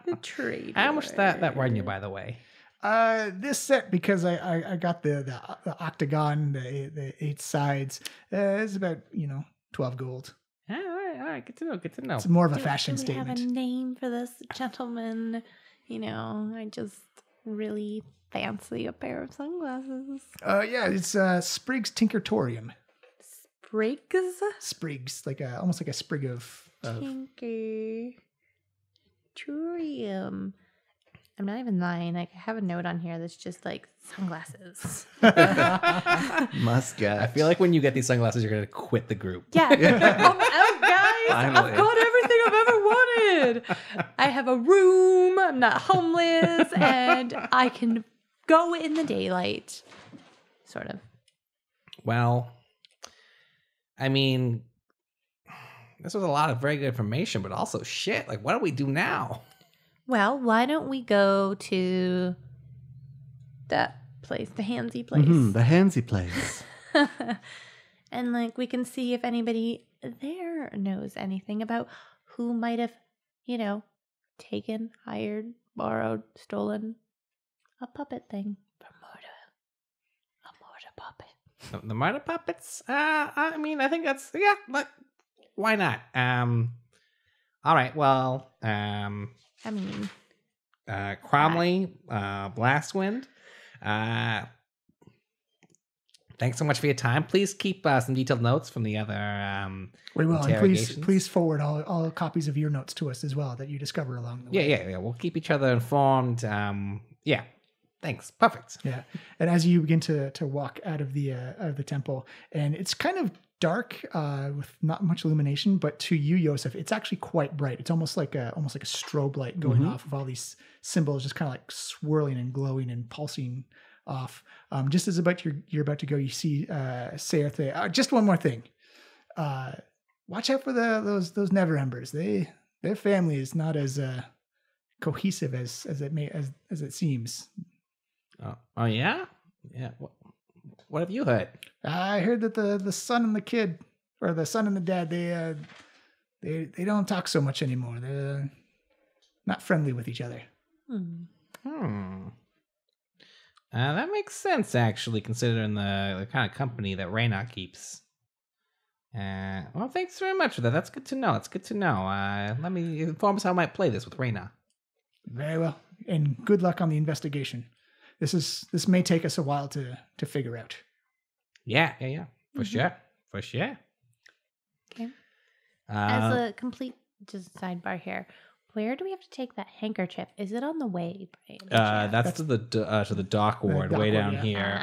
C: The trade.
D: How much that run you, by the way?
A: This set, because I got the octagon, the 8 sides, it's about 12 gold.
D: All right. Good to know.
A: It's more of a fashion
C: Do we
A: statement.
C: have a name for this gentleman? I just really fancy a pair of sunglasses.
A: Yeah, it's Spriggs Tinkertorium. Sprigs, like almost like a sprig of
C: Tinkertorium. I'm not even lying. Like, I have a note on here that's just like sunglasses.
B: Muscat.
D: I feel like when you get these sunglasses, you're gonna quit the group.
C: Yeah. Come out, guys.
B: Finally.
C: I've got everything I've ever wanted. I have a room. I'm not homeless, and I can go in the daylight. Sort of.
D: Well, I mean, this was a lot of very good information, but also shit. Like, what do we do now?
C: Well, why don't we go to that place, the Handsy place?
B: The Handsy place.
C: And we can see if anybody there knows anything about who might have, taken, hired, borrowed, stolen a puppet thing for murder. A murder puppet.
D: The murder puppets? I mean, I think that's, why not? All right, well, Cromley, Blastwind, thanks so much for your time. Please keep some detailed notes from the other
A: we will. And
D: interrogations.
A: please forward all copies of your notes to us as well that you discover along the way.
D: Yeah. We'll keep each other informed. Thanks. Perfect.
A: Yeah. And as you begin to walk out of the temple, and it's kind of dark with not much illumination, but to you, Yosef, it's actually quite bright. It's almost like a strobe light going off of all these symbols, just kind of like swirling and glowing and pulsing off. Just as you're about to go, you see Sereth. Just one more thing. Watch out for those Never Embers. Their family is not as cohesive as it seems.
D: Oh yeah? Yeah. What have you heard?
A: I heard that the son and the kid, or the son and the dad, they don't talk so much anymore. They're not friendly with each other.
D: That makes sense, actually, considering the kind of company that Reyna keeps. Well, thanks very much for that. That's good to know. Let me inform us how I might play this with Reyna.
A: Very well, and good luck on the investigation. This may take us a while to figure out.
D: Yeah. For sure.
C: Okay. As a complete just sidebar here, where do we have to take that handkerchief? Is it on the way?
D: That's to the dock ward way down here.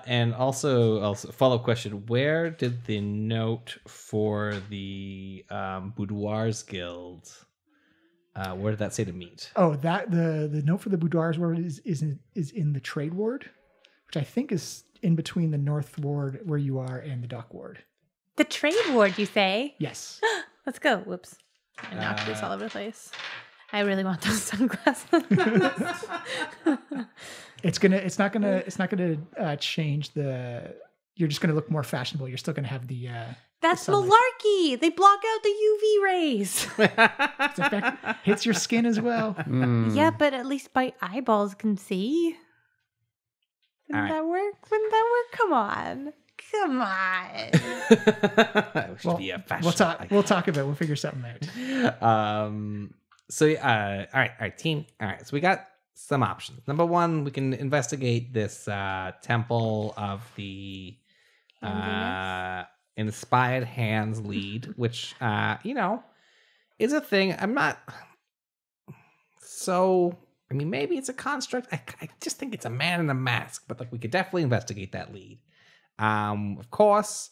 D: And also follow-up question: where did the note for the Boudoirs Guild? Where did that say to meet?
A: Oh, that the note for the Boudoirs ward is in the trade ward, which I think is in between the north ward where you are and the dock ward.
C: The trade ward, you say?
A: Yes.
C: Let's go. Whoops. I knocked this all over the place. I really want those sunglasses.
A: It's not gonna change the. You're just gonna look more fashionable. You're still gonna have the.
C: That's
A: the sunlight.
C: malarkey. They block out the UV rays.
A: It's effect, hits your skin as well.
C: Yeah, but at least my eyeballs can see. Wouldn't that work? Wouldn't that work? Come on. Come on.
D: We should be a fashion.
A: We'll talk about it. We'll figure something out.
D: So all right, team. All right, so we got some options. Number one, we can investigate this temple of the Inspired Hands lead, which is a thing. I'm not so. I mean, maybe it's a construct. I just think it's a man in a mask, but like we could definitely investigate that lead. Of course,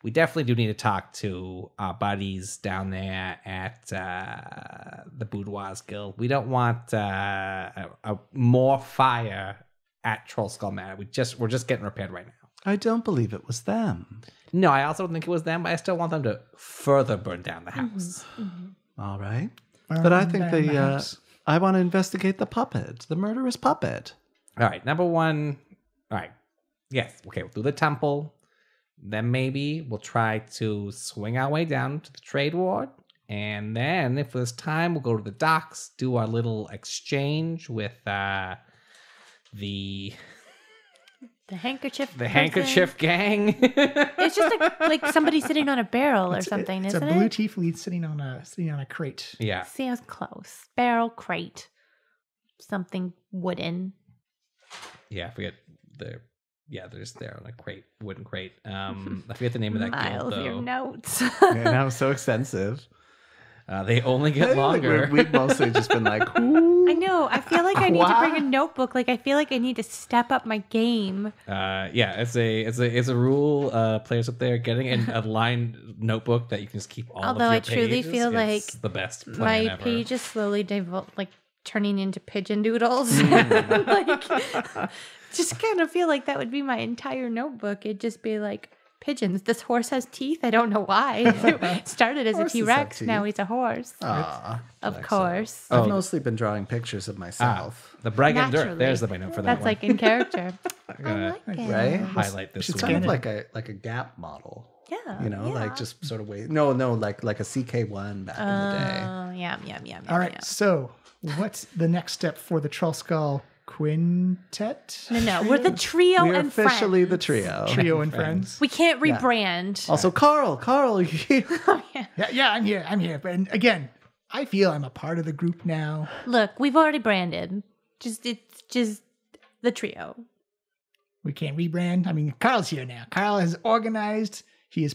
D: we definitely do need to talk to our buddies down there at the Boudoirs Guild. We don't want a more fire at Troll Skull Manor. We're just getting repaired right now.
B: I don't believe it was them.
D: No, I also don't think it was them, but I still want them to further burn down the house.
B: All right. But I think I want to investigate the puppet, the murderous puppet.
D: All right, number one. All right. Yes. Okay, we'll do the temple. Then maybe we'll try to swing our way down to the trade ward. And then if there's time, we'll go to the docks, do our little exchange with the handkerchief gang.
C: It's just like somebody sitting on a barrel or something, isn't it?
A: It's a blue tiefling sitting on a crate.
D: Yeah.
C: See, I was close. Barrel, crate, something wooden.
D: Yeah, I forget they're just there on a crate, wooden crate. I forget the name of that guild, though.
C: Your notes.
B: Now so extensive.
D: They only get longer.
B: We've mostly just been like, ooh.
C: I know. I feel like I need to bring a notebook. Like I feel like I need to step up my game.
D: It's a rule. Players up there getting a lined notebook that you can just keep all.
C: Although
D: of your
C: I truly
D: pages.
C: feel like
D: It's the best plan
C: my
D: ever.
C: page is slowly turning into pigeon doodles. Like, just kind of feel like that would be my entire notebook. It'd just be like pigeons. This horse has teeth. I don't know why. It started as a T-Rex. Now he's a horse. Of course.
B: I've mostly been drawing pictures of myself.
D: The brag and dirt.
C: Naturally.
D: There's the note for that
C: That's
D: one.
C: like in character.
D: I'm gonna
B: Right?
D: highlight this
B: It's
D: one.
B: kind of like a Gap model.
C: Yeah.
B: Like just sort of way. No, like a CK1 back in the day.
C: Yeah.
A: All right. So, what's the next step for the Troll Skull Quintet?
C: No. We're the trio
B: We're
C: and
B: officially
C: friends.
B: the trio.
A: Trio and friends.
C: We can't rebrand.
B: Also, Carl,
A: Yeah, I'm here. But again, I feel I'm a part of the group now.
C: Look, we've already branded. It's just the trio.
A: We can't rebrand. I mean, Carl's here now. Carl has organized. He is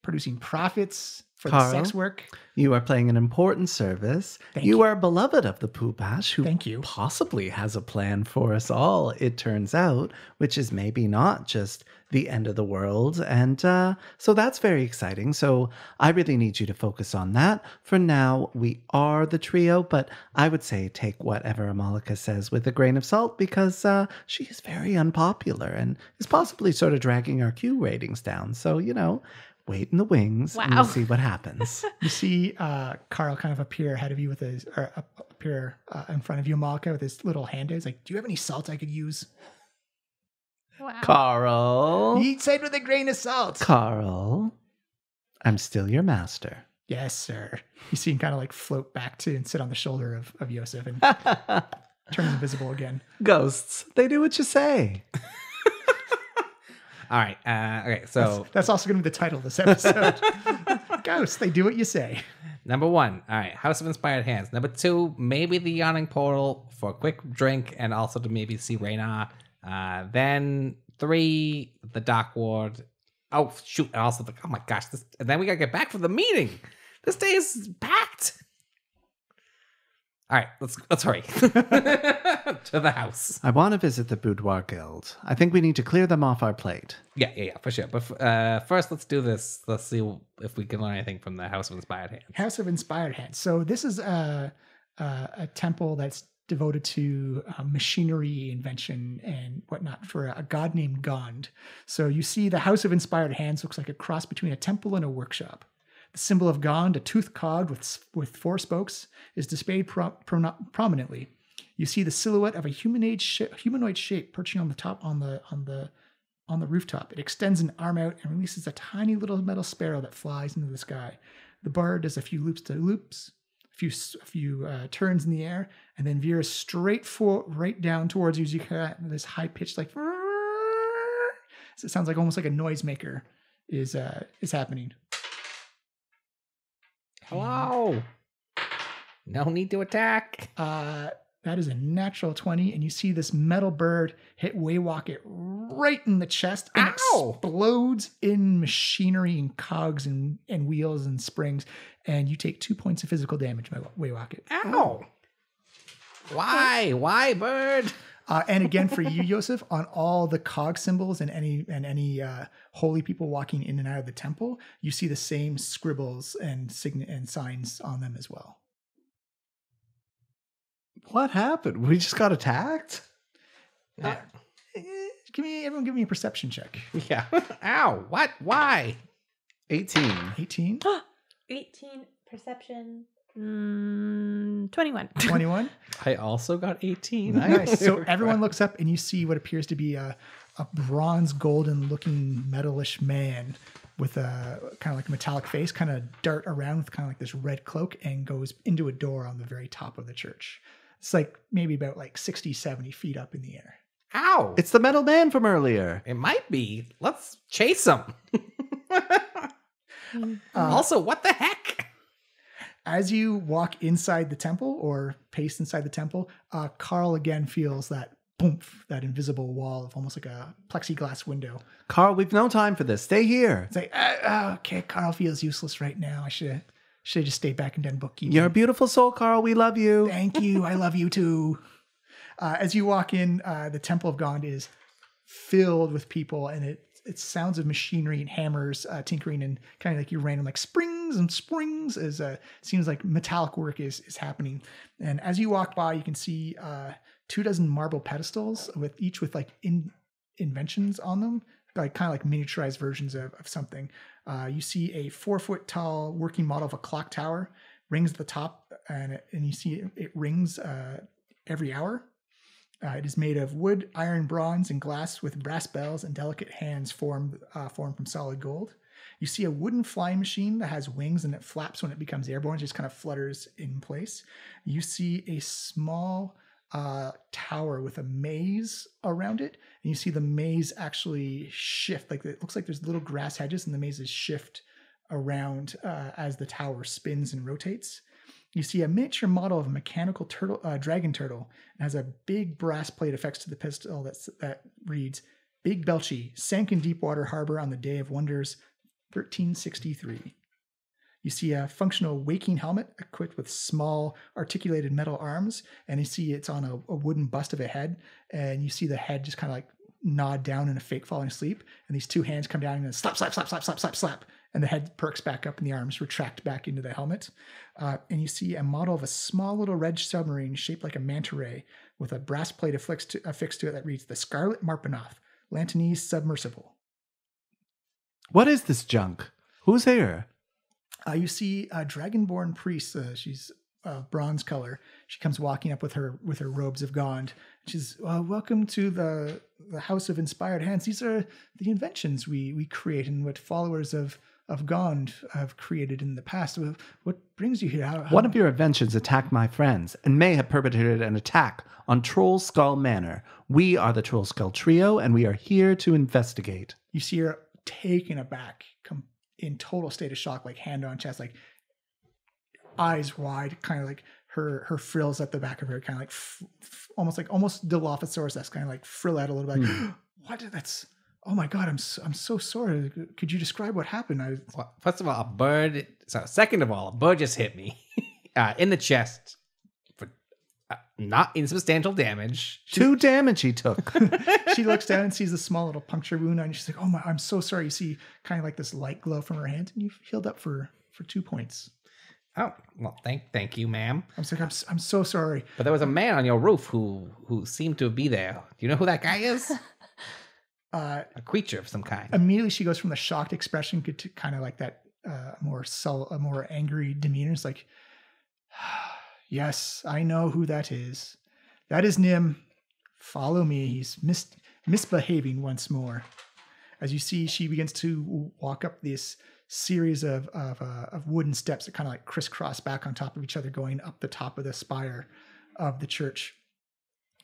A: producing profits for the sex work.
B: You are playing an important service. You are beloved of the Poopash, who possibly has a plan for us all, it turns out, which is maybe not just the end of the world. And so that's very exciting. So I really need you to focus on that. For now, we are the trio, but I would say take whatever Amalika says with a grain of salt, because she is very unpopular and is possibly sort of dragging our Q ratings down. So, wait in the wings and we'll see what happens.
A: You see Carl kind of appear ahead of you appear in front of you, Amalika, with his little hand. He's like, do you have any salt I could use?
C: Wow.
B: Carl.
A: Eat said with a grain of salt.
B: Carl, I'm still your master.
A: Yes, sir. You see him kind of like float back to and sit on the shoulder of Yosef and turn invisible again.
B: Ghosts, they do what you say.
D: All right. Okay. So
A: that's also going to be the title of this episode. Ghosts, they do what you say.
D: Number one. All right. House of Inspired Hands. Number two, maybe the Yawning Portal for a quick drink and also to maybe see Rayna. Then 3, the Dock Ward. Oh, shoot. And also, oh my gosh. And then we got to get back for the meeting. This day is packed. All right, let's hurry to the house.
B: I want to visit the Boudoir Guild. I think we need to clear them off our plate.
D: Yeah, for sure. But first, let's do this. Let's see if we can learn anything from the House of Inspired Hands.
A: House of Inspired Hands. So this is a temple that's devoted to machinery invention and whatnot for a god named Gond. So you see the House of Inspired Hands looks like a cross between a temple and a workshop. The symbol of Gond, a toothed cog with 4 spokes, is displayed prominently. You see the silhouette of a humanoid shape perching on the top on the rooftop. It extends an arm out and releases a tiny little metal sparrow that flies into the sky. The bird does a few loops, a few turns in the air, and then veers right down towards you. You hear this high pitched like. So it sounds like almost like a noisemaker is happening.
D: Hello. No need to attack.
A: That is a natural 20, and you see this metal bird hit Waywalk it right in the chest and explodes in machinery and cogs and wheels and springs, and you take 2 points of physical damage by Waywalk it.
D: Ow! Why? Why, bird?
A: And again, for you, Yosef, on all the cog symbols and any holy people walking in and out of the temple, you see the same scribbles and signs on them as well.
B: What happened? We just got attacked?
A: Everyone give me a perception check.
D: Yeah. Ow. What? Why?
B: 18.
A: 18?
C: 18 perception. 21.
A: 21?
D: I also got 18.
A: Nice. So everyone looks up and you see what appears to be a bronze golden looking metalish man with a kind of like a metallic face kind of dart around with kind of like this red cloak and goes into a door on the very top of the church. It's like maybe about like 60, 70 feet up in the air.
D: Ow.
B: It's the metal man from earlier.
D: It might be. Let's chase him. Also, what the heck?
A: As you walk inside the temple or pace inside the temple, Carl again feels that boomf, that invisible wall of almost like a plexiglass window.
B: Carl, we've no time for this. Stay here.
A: It's like, okay, Carl feels useless right now. I should have just stayed back and done bookkeeping.
B: You're a beautiful soul, Carl. We love you.
A: Thank you. I love you too. As you walk in, the Temple of Gond is filled with people, and it's sounds of machinery and hammers tinkering and kind of like your random like springs as seems like metallic work is happening. And as you walk by, you can see 24 marble pedestals with like inventions on them, like kind of like miniaturized versions of something. You see a 4-foot tall working model of a clock tower, rings at the top, and you see it rings every hour. It is made of wood, iron, bronze, and glass with brass bells and delicate hands formed from solid gold. You see a wooden flying machine that has wings and it flaps when it becomes airborne, just kind of flutters in place. You see a small tower with a maze around it, and you see the maze actually shift. Like it looks like there's little grass hedges, and the mazes shift around as the tower spins and rotates. You see a miniature model of a mechanical dragon turtle, and has a big brass plate affixed to the pistol that reads, "Big Belchy, sank in Deepwater Harbor on the Day of Wonders, 1363. You see a functional waking helmet equipped with small articulated metal arms, and you see it's on a wooden bust of a head, and you see the head just kind of like nod down in a fake falling asleep, and these two hands come down and slap, slap, slap, slap, slap, slap, slap, and the head perks back up and the arms retract back into the helmet. And you see a model of a small little red submarine shaped like a manta ray with a brass plate affixed to it that reads, "The Scarlet Marpanoff, Lantanese Submersible."
B: What is this junk? Who's here?
A: You see a dragonborn priest. She's bronze color. She comes walking up with her robes of Gond. She's, "Welcome to the House of Inspired Hands. These are the inventions we create and what followers of Gond have created in the past. What brings you here?"
B: One of your inventions attacked my friends and may have perpetrated an attack on Troll Skull Manor. We are the Troll Skull Trio, and we are here to investigate.
A: You see her taken aback, in total state of shock, like hand on chest, like eyes wide, kind of like her frills at the back of her kind of like almost Dilophosaurus-esque, kind of like frill out a little bit. Like, what? That's, oh my God, I'm so sorry. Could you describe what happened?
D: Well, first of all, a bird. So second of all, a bird just hit me in the chest for not insubstantial damage.
B: 2 damage he took.
A: She looks down and sees the small little puncture wound, and she's like, "Oh my, I'm so sorry." You see kind of like this light glow from her hand, and you've healed up for 2 points.
D: Oh, well, thank you, ma'am.
A: I'm so sorry.
D: But there was a man on your roof who seemed to be there. Do you know who that guy is? A creature of some kind.
A: Immediately, she goes from the shocked expression to kind of like that more angry demeanor. It's like, yes, I know who that is. That is Nim. Follow me. He's misbehaving once more. As you see, she begins to walk up this series of wooden steps that kind of like crisscross back on top of each other, going up the top of the spire of the church.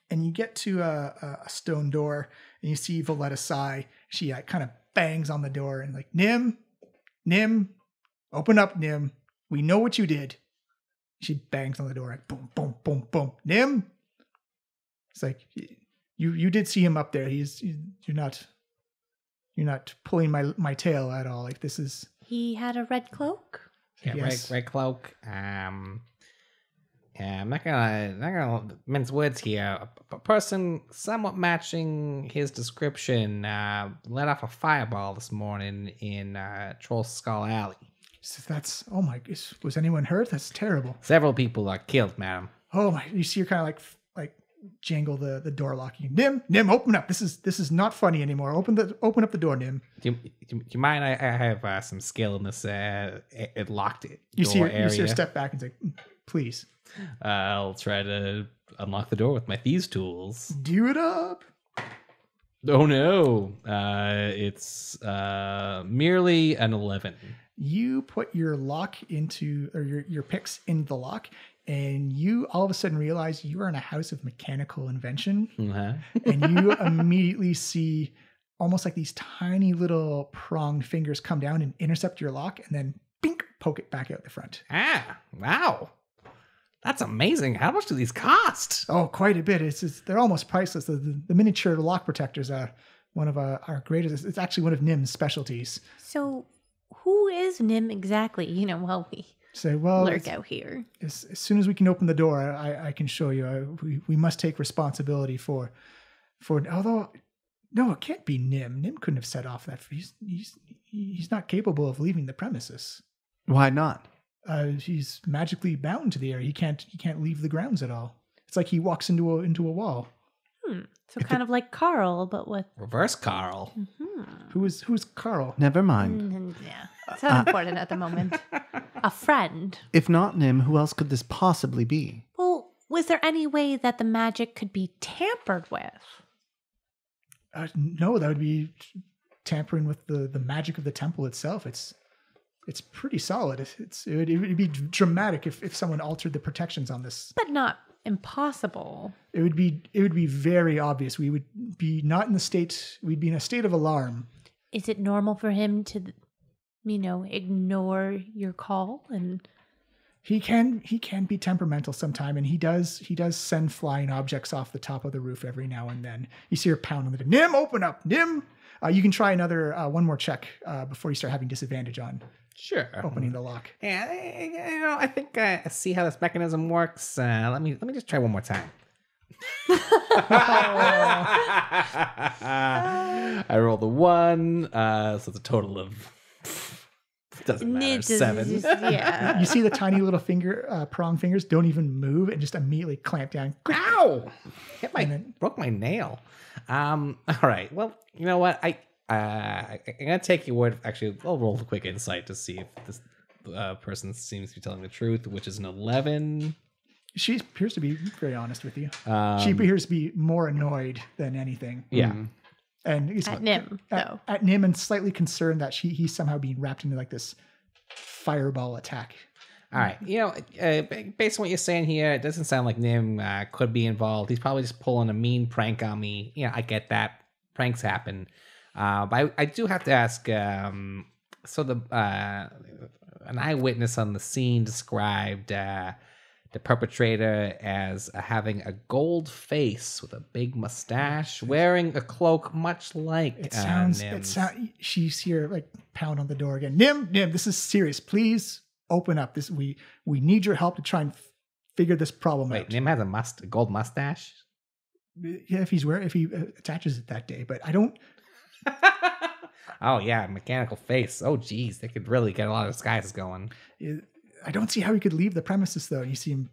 A: And you get to a stone door, and you see Valletta sigh. She kind of bangs on the door and like, Nim, open up, Nim. We know what you did. She bangs on the door, like, boom, boom, boom, boom. Nim. It's like, you did see him up there. You're not pulling my tail at all. Like, this is.
C: He had a red cloak.
D: Yeah,
A: yes.
D: red cloak. Yeah, I'm not gonna mince words here. A person somewhat matching his description let off a fireball this morning in Troll Skull Alley.
A: So that's, oh my, was anyone hurt? That's terrible.
D: Several people are killed, madam.
A: Oh my, you see her kind of like jangle the door locking. Nim, open up. This is not funny anymore. Open up the door, Nim.
D: Do you mind? I have some skill in this locked
A: You
D: door
A: see her,
D: area.
A: You see her step back and say, please.
D: I'll try to unlock the door with my thieves' tools.
A: Do it up.
D: Oh no, it's merely an 11.
A: You put your lock into, or your picks in the lock, and you all of a sudden realize you are in a house of mechanical invention. And you immediately see almost like these tiny little pronged fingers come down and intercept your lock, and then bink, poke it back out the front.
D: Ah, wow. That's amazing. How much do these cost?
A: Oh, quite a bit. They're almost priceless. The miniature lock protectors are one of our greatest. It's actually one of Nim's specialties.
C: So, who is Nim exactly? While we lurk out here.
A: As soon as we can open the door, I can show you. We must take responsibility for. Although, no, it can't be Nim. Nim couldn't have set off that. He's not capable of leaving the premises.
B: Why not?
A: He's magically bound to the area. He can't leave the grounds at all. It's like he walks into a wall.
C: So kind of like Carl, but with
D: reverse Carl.
C: Mm-hmm.
A: Who's Carl?
B: Never mind.
C: Yeah, it's not important at the moment. A friend.
B: If not Nim, who else could this possibly be?
C: Well, was there any way that the magic could be tampered with?
A: No, that would be tampering with the magic of the temple itself. It's pretty solid. It would be dramatic if someone altered the protections on this.
C: But not impossible.
A: It would be very obvious. We would be not in the state. We'd be in a state of alarm.
C: Is it normal for him to, ignore your call? And
A: he can be temperamental sometime, and he does send flying objects off the top of the roof every now and then. You see her pound on the door. Nim, open up, Nim. You can try another one more check before you start having disadvantage on.
D: Sure.
A: Opening the lock.
D: Yeah, I think I see how this mechanism works. Let me just try one more time. I rolled a 1, so it's a total of doesn't matter 7.
C: Yeah.
A: You see the tiny little prong fingers don't even move and just immediately clamp down.
D: Ow! Broke my nail. All right. Well, you know what? I'm gonna take your word. Actually, I'll roll a quick insight to see if this person seems to be telling the truth, which is an 11.
A: She appears to be very honest with you. She appears to be more annoyed than anything.
D: Yeah.
A: And
C: at Nim, though.
A: At Nim, and slightly concerned that he's somehow being wrapped into like this fireball attack.
D: All right. Based on what you're saying here, it doesn't sound like Nim could be involved. He's probably just pulling a mean prank on me. I get that. Pranks happen. But I do have to ask, an eyewitness on the scene described the perpetrator as having a gold face with a big mustache, wearing a cloak much like Nim's.
A: She see her like pound on the door again. Nim, this is serious. Please open up. We need your help to try and figure this problem out.
D: Wait, Nim has a gold mustache?
A: Yeah, if he attaches it that day, but I don't.
D: Oh yeah, mechanical face. Oh geez, they could really get a lot of disguises going.
A: I don't see how he could leave the premises, though. You see him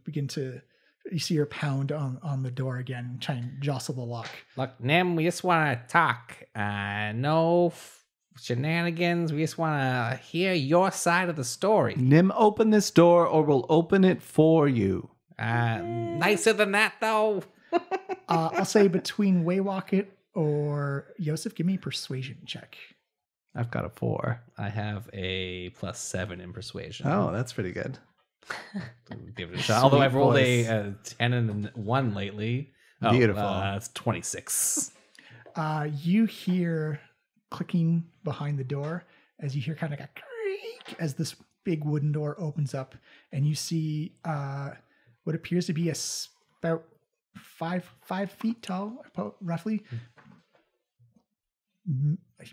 A: you see her pound on the door again and try and jostle the lock.
D: Look, Nim, we just want to talk. No shenanigans. We just want to hear your side of the story.
B: Nim, open this door or we'll open it for you.
D: Nicer than that, though.
A: I'll say between Waywocket or Yosef, give me a persuasion check.
B: I've got a 4.
D: I have a +7 in persuasion.
B: Oh, that's pretty good.
D: Give it a shot. Although I've rolled
B: voice.
D: a 10 and a 1 lately.
B: Beautiful.
D: It's 26.
A: You hear clicking behind the door as you hear kind of like a creak as this big wooden door opens up, and you see what appears to be about 5 feet tall, roughly.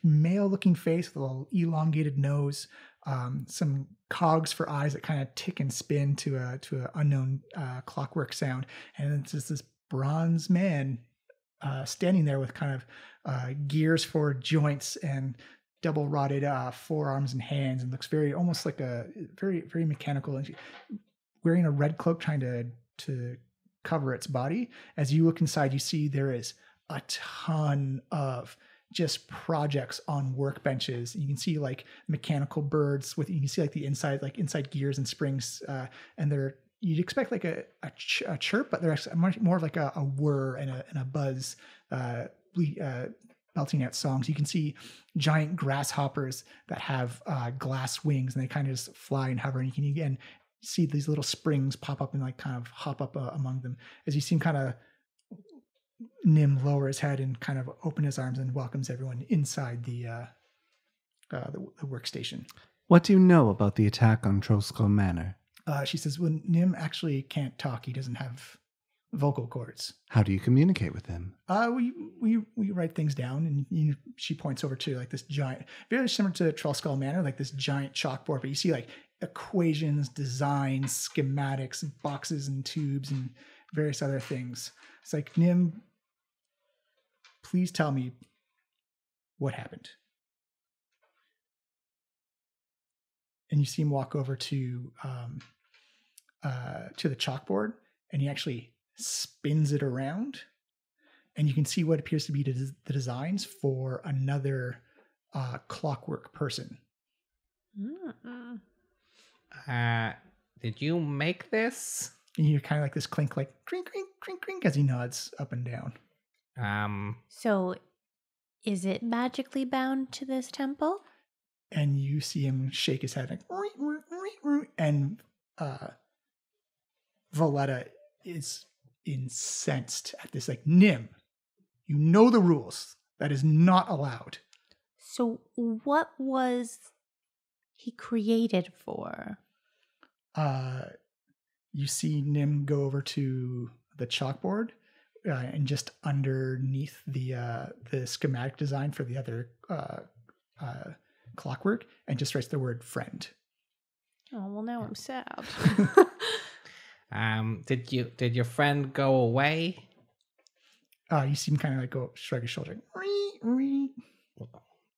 A: Male-looking face with a little elongated nose, some cogs for eyes that kind of tick and spin to an unknown clockwork sound, and it's just this bronze man standing there with kind of gears for joints and double rotted forearms and hands, and looks almost like a very, very mechanical, and wearing a red cloak trying to cover its body. As you look inside, you see there is a ton of just projects on workbenches. You can see like mechanical birds you can see like the inside gears and springs, and you'd expect like a chirp, but they're actually much more like a whir and a buzz, belting out songs. You can see giant grasshoppers that have glass wings, and they kind of just fly and hover. And you can again see these little springs pop up and like kind of hop up among them as you see him kind of Nim lower his head and kind of open his arms and welcomes everyone inside the workstation.
B: What do you know about the attack on Troskal Manor?
A: She says, well, Nim actually can't talk. He doesn't have vocal cords.
B: How do you communicate with him?
A: We write things down, and she points over to like this giant, very similar to Troskal Manor, like this giant chalkboard, but you see like equations, designs, schematics, boxes and tubes and various other things. It's like, Nim, please tell me what happened. And you see him walk over to the chalkboard, and he actually spins it around, and you can see what appears to be the designs for another clockwork person.
D: Did you make this?
A: And you hear kind of like this clink, like crink, crink, crink, crink, as he nods up and down.
C: So, is it magically bound to this temple?
A: And you see him shake his head, like, and Valletta is incensed at this. Like, Nim, you know the rules. That is not allowed.
C: So, what was he created for?
A: You see Nim go over to the chalkboard, and just underneath the schematic design for the other clockwork, and just writes the word friend.
C: Oh, well, now I'm sad.
D: Did your friend go away?
A: You see him kind of like go shrug his shoulder.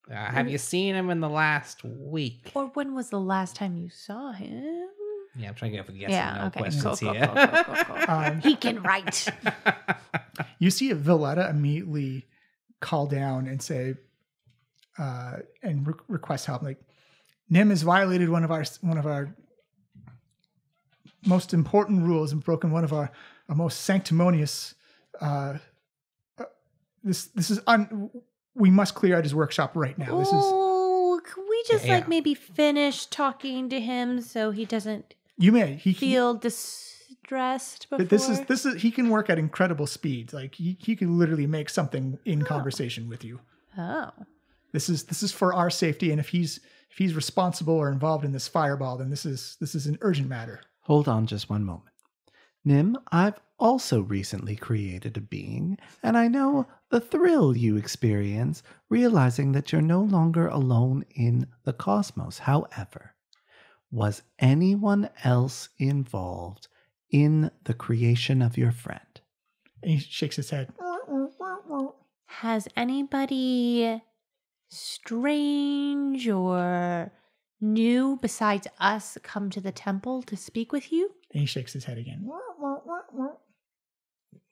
D: Have you seen him in the last week?
C: Or when was the last time you saw him?
D: Yeah, I'm trying to get for yes and no questions
C: cool,
D: here.
C: Cool. He can write.
A: You see Valletta immediately call down and say, and request help. Like, Nim has violated one of our most important rules and broken one of our most sanctimonious. This is we must clear out his workshop right now. This is.
C: Oh, can we just maybe finish talking to him so he doesn't?
A: You may. He
C: feel distressed before.
A: But this is he can work at incredible speed. Like he can literally make something in conversation with you.
C: Oh.
A: This is for our safety, and if he's responsible or involved in this fireball, then this is an urgent matter.
B: Hold on just one moment. Nim, I've also recently created a being, and I know the thrill you experience realizing that you're no longer alone in the cosmos. However, was anyone else involved in the creation of your friend?
A: And he shakes his head.
C: Has anybody strange or new besides us come to the temple to speak with you?
A: And he shakes his head again.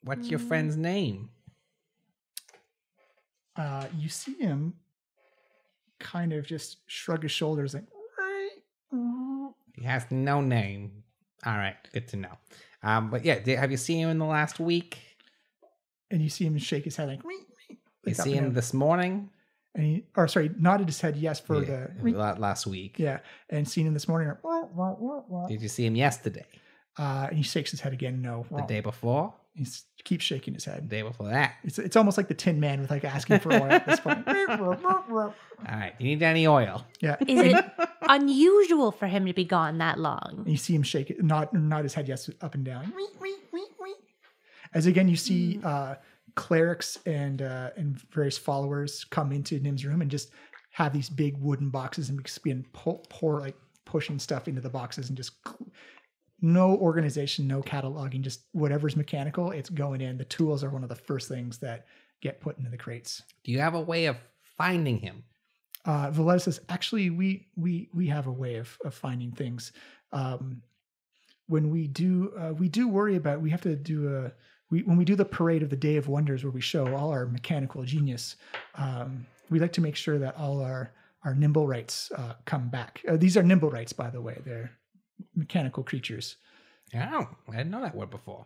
D: What's your friend's name?
A: You see him kind of just shrug his shoulders like,
D: He has no name. All right, good to know. But yeah, have you seen him in the last week?
A: and you see him shake his head like,
D: You see him this morning?
A: And he, or sorry, nodded his head yes for the
D: last week.
A: Yeah, and seen him this morning.
D: Did you see him yesterday?
A: And he shakes his head again. No.
D: The day before?
A: He keeps shaking his head.
D: The day before that.
A: It's almost like the Tin Man with like asking for oil at this point.
D: All right. You need any oil?
A: Yeah.
C: Is it unusual for him to be gone that long?
A: And you see him shake it, nod his head yes up and down. As again, you see clerics and various followers come into Nim's room and just have these big wooden boxes and begin pushing stuff into the boxes and just no organization, no cataloging, just whatever's mechanical, it's going in. The tools are one of the first things that get put into the crates.
D: Do you have a way of finding him?
A: Valletta says, actually, we have a way of finding things. When we do worry about, we have to do when we do the parade of the Day of Wonders where we show all our mechanical genius, we like to make sure that all our nimble rights come back. These are nimble rights, by the way. They're mechanical creatures.
D: Oh, I didn't know that word before.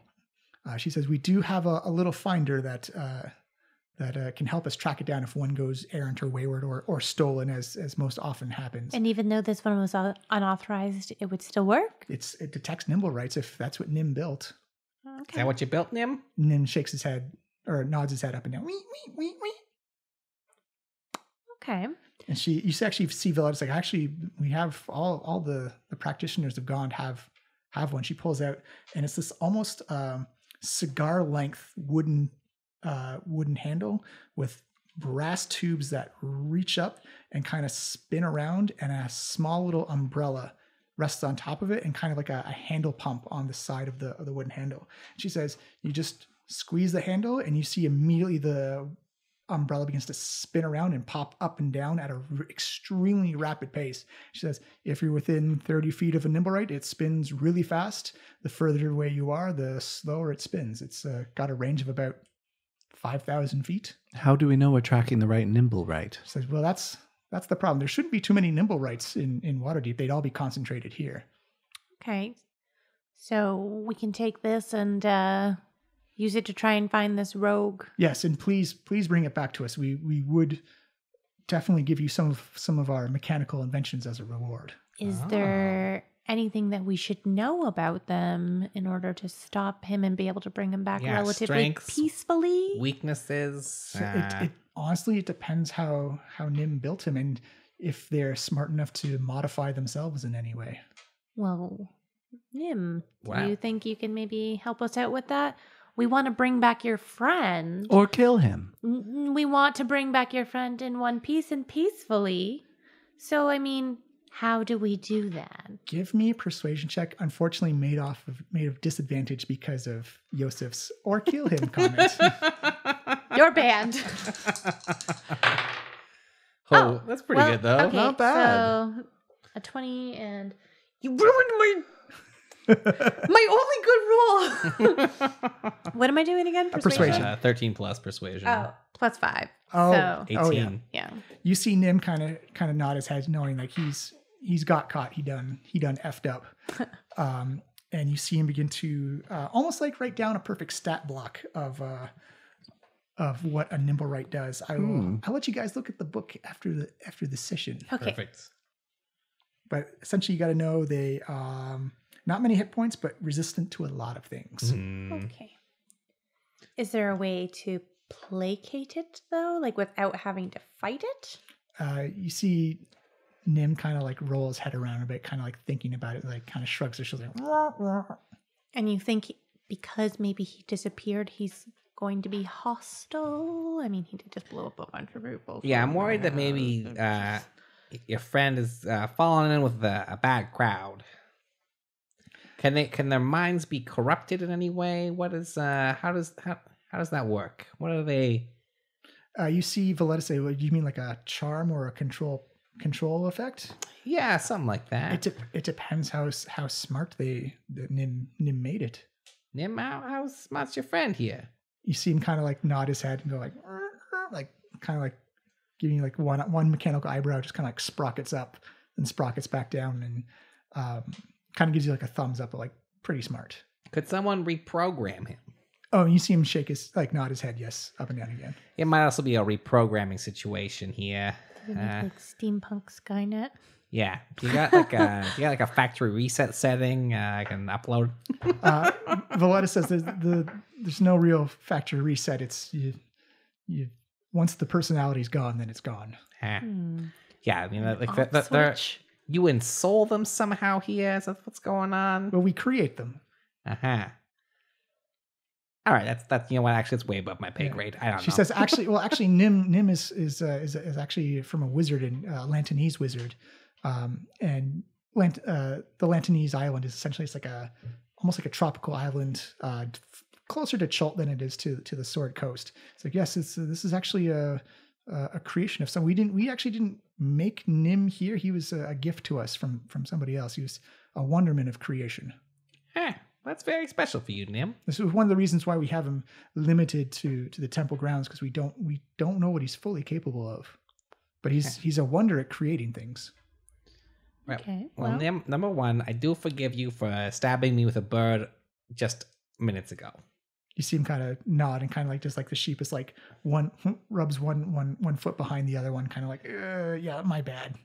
A: She says, we do have a little finder that can help us track it down if one goes errant or wayward or stolen, as most often happens.
C: And even though this one was unauthorized, it would still work?
A: It detects nimble rights if that's what Nim built.
C: Okay.
D: Is that what you built, Nim?
A: Nim shakes his head or nods his head up and down.
C: Okay.
A: And you actually see Valletta's like, actually, we have all the practitioners of Gond have one. She pulls out, and it's this almost cigar length wooden handle with brass tubes that reach up and kind of spin around, and a small little umbrella rests on top of it, and kind of like a handle pump on the side of the wooden handle. She says, you just squeeze the handle, and you see immediately the umbrella begins to spin around and pop up and down at an extremely rapid pace. She says, if you're within 30 feet of a Nimblewright, it spins really fast. The further away you are, the slower it spins. It's got a range of about 5,000 feet.
B: How do we know we're tracking the right Nimblewright?
A: She says, well, that's the problem. There shouldn't be too many Nimblewrights in Waterdeep. They'd all be concentrated here.
C: Okay. So we can take this and use it to try and find this rogue.
A: Yes, and please bring it back to us. We would definitely give you some of our mechanical inventions as a reward.
C: Is there anything that we should know about them in order to stop him and be able to bring him back relatively
D: strengths,
C: peacefully?
D: Weaknesses.
A: So honestly, it depends how Nim built him and if they're smart enough to modify themselves in any way.
C: Well, Nim,
D: Wow.
C: do you think you can maybe help us out with that? We want to bring back your friend.
B: Or kill him.
C: We want to bring back your friend in one piece and peacefully. So, I mean, how do we do that?
A: Give me a persuasion check. Unfortunately, made of disadvantage because of Yosef's or kill him comment.
C: You're banned.
D: Oh, that's pretty good though.
C: Okay,
B: Not bad.
C: So a 20 and you ruined my only good roll. What am I doing again?
A: Persuasion.
D: 13 plus persuasion.
C: Oh, plus 5.
A: Oh,
C: So
D: 18.
A: oh, yeah.
C: yeah.
A: You see Nim kind of nod his head, knowing like he's got caught. He done effed up. And you see him begin to almost like write down a perfect stat block of what a Nimblewright does. I'll let you guys look at the book after the session.
C: Okay.
D: Perfect.
A: But essentially, you got to know they not many hit points, but resistant to a lot of things.
C: Okay. Is there a way to placate it though, like without having to fight it?
A: You see Nim kind of like roll his head around a bit, kind of like thinking about it, like kind of shrugs his shoulders.
C: And you think because maybe he disappeared, he's going to be hostile? I mean, he did just blow up a bunch of people.
D: Yeah, I'm worried that maybe your friend is falling in with a bad crowd. Can their minds be corrupted in any way? What is how does that work? What are they?
A: You see Valletta say, "Well, do you mean like a charm or a control control effect.
D: Yeah, something like that.
A: It depends how smart the Nim made it.
D: Nim, how smart's your friend here?
A: You see him kind of like nod his head and go like kind of like giving you like one mechanical eyebrow, just kind of like sprockets up and sprockets back down, and kind of gives you like a thumbs up, but like pretty smart.
D: Could someone reprogram him?
A: Oh, and you see him nod his head yes, up and down again.
D: It might also be a reprogramming situation here.
C: Like steampunk Skynet.
D: Yeah, you got like a factory reset setting I can upload.
A: Valletta says there's no real factory reset. It's you once the personality's gone, then it's gone.
D: Yeah, I mean like you ensoul them somehow here. Is that what's going on?
A: Well, we create them.
D: All right, that's you know what? Actually, it's way above my pay grade. I don't know.
A: She says actually, Nim is actually from a wizard, and Lantanese wizard, and the Lantanese island is essentially it's like almost like a tropical island, closer to Chult than it is to the Sword Coast. So yes, this is actually a creation of some. We actually didn't make Nim here. He was a gift to us from somebody else. He was a wonderment of creation.
D: That's very special for you, Nim.
A: This is one of the reasons why we have him limited to the temple grounds, because we don't know what he's fully capable of. But he's a wonder at creating things.
D: Right.
C: Okay.
D: Well, Nim, number one, I do forgive you for stabbing me with a bird just minutes ago.
A: You see him kind of nod and kind of like just like the sheep is like rubs one foot behind the other one, kind of like yeah, my bad.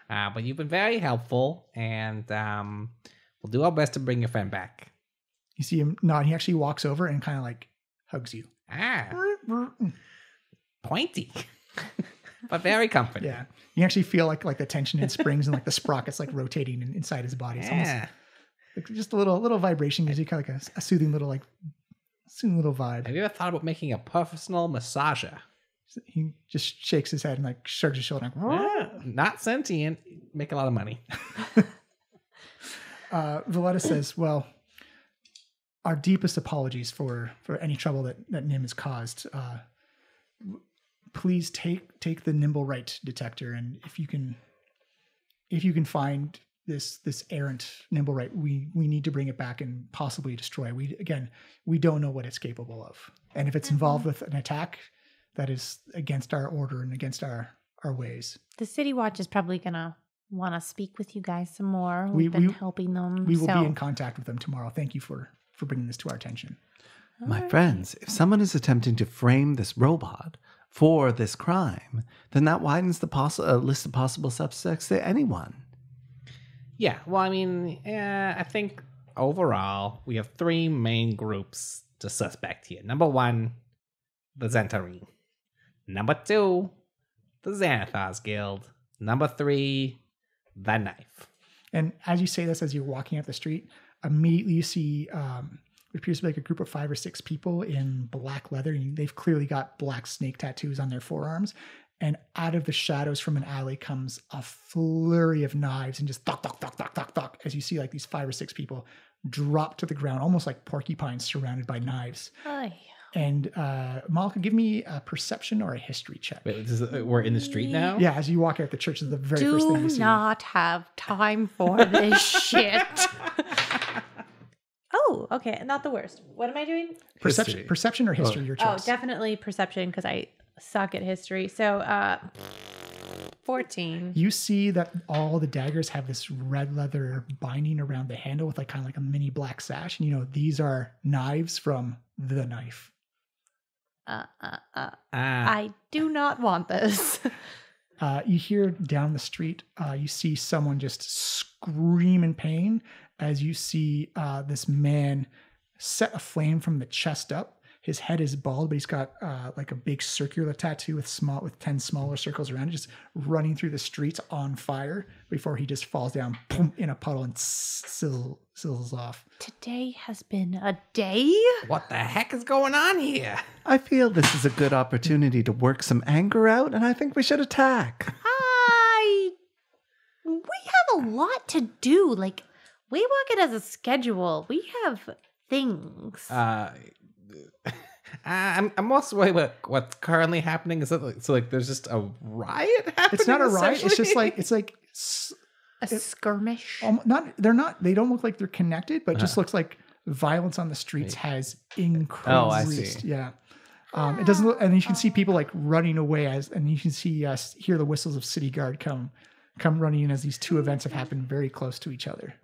D: But you've been very helpful, and we'll do our best to bring your friend back.
A: You see him nod. He actually walks over and kind of like hugs you.
D: Pointy, but very comforting.
A: Yeah, you actually feel like the tension in springs and like the sprockets like rotating inside his body. It's almost like just a little vibration gives you kind of like a soothing little vibe.
D: Have you ever thought about making a personal massager?
A: He just shakes his head and like shrugs his shoulder.
D: Not sentient. Make a lot of money.
A: Valletta says, well, our deepest apologies for any trouble that Nim has caused. Please take the Nimblewright detector, and if you can find this errant Nimblewright, we need to bring it back and possibly destroy. We don't know what it's capable of, and if it's involved with an attack that is against our order and against our ways.
C: The City Watch is probably gonna want to speak with you guys some more. We've been helping them.
A: We will be in contact with them tomorrow. Thank you for bringing this to our attention.
B: My friends, if someone is attempting to frame this robot for this crime, then that widens the list of possible suspects to anyone.
D: Yeah, well, I mean, I think overall we have three main groups to suspect here. Number one, the Zentarim. Number two, the Xanathar's Guild. Number three, the Knife.
A: And as you say this, as you're walking up the street, immediately you see what appears to be like a group of 5 or 6 people in black leather. And they've clearly got black snake tattoos on their forearms. And out of the shadows from an alley comes a flurry of knives and just thok, thok, thok, thok, thok, thok, as you see like these 5 or 6 people drop to the ground, almost like porcupines surrounded by knives.
C: Hi.
A: And Malika, give me a perception or a history check.
D: Wait, we're in the street now?
A: Yeah, as you walk out the church is the very first thing you see.
C: Do not have time for this shit. Oh, okay. Not the worst. What am I doing?
A: Perception or history, your choice.
C: Oh, definitely perception, because I suck at history. So 14.
A: You see that all the daggers have this red leather binding around the handle with like kind of like a mini black sash. And you know, these are knives from the Knife.
C: I do not want this.
A: You hear down the street, you see someone just scream in pain as you see this man set aflame from the chest up. His head is bald, but he's got like a big circular tattoo with 10 smaller circles around it, just running through the streets on fire before he just falls down boom, in a puddle and sizzles off.
C: Today has been a day?
D: What the heck is going on here?
B: I feel this is a good opportunity to work some anger out, and I think we should attack.
C: We have a lot to do. Like, Waywalk has a schedule. We have things.
D: I'm also wondering what's currently happening. Is that so? Like, there's just a riot happening.
A: It's not a riot. It's just
D: essentially?
A: like
C: A skirmish.
A: They don't look like they're connected, but just looks like violence on the streets has increased.
B: Oh, I see.
A: Yeah. It doesn't look, and you can see people like running away and you can hear the whistles of city guard come running in as these two events have happened very close to each other.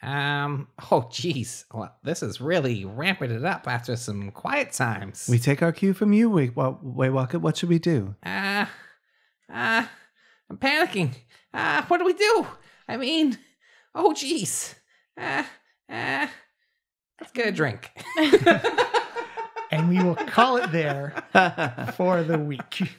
D: Oh, geez. Well, this is really ramping it up after some quiet times.
B: We take our cue from you, Waywalker. What should we do?
D: I'm panicking. What do we do? I mean, oh, geez. Let's get a drink.
A: And we will call it there for the week.